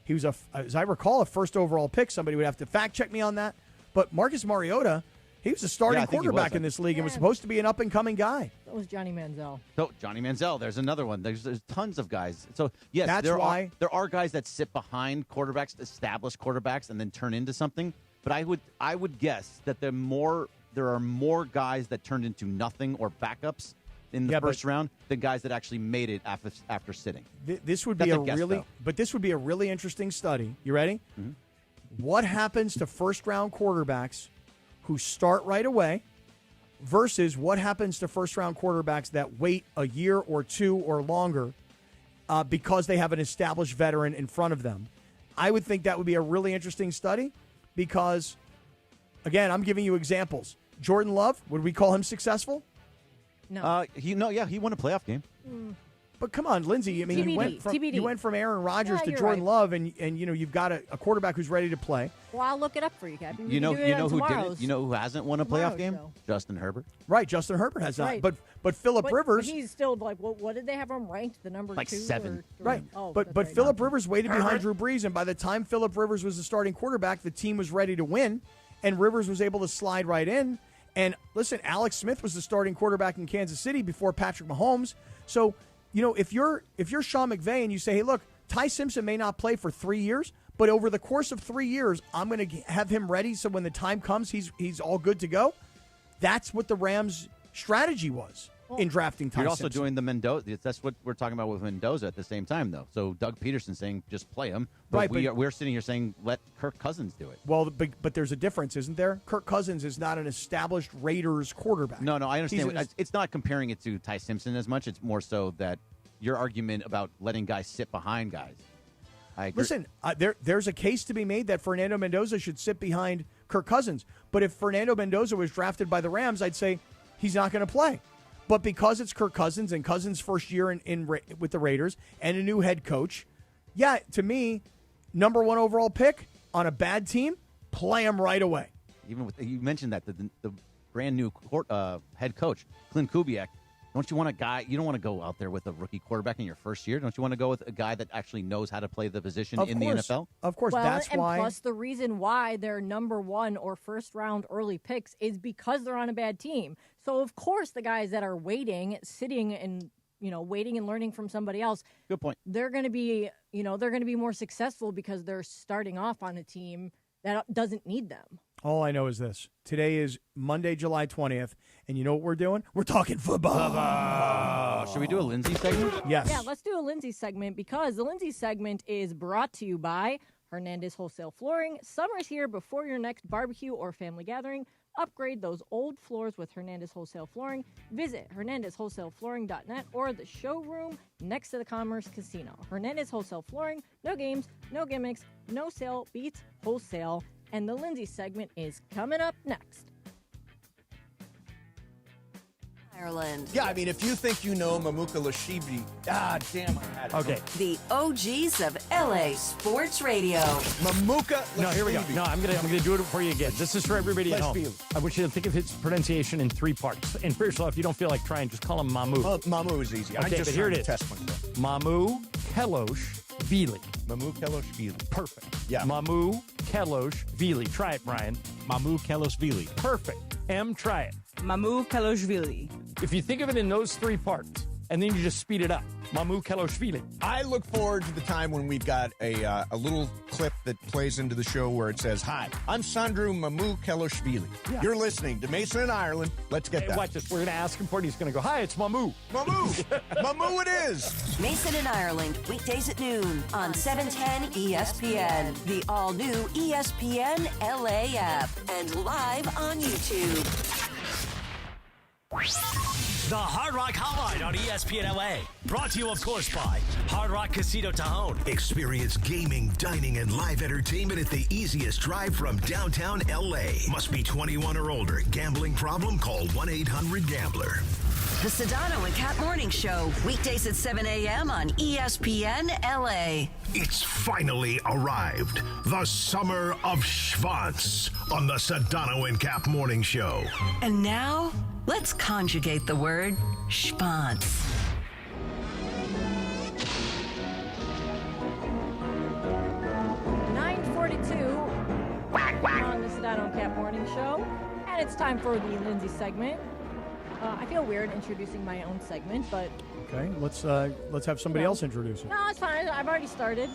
He was, as I recall, a first overall pick. Somebody would have to fact-check me on that. But Marcus Mariota, he was a starting quarterback in this league and was supposed to be an up-and-coming guy. That was Johnny Manziel. So Johnny Manziel, there's another one. There's tons of guys. So, yes, there are guys that sit behind quarterbacks, established quarterbacks, and then turn into something. But I would guess that there are more guys that turned into nothing or backups in the first round than guys that actually made it after sitting. This would be this would be a really interesting study. You ready? Mm-hmm. What happens to first-round quarterbacks who start right away versus what happens to first-round quarterbacks that wait a year or 2 or longer because they have an established veteran in front of them? I would think that would be a really interesting study because, again, I'm giving you examples. Jordan Love, would we call him successful? No. He won a playoff game. But come on, Lindsay. I mean, TBD. you went from Aaron Rodgers Yeah, to you're Jordan right. Love, and you've got a quarterback who's ready to play. Well, I'll look it up for you, Captain. You know who didn't? You know who hasn't won a playoff game? Justin Herbert. Right, Justin Herbert has That's not. right. But Phillip Rivers. But he's still like, what did they have him ranked? The number Like 2 7. or 3? Right. Oh, but that's right. Phillip Rivers waited behind Drew Brees, and by the time Phillip Rivers was the starting quarterback, the team was ready to win, and Rivers was able to slide right in. And listen, Alex Smith was the starting quarterback in Kansas City before Patrick Mahomes. So, if you're Sean McVay and you say, hey, look, Ty Simpson may not play for 3 years, but over the course of 3 years, I'm going to have him ready so when the time comes, he's all good to go. That's what the Rams' strategy was in drafting Ty You're also Simpson. doing the Mendoza. That's what we're talking about with Mendoza at the same time, though. So Doug Peterson saying just play him, but Right, we're sitting here saying let Kirk Cousins do it. Well, but there's a difference, isn't there? Kirk Cousins is not an established Raiders quarterback. No, I understand. It's not comparing it to Ty Simpson as much. It's more so that your argument about letting guys sit behind guys. I agree. Listen, there's a case to be made that Fernando Mendoza should sit behind Kirk Cousins. But if Fernando Mendoza was drafted by the Rams, I'd say he's not going to play. But because it's Kirk Cousins and Cousins' first year with the Raiders and a new head coach, yeah, to me, number 1 overall pick on a bad team, play him right away. Even with, you mentioned that the brand new head coach, Clint Kubiak. Don't you want a guy? You don't want to go out there with a rookie quarterback in your first year. Don't you want to go with a guy that actually knows how to play the position in the NFL? Of course, Well, that's and why. plus the reason why they're number 1 or first round early picks is because they're on a bad team. So of course the guys that are sitting and waiting and learning from somebody else. Good point. They're going to be more successful because they're starting off on a team that doesn't need them. All I know is this. Today is Monday, July 20th, and you know what we're doing? We're talking football. Should we do a Lindsay segment? Yes. Yeah, let's do a Lindsay segment because the Lindsay segment is brought to you by Hernandez Wholesale Flooring. Summer's here. Before your next barbecue or family gathering, upgrade those old floors with Hernandez Wholesale Flooring. Visit HernandezWholesaleFlooring.net or the showroom next to the Commerce Casino. Hernandez Wholesale Flooring. No games, no gimmicks, no sale beats wholesale. And the Lindsay segment is coming up next. Ireland. Yeah, I mean, if you think you know Mamuka Lashibi, damn, I had it. Okay. The OGs of LA Sports Radio. Mamuka Lashibi. No, here we go. No, I'm gonna do it for you again. This is for everybody at home. Lashibi. I want you to think of his pronunciation in 3 parts. And first of all, if you don't feel like trying, just call him Mamu. Mamu is easy. Okay, I just but here it is. test myself. Mamu Kelosh Vili. Mamu Kelosh Vili. Perfect. Yeah. Mamu Kelosh Vili. Try it, Brian. Mamu Keloshvili. Perfect. Try it. Mamu Keloshvili. If you think of it in those 3 parts, and then you just speed it up. Mamu Keloshvili. I look forward to the time when we've got a little clip that plays into the show where it says, "Hi, I'm Sandro Mamu Keloshvili. Yeah. You're listening to Mason in Ireland. Let's get that." Watch this. We're going to ask him for it. He's going to go, "Hi, it's Mamu." Mamu. Mamu it is. Mason in Ireland, weekdays at noon on 710 ESPN. The all-new ESPN LA app. And live on YouTube. The Hard Rock Hotline on ESPN LA. Brought to you, of course, by Hard Rock Casino Tajon. Experience gaming, dining, and live entertainment at the easiest drive from downtown LA. Must be 21 or older. Gambling problem? Call 1-800-GAMBLER. The Sedano and Kap Morning Show, weekdays at 7 a.m. on ESPN LA. It's finally arrived. The summer of Schwanz on the Sedano and Kap Morning Show. And now, let's conjugate the word schwanz. On the Sedano and Kap Morning Show, and it's time for the Lindsay segment. I feel weird introducing my own segment, but Okay, let's have somebody else introduce it. no, it's fine. I've already started.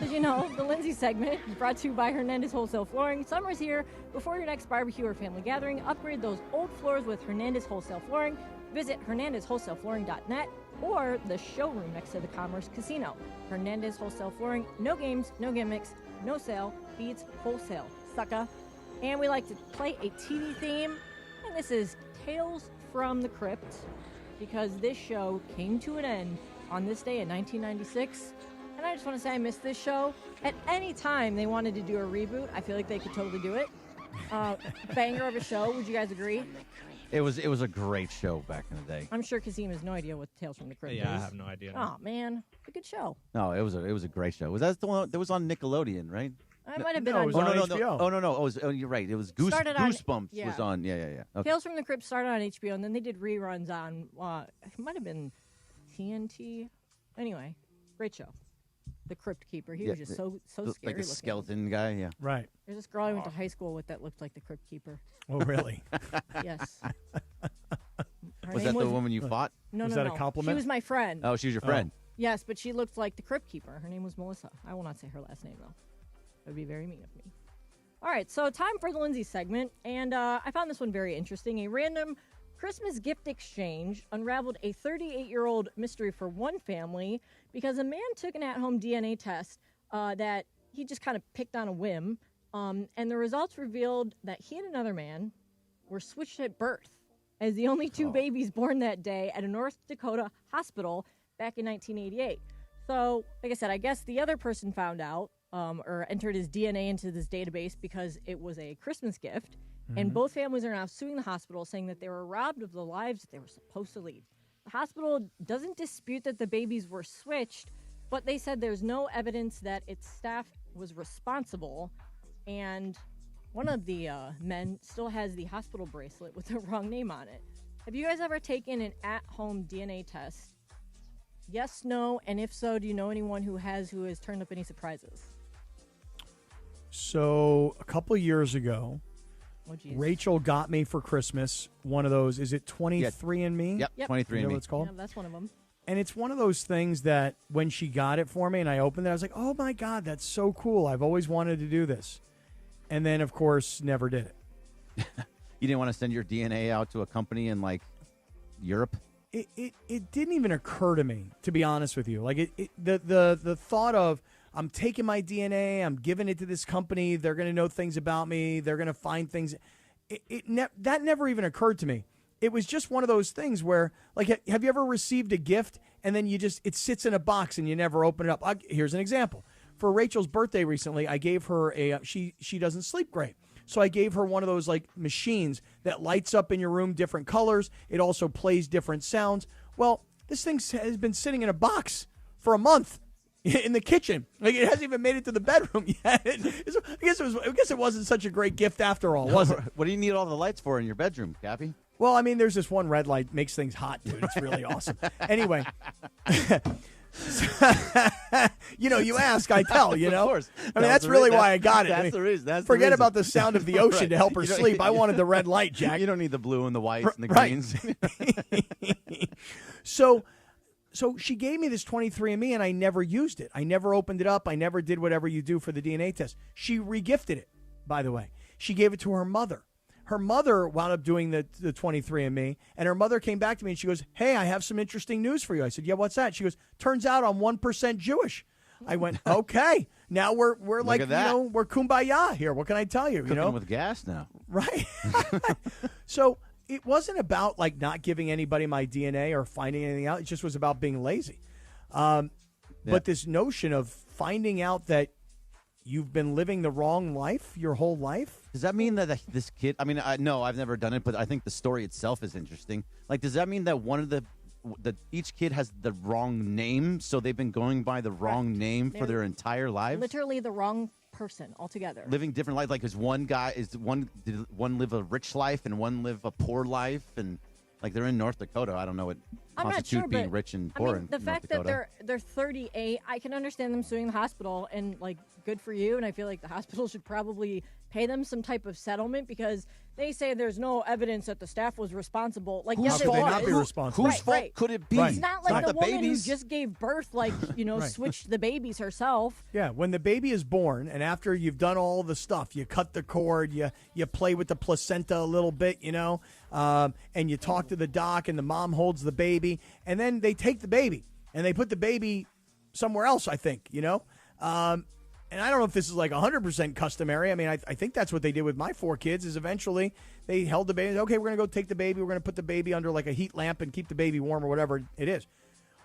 As you know, the Lindsay segment is brought to you by Hernandez Wholesale Flooring. Summer's here. Before your next barbecue or family gathering, upgrade those old floors with Hernandez Wholesale Flooring. Visit HernandezWholesaleFlooring.net or the showroom next to the Commerce Casino. Hernandez Wholesale Flooring. No games, no gimmicks, no sale beats wholesale. Sucker. And we like to play a TV theme, and this is Tales from the Crypt, because this show came to an end on this day in 1996, and I just want to say I missed this show. At any time they wanted to do a reboot, I feel like they could totally do it. Banger of a show, would you guys agree? It was a great show back in the day. I'm sure Kasim has no idea what Tales from the Crypt is. Yeah, I have no idea. Oh man, a good show. No, it was a great show. Was that the one that was on Nickelodeon, right? It might have been No, it on. was on no. HBO. Oh no. You're right. It was Started on- Goosebumps yeah. was on. Yeah. Okay. Tales from the Crypt started on HBO, and then they did reruns on. It might have been TNT. Anyway, great show. The Crypt Keeper. He was just so scary like a looking. skeleton guy. Yeah. Right. There's this girl I went to high school with that looked like the Crypt Keeper. Oh, really? Yes. Her Was name that the woman you fought? No, Was no, that no. a compliment? She was my friend. Oh, she was your friend. Yes, but she looked like the Crypt Keeper. Her name was Melissa. I will not say her last name, though. That would be very mean of me. All right, so time for the Lindsay segment, and I found this one very interesting. A random Christmas gift exchange unraveled a 38-year-old mystery for one family because a man took an at-home DNA test that he just kind of picked on a whim, and the results revealed that he and another man were switched at birth as the only two babies born that day at a North Dakota hospital back in 1988. So, like I said, I guess the other person found out or entered his DNA into this database because it was a Christmas gift, and both families are now suing the hospital, saying that they were robbed of the lives that they were supposed to lead. The hospital doesn't dispute that the babies were switched, but they said there's no evidence that its staff was responsible, and one of the men still has the hospital bracelet with the wrong name on it. Have you guys ever taken an at-home DNA test? Yes, no, and if so, do you know anyone who has turned up any surprises? So a couple of years ago, Rachel got me for Christmas one of those. Is it 23andMe? Yep. 23andMe. You know what it's called? Yeah, that's one of them. And it's one of those things that when she got it for me and I opened it, I was like, oh my God, that's so cool. I've always wanted to do this. And then, of course, never did it. You didn't want to send your DNA out to a company in like Europe? It didn't even occur to me, to be honest with you. Like the thought of I'm taking my DNA, I'm giving it to this company, they're going to know things about me, they're going to find things. That never even occurred to me. It was just one of those things where, like, have you ever received a gift and then it sits in a box and you never open it up? Here's an example. For Rachel's birthday recently, I gave her she doesn't sleep great. So I gave her one of those like machines that lights up in your room different colors. It also plays different sounds. Well, this thing has been sitting in a box for a month in the kitchen. Like, it hasn't even made it to the bedroom yet. I guess it wasn't such a great gift after all, was it? What do you need all the lights for in your bedroom, Cappy? Well, I mean, there's this one red light makes things hot, dude. It's really awesome. Anyway. You ask, I tell, Of course. I mean, that's really why I got it. That's the reason. Forget about the sound of the ocean to help her sleep. I wanted the red light, Jack. You don't need the blue and the whites and the greens. So she gave me this 23andMe, and I never used it. I never opened it up. I never did whatever you do for the DNA test. She regifted it, by the way. She gave it to her mother. Her mother wound up doing the 23andMe, and her mother came back to me and she goes, hey, I have some interesting news for you. I said, yeah, what's that? She goes, turns out I'm 1% Jewish. I went, okay. Now we're like, we're kumbaya here. What can I tell you? Cooking with gas now. Right. So it wasn't about like not giving anybody my DNA or finding anything out. It just was about being lazy. But this notion of finding out that you've been living the wrong life your whole life. Does that mean that this kid, no, I've never done it, but I think the story itself is interesting. Like, does that mean that one of each kid has the wrong name, so they've been going by the wrong name for their entire lives? Literally the wrong person altogether. Living different lives. Like, did one live a rich life and one live a poor life? And like, they're in North Dakota. I don't know what constitutes being rich and poor in the North fact Dakota. that they're 38, I can understand them suing the hospital, and like, good for you. And I feel like the hospital should probably pay them some type of settlement because they say there's no evidence that the staff was responsible. Like, yes, it was. Not be responsible? Whose fault could it be? It's not like the woman babies. who just gave birth, like, switched the babies herself. Yeah, when the baby is born, and after you've done all the stuff, you cut the cord, you play with the placenta a little bit, and you talk to the doc, and the mom holds the baby, and then they take the baby, and they put the baby somewhere else, I think, and I don't know if this is like 100% customary. I mean, I think that's what they did with my 4 kids is eventually they held the baby. Okay, we're going to go take the baby. We're going to put the baby under like a heat lamp and keep the baby warm or whatever it is.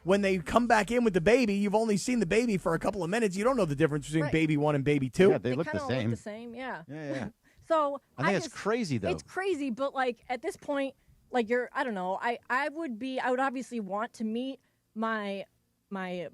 When they come back in with the baby, you've only seen the baby for a couple of minutes. You don't know the difference between baby 1 and baby 2. Yeah, they look the kinda same. Look the same, yeah. Yeah. So I think it's crazy, though. It's crazy, but like at this point, like I don't know, I would obviously want to meet my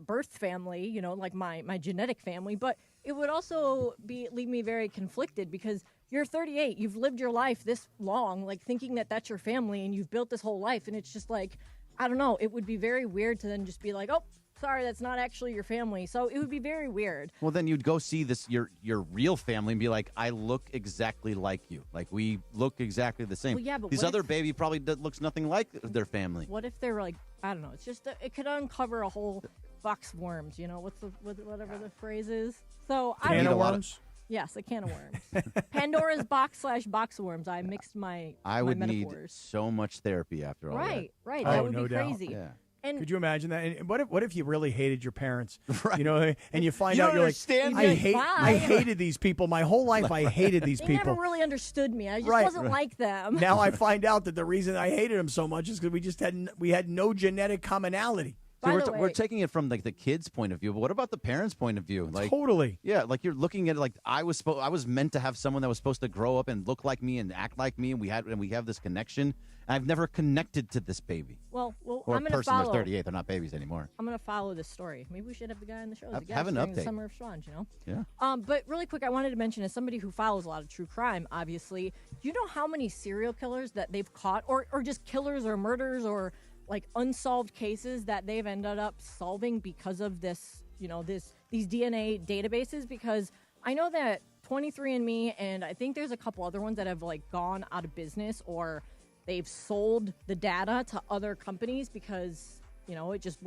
birth family, you know, like my genetic family, but it would also leave me very conflicted because you're 38, you've lived your life this long, like thinking that that's your family and you've built this whole life, and it's just like, I don't know, it would be very weird to then just be like, oh, sorry, that's not actually your family. So it would be very weird. Well, then you'd go see your real family and be like, I look exactly like you. Like, we look exactly the same. Well, yeah, but this other baby probably looks nothing like their family. What if they're like, I don't know, it's just, it could uncover a whole box of worms, you know, whatever the phrase is. So I can of worms? Yes, a can of worms. Pandora's box / box of worms. I mixed my I would metaphors. Need so much therapy after all that. Right. That would no be doubt. crazy. Yeah. And could you imagine that? And what if you really hated your parents? Right. You know, and you find You out don't you're understand like, me. I hated these people my whole life. I hated these They people. never really understood me. I just wasn't like them. Now I find out that the reason I hated them so much is because we had no genetic commonality. So we're taking it from like the kid's point of view, but what about the parents' point of view? Like totally, yeah. Like you're looking at it like I was meant to have someone that was supposed to grow up and look like me and act like me, and we have this connection. And I've never connected to this baby. Well, or I'm a going to person follow. that's 38. They're not babies anymore. I'm going to follow this story. Maybe we should have the guy on the show as a guest Have an during the update. Summer of Schwans, you know? Yeah. But really quick, I wanted to mention, as somebody who follows a lot of true crime, obviously, do you know how many serial killers that they've caught, or just killers or murders or like unsolved cases that they've ended up solving because of this, you know, these DNA databases? Because I know that 23andMe, and I think there's a couple other ones that have like gone out of business, or they've sold the data to other companies because, you know, it just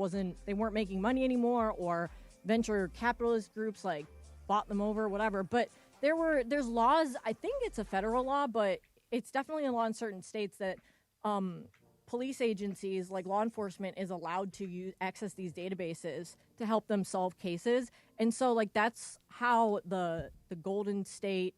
they weren't making money anymore, or venture capitalist groups like bought them over, whatever. But there's laws, I think it's a federal law, but it's definitely a law in certain states that police agencies, like law enforcement, is allowed to access these databases to help them solve cases. And so, like, that's how the Golden State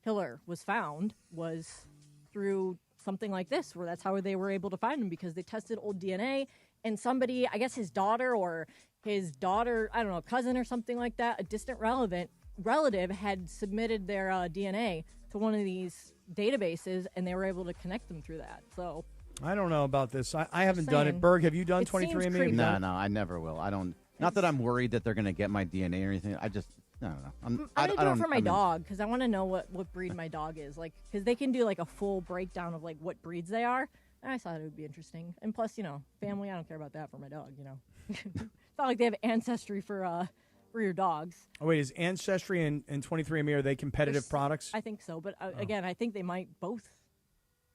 killer was found, was through something like this, where that's how they were able to find him, because they tested old DNA, and somebody, I guess his daughter, I don't know, cousin or something like that, a distant relative had submitted their DNA to one of these databases, and they were able to connect them through that. So I don't know about this. I haven't done it. Berg, have you done 23andMe? No, I never will. I don't. Not that I'm worried that they're going to get my DNA or anything. I don't know. I'm going to do it for my dog, because I want to know what breed my dog is. Like, because they can do like a full breakdown of like what breeds they are. And I thought it would be interesting. And plus, you know, family, I don't care about that for my dog, you know. It's not like they have ancestry for your dogs. Oh, wait, is Ancestry and 23andMe, are they competitive products? I think so. But again, I think they might both.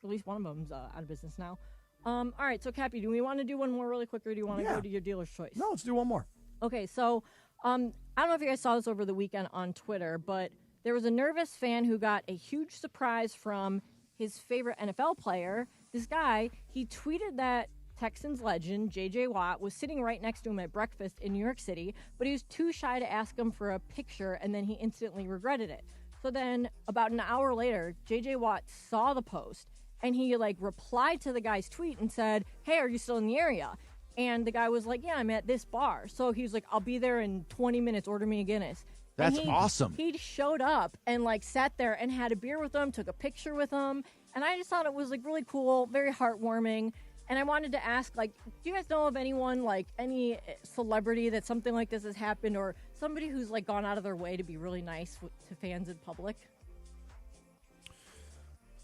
At least one of them's out of business now. All right, so Cappy, do we want to do one more really quick, or do you want to go to your dealer's choice? No, let's do one more. Okay, so I don't know if you guys saw this over the weekend on Twitter, but there was a nervous fan who got a huge surprise from his favorite NFL player. This guy, he tweeted that Texans legend J.J. Watt was sitting right next to him at breakfast in New York City, but he was too shy to ask him for a picture, and then he instantly regretted it. So then about an hour later, J.J. Watt saw the post, and he like replied to the guy's tweet and said, "Hey, are you still in the area?" And the guy was like, "Yeah, I'm at this bar." So he was like, "I'll be there in 20 minutes. Order me a Guinness." That's awesome. He showed up and like sat there and had a beer with him, took a picture with him, and I just thought it was like really cool, very heartwarming. And I wanted to ask, like, do you guys know of anyone, like any celebrity that something like this has happened, or somebody who's like gone out of their way to be really nice to fans in public?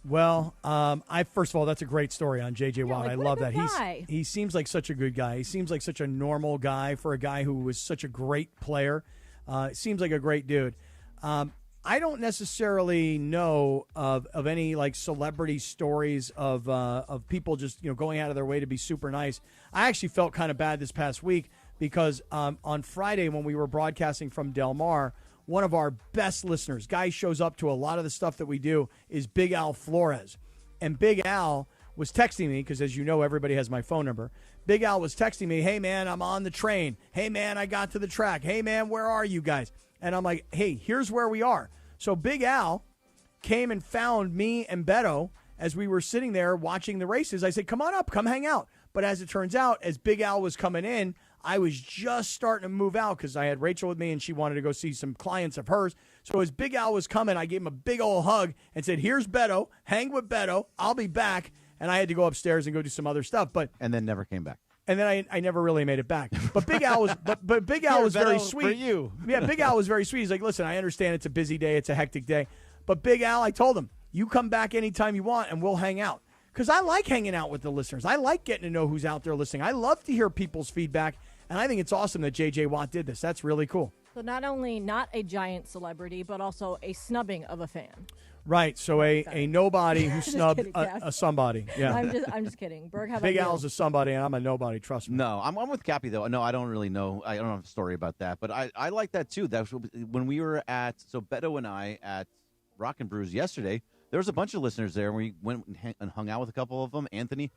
Well, first of all, that's a great story on J.J. Watt. like, I what a love good that. guy. He seems like such a good guy. He seems like such a normal guy for a guy who was such a great player. Seems like a great dude. I don't necessarily know of any like celebrity stories of people just going out of their way to be super nice. I actually felt kind of bad this past week because on Friday when we were broadcasting from Del Mar, one of our best listeners, guy shows up to a lot of the stuff that we do, is Big Al Flores. And Big Al was texting me, because as you know, everybody has my phone number. Big Al was texting me, "Hey, man, I'm on the train. Hey, man, I got to the track. Hey, man, where are you guys?" And I'm like, "Hey, here's where we are." So Big Al came and found me and Beto as we were sitting there watching the races. I said, "Come on up, come hang out." But as it turns out, as Big Al was coming in, I was just starting to move out because I had Rachel with me and she wanted to go see some clients of hers. So as Big Al was coming, I gave him a big old hug and said, "Here's Beto. Hang with Beto. I'll be back." and I had to go upstairs and go do some other stuff. And then never came back. And then I never really made it back. But Big Al was but Big Al was very sweet. For you. Yeah, Big Al was very sweet. He's like, listen, I understand it's a busy day, it's a hectic day. But Big Al, I told him, you come back anytime you want and we'll hang out. Because I like hanging out with the listeners. I like getting to know who's out there listening. I love to hear people's feedback. And I think it's awesome that J.J. Watt did this. That's really cool. So not only not a giant celebrity, but also a snubbing of a fan. Right, so a nobody who snubbed kidding, Cass. a somebody. Yeah, I'm just kidding. Berg, how about Big you? Al's a somebody, and I'm a nobody. Trust me. No, I'm with Cappy though. No, I don't really know. I don't have a story about that, but I like that too. That was when we were at Beto and I at Rock and Brews yesterday. There was a bunch of listeners there, and we went and hung out with a couple of them. Anthony,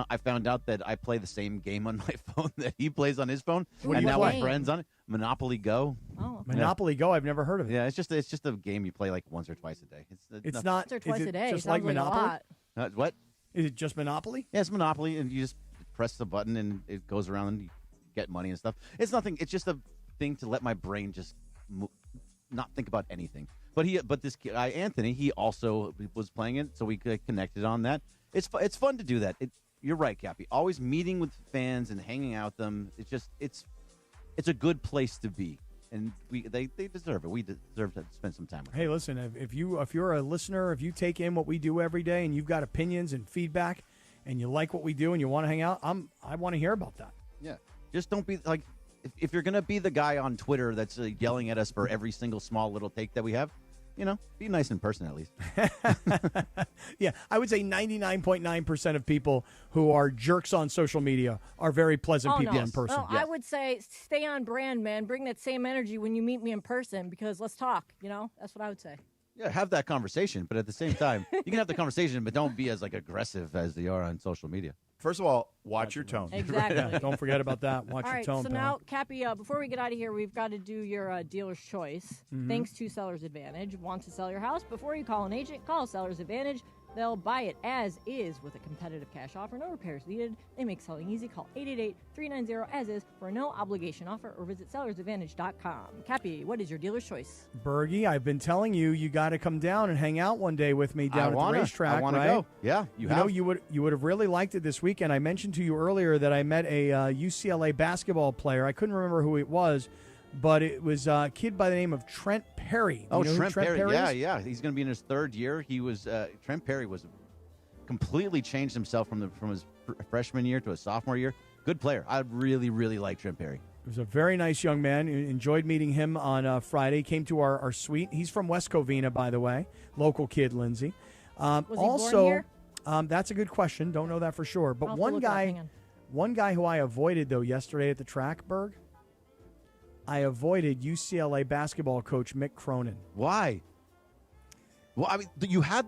I found out that I play the same game on my phone that he plays on his phone, and now we're friends on it. Monopoly Go. Oh, Monopoly Go. I've never heard of it. Yeah, it's just a game you play like once or twice a day. It's not Once or twice is a it day. Just Sounds like like a Monopoly. lot. What? Is it just Monopoly? Yeah, it's Monopoly, and you just press the button, and it goes around, and you get money and stuff. It's nothing. It's just a thing to let my brain just not think about anything. But this guy Anthony, he also was playing it, so we connected on that. It's fun to do that. You're right, Cappy. Always meeting with fans and hanging out with them. It's a good place to be, and they deserve it. We deserve to spend some time with them. Hey, listen, if you're a listener, if you take in what we do every day, and you've got opinions and feedback, and you like what we do, and you want to hang out, I want to hear about that. Yeah, just don't be like if you're gonna be the guy on Twitter that's yelling at us for every single small little take that we have. Be nice in person at least. Yeah, I would say 99.9% of people who are jerks on social media are very pleasant people in person. No, I would say stay on brand, man. Bring that same energy when you meet me in person because let's talk. That's what I would say. Yeah, have that conversation, but at the same time, you can have the conversation, but don't be as aggressive as they are on social media. First of all, watch your tone. Exactly. Yeah, don't forget about that. Watch All your right, tone. so pal. now, Cappy, before we get out of here, we've got to do your dealer's choice. Thanks to Seller's Advantage. Want to sell your house? Before you call an agent, call Seller's Advantage. They'll buy it as is with a competitive cash offer. No repairs needed. They make selling easy. Call 888-390-AS-IS for a no-obligation offer or visit sellersadvantage.com. Cappy, what is your dealer's choice? Bergie, I've been telling you got to come down and hang out one day with me down at the racetrack. I want to right? go. Yeah, you have. You would have really liked it this weekend. I mentioned to you earlier that I met a UCLA basketball player. I couldn't remember who it was, but it was a kid by the name of Trent Perry. Oh, you know Trent Perry. is? Yeah. He's going to be in his third year. He was Trent Perry was completely changed himself from his freshman year to his sophomore year. Good player. I really, really like Trent Perry. He was a very nice young man. Enjoyed meeting him on Friday. Came to our suite. He's from West Covina, by the way. Local kid, Lindsay. Was he also, born here? That's a good question. Don't know that for sure. But I'll have to look it up. Hang on. One guy who I avoided, though, yesterday at the track, Berg, I avoided UCLA basketball coach Mick Cronin. Why? Well, I mean, you had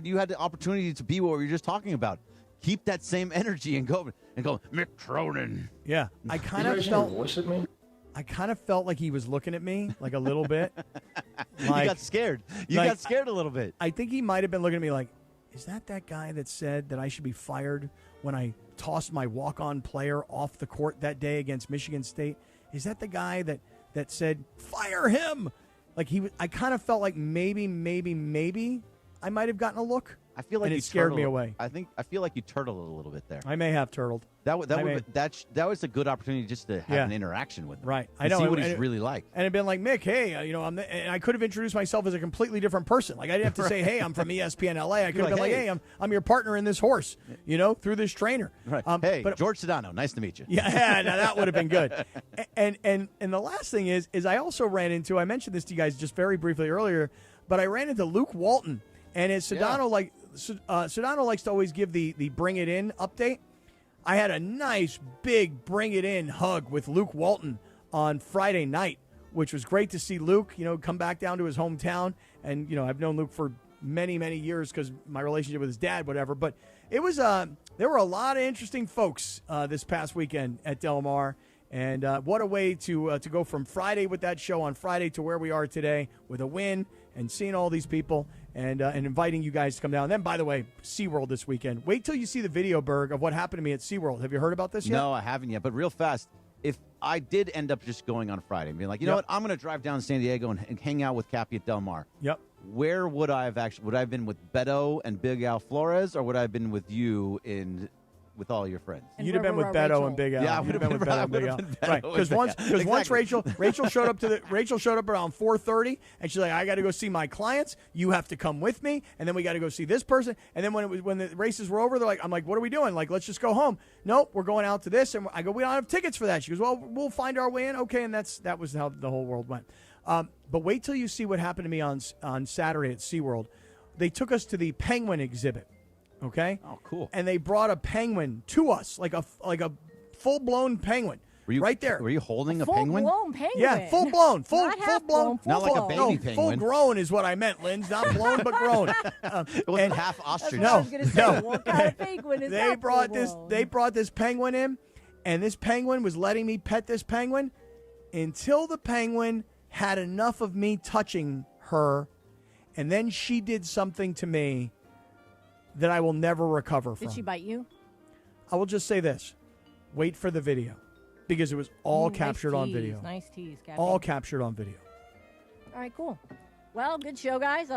you had the opportunity to be what we were just talking about. Keep that same energy and go, Mick Cronin. Yeah, I kind of felt. I kind of felt like he was looking at me, like a little bit. Like, you got scared. You got scared a little bit. I think he might have been looking at me like, is that guy that said that I should be fired when I tossed my walk-on player off the court that day against Michigan State? Is that the guy that said, fire him? Like I kind of felt like maybe I might have gotten a look. I feel like and you it scared me turtled. away. I feel like you turtled a little bit there. I may have turtled. That was a good opportunity just to have an interaction with him. Right. I know. See what he's really like. And it'd been like, Mick, hey, and I could have introduced myself as a completely different person. Like I didn't have to say, hey, I'm from ESPN LA. I could have been like, hey, I'm your partner in this horse, through this trainer. Right. Hey, but George Sedano, nice to meet you. Yeah, now that would have been good. And the last thing is I also ran into, I mentioned this to you guys just very briefly earlier, but I ran into Luke Walton. And as Sedano Sedano likes to always give the bring it in update. I had a nice big bring it in hug with Luke Walton on Friday night, which was great to see Luke, come back down to his hometown. And, I've known Luke for many, many years because my relationship with his dad, whatever. But it was there were a lot of interesting folks this past weekend at Del Mar. And what a way to go from Friday with that show on Friday to where we are today with a win and seeing all these people and inviting you guys to come down. And then, by the way, SeaWorld this weekend. Wait till you see the video, Berg, of what happened to me at SeaWorld. Have you heard about this yet? No, I haven't yet. But real fast, if I did end up just going on Friday and being like, you know what, I'm going to drive down to San Diego and hang out with Cappy at Del Mar. Yep. Where would I have would I have been with Beto and Big Al Flores, or would I have been with you with all your friends? You'd have been with Beto and Big Al. Yeah, I You'd would have been with Beto and Big Al. Right, because once Rachel showed up around 4:30, and she's like, I got to go see my clients. You have to come with me, and then we got to go see this person. And then when the races were over, I'm like, what are we doing? Like, let's just go home. Nope, we're going out to this. And I go, we don't have tickets for that. She goes, well, we'll find our way in. Okay, and that was how the whole world went. But wait till you see what happened to me on Saturday at SeaWorld. They took us to the penguin exhibit. Okay. Oh, cool. And they brought a penguin to us, like a full blown penguin. Right there. Were you holding a Full penguin? blown penguin. Yeah, full blown, full blown. Not like a baby penguin. Full grown is what I meant, Linz. Not blown, but grown. It wasn't half ostrich. I was going to say, what kind of penguin is They that brought full-blown? They brought this penguin in, and this penguin was letting me pet this penguin until the penguin had enough of me touching her, and then she did something to me that I will never recover from. Did she bite you? I will just say this. Wait for the video. Because it was all captured on video. Nice tease, Captain. All captured on video. All right, cool. Well, good show, guys.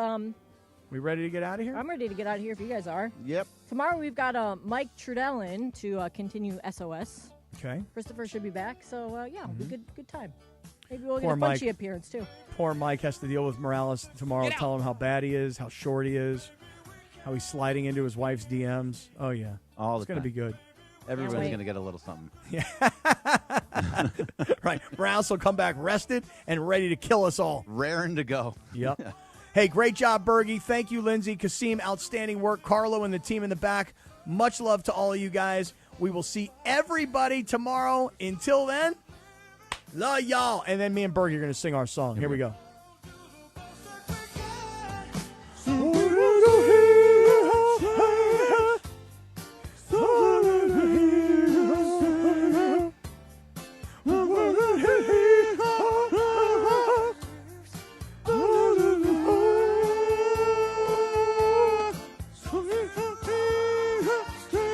We ready to get out of here? I'm ready to get out of here if you guys are. Yep. Tomorrow we've got Mike Trudell in to continue SOS. Okay. Christopher should be back, so yeah, it'll be good time. Maybe we'll Poor get a punchy Mike. appearance too. Poor Mike has to deal with Morales tomorrow. Tell him how bad he is, how short he is, how he's sliding into his wife's DMs. Oh, yeah. All it's the going to time. be good. Everyone's going to get a little something. Yeah. Right. Morales will come back rested and ready to kill us all. Raring to go. Yep. Hey, great job, Bergie. Thank you, Lindsay. Kasim, outstanding work. Carlo and the team in the back. Much love to all of you guys. We will see everybody tomorrow. Until then, love y'all. And then me and Bergie are going to sing our song. Here we go.